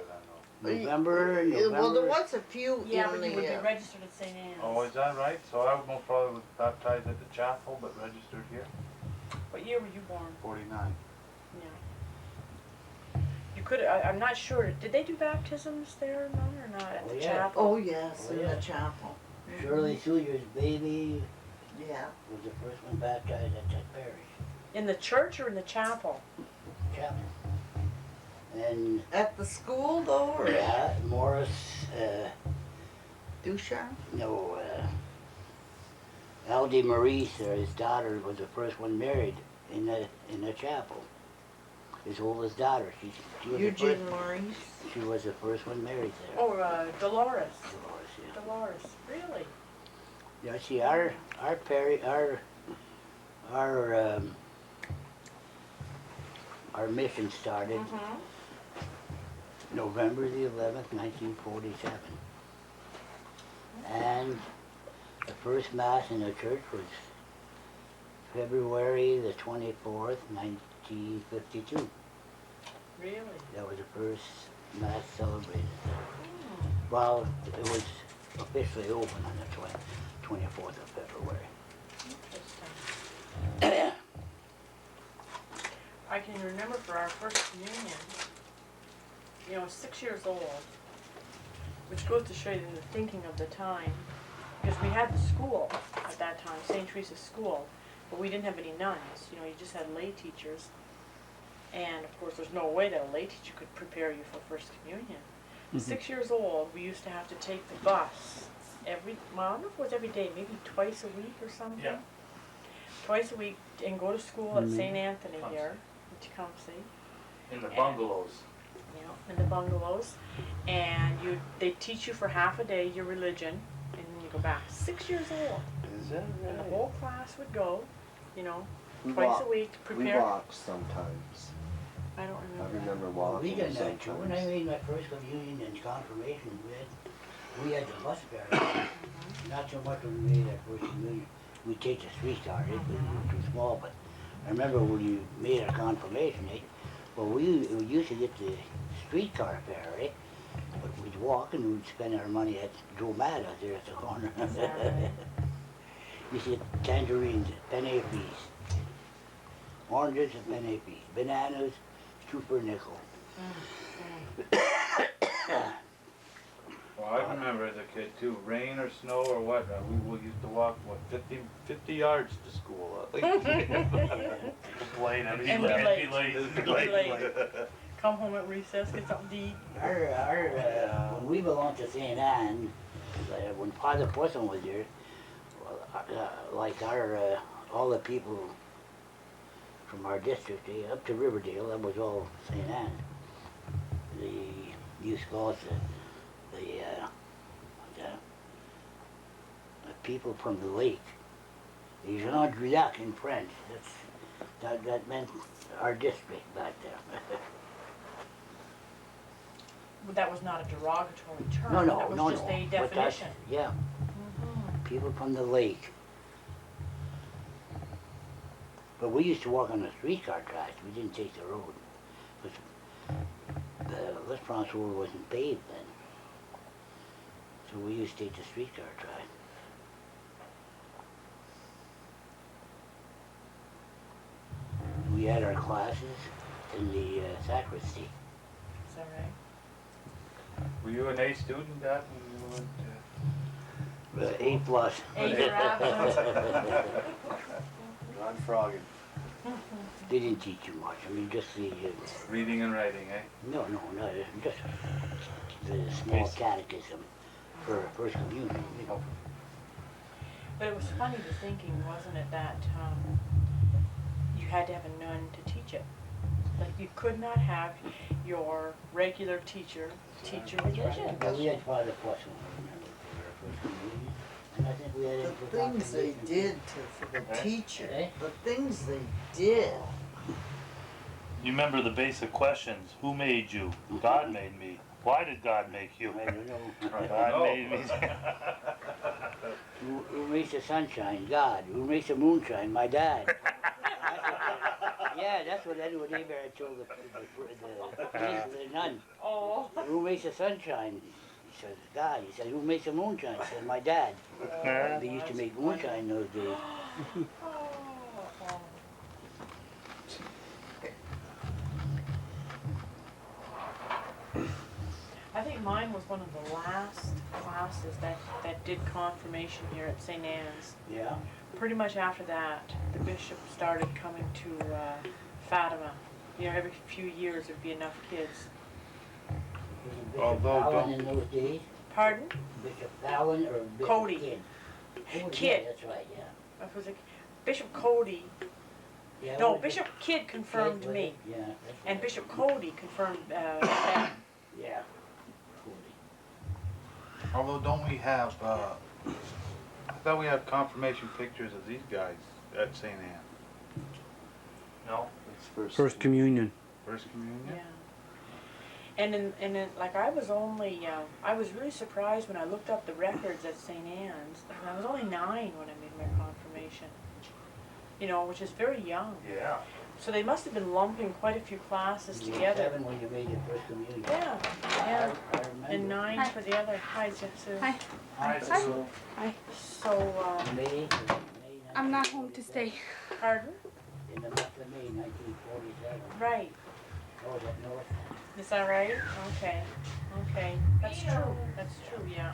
H: then,
B: November,
F: Well, there
B: November.
F: was a few
A: Yeah,
F: in
A: but you would be
F: the.
A: registered at St. Anne's.
H: though. Oh, is that right? So I most probably was baptized at the chapel, but registered here,
A: What year were you born?
H: 49.
A: Yeah. You could, I'm not sure, did they do baptisms there, None, or not, at
B: Oh,
A: the
B: yeah.
A: chapel?
F: Oh yes,
B: Oh,
F: in
B: yeah.
F: the chapel.
B: Shirley Sewell's baby
F: Yeah.
B: was the first one baptized at that parish
A: In the church or in the chapel?
B: chapel. And
F: At the school though, or
B: Morris,
F: Duchamp?
B: no, Aldi Maurice, or his daughter, was the first one married in the chapel. His oldest daughter, she was the
F: Eugene
B: first,
F: Maurice.
B: she was the first one married there.
A: Oh, Dolores.
B: Dolores, yeah.
A: Dolores, really?
B: Yeah, see, our mission started November the 11th, 1947. And the first mass in the church was February the 24th, 1952.
A: Really?
B: That was the first mass celebrated there. Well, it was officially open on the 24th of February.
A: Interesting. I can remember for our first communion, 6 years old, which goes to show you the thinking of the time, because we had the school at that time, St. Teresa's school, but we didn't have any nuns, you just had lay teachers. And of course, there's no way that a lay teacher could prepare you for First Communion. 6 years old, we used to have to take the bus I don't know if it was every day, maybe twice a week or something.
E: Yeah.
A: Twice a week and go to school at St. Anthony here in Tecumseh.
E: In the bungalows.
A: In the bungalows. And they teach you for half a day your religion, and then you go back. 6 years old.
J: Is that
A: And the
J: right?
A: whole class would go,
J: We
A: twice
J: walk-
A: a week to
J: We
A: prepare.
J: walked sometimes.
A: I don't
J: I
A: remember.
J: remember
B: We
J: walking
B: did that too. When I
J: sometimes.
B: made my first communion and confirmation, we had the bus fare. Not so much when we made our first communion. We take the streetcar, it was too small, but I remember when you made our confirmation, well, we used to get the streetcar fare, but we'd walk and we'd spend our money at Joe Mad out there at the corner.
A: Is that right?
B: You see tangerines at penny a piece. Oranges at penny a piece. Bananas, 2 for a nickel.
H: Well, I remember as a kid too, rain or snow or what, we used to walk, 50 yards to school.
E: Complain,
A: And be late. Be late. Come home at recess, get something to eat.
B: When we belonged to St. Anne, when Father Poisson was here, all the people from our district, up to Riverdale, that was all St. Anne. They used to call it the people from the lake. Les gens du lac in French. That meant our district back there.
A: But that was not a derogatory term.
B: No,
A: That was just a
B: But that's-
A: definition.
B: Yeah, people from the lake. But we used to walk on the streetcar tracks, we didn't take the road. The Les France Road wasn't paved then. So we used to take the streetcar track. We had our classes, in the sacristy.
A: Is that right?
H: Were you an A student, Dad, when you went to?
B: A plus.
A: A for apple.
C: John Froggen.
B: They didn't teach you much. I mean, just the
H: Reading and writing, eh?
B: no, just the small catechism for First Communion. You know.
A: But it was funny the thinking, wasn't it, that you had to have a nun to teach it. Like you could not have your regular teacher teach you religion.
B: But we had Father Plus when I remember for First Communion, and I think we had
F: The
B: it for
F: things they
B: confirmation.
F: did for the teacher,
B: Eh?
F: the things they did.
E: You remember the basic questions. Who made you? God made me. Why did God make you?
B: I don't know.
E: God made me.
B: Who makes the sunshine? God. Who makes the moonshine? My dad. Yeah, that's what Edward Hebert told the nun.
A: Oh.
B: Who makes the sunshine? He says, God. He said, who makes the moonshine? He said, my dad. They used to make moonshine in those days.
A: I think mine was one of the last classes that did confirmation here at St. Anne's.
B: Yeah.
A: Pretty much after that, the bishop started coming to Fatima. You know, every few years there'd be enough kids.
B: Bishop
H: Although
B: Fallon
H: don't-
B: in those days?
A: Pardon?
B: Bishop Fallon or Bishop
A: Cody.
B: Kidd? Oh,
A: Kidd.
B: Yeah, that's right, yeah.
A: That was Bishop Cody.
B: Yeah,
A: No,
B: what was
A: Bishop Kidd confirmed
B: Kidd, was
A: me,
B: it? Yeah, that's
A: and
B: right.
A: Bishop Cody confirmed them.
B: Yeah. Cody.
H: Although don't we have, I thought we had confirmation pictures of these guys at St. Anne.
E: No?
J: It's
I: First communion.
H: First Communion?
A: Yeah. And then, like, I was only, I was really surprised when I looked up the records at St. Anne's. And I was only 9 when I made my confirmation. You know, which is very young.
E: Yeah.
A: So they must have been lumping quite a few classes
B: You were
A: together.
B: 7 when you made your First Communion.
A: Yeah, yeah.
B: I remember.
A: And 9
K: Hi.
A: for the other. Hi, Sue.
K: Hi.
E: Hi,
K: Hi.
E: Sue.
A: So,
B: May
K: I'm not home to stay.
A: pardon?
B: In the month of May 1947.
A: Right.
B: Oh, that north.
A: Is that right? Okay. Okay. That's true. That's true, yeah.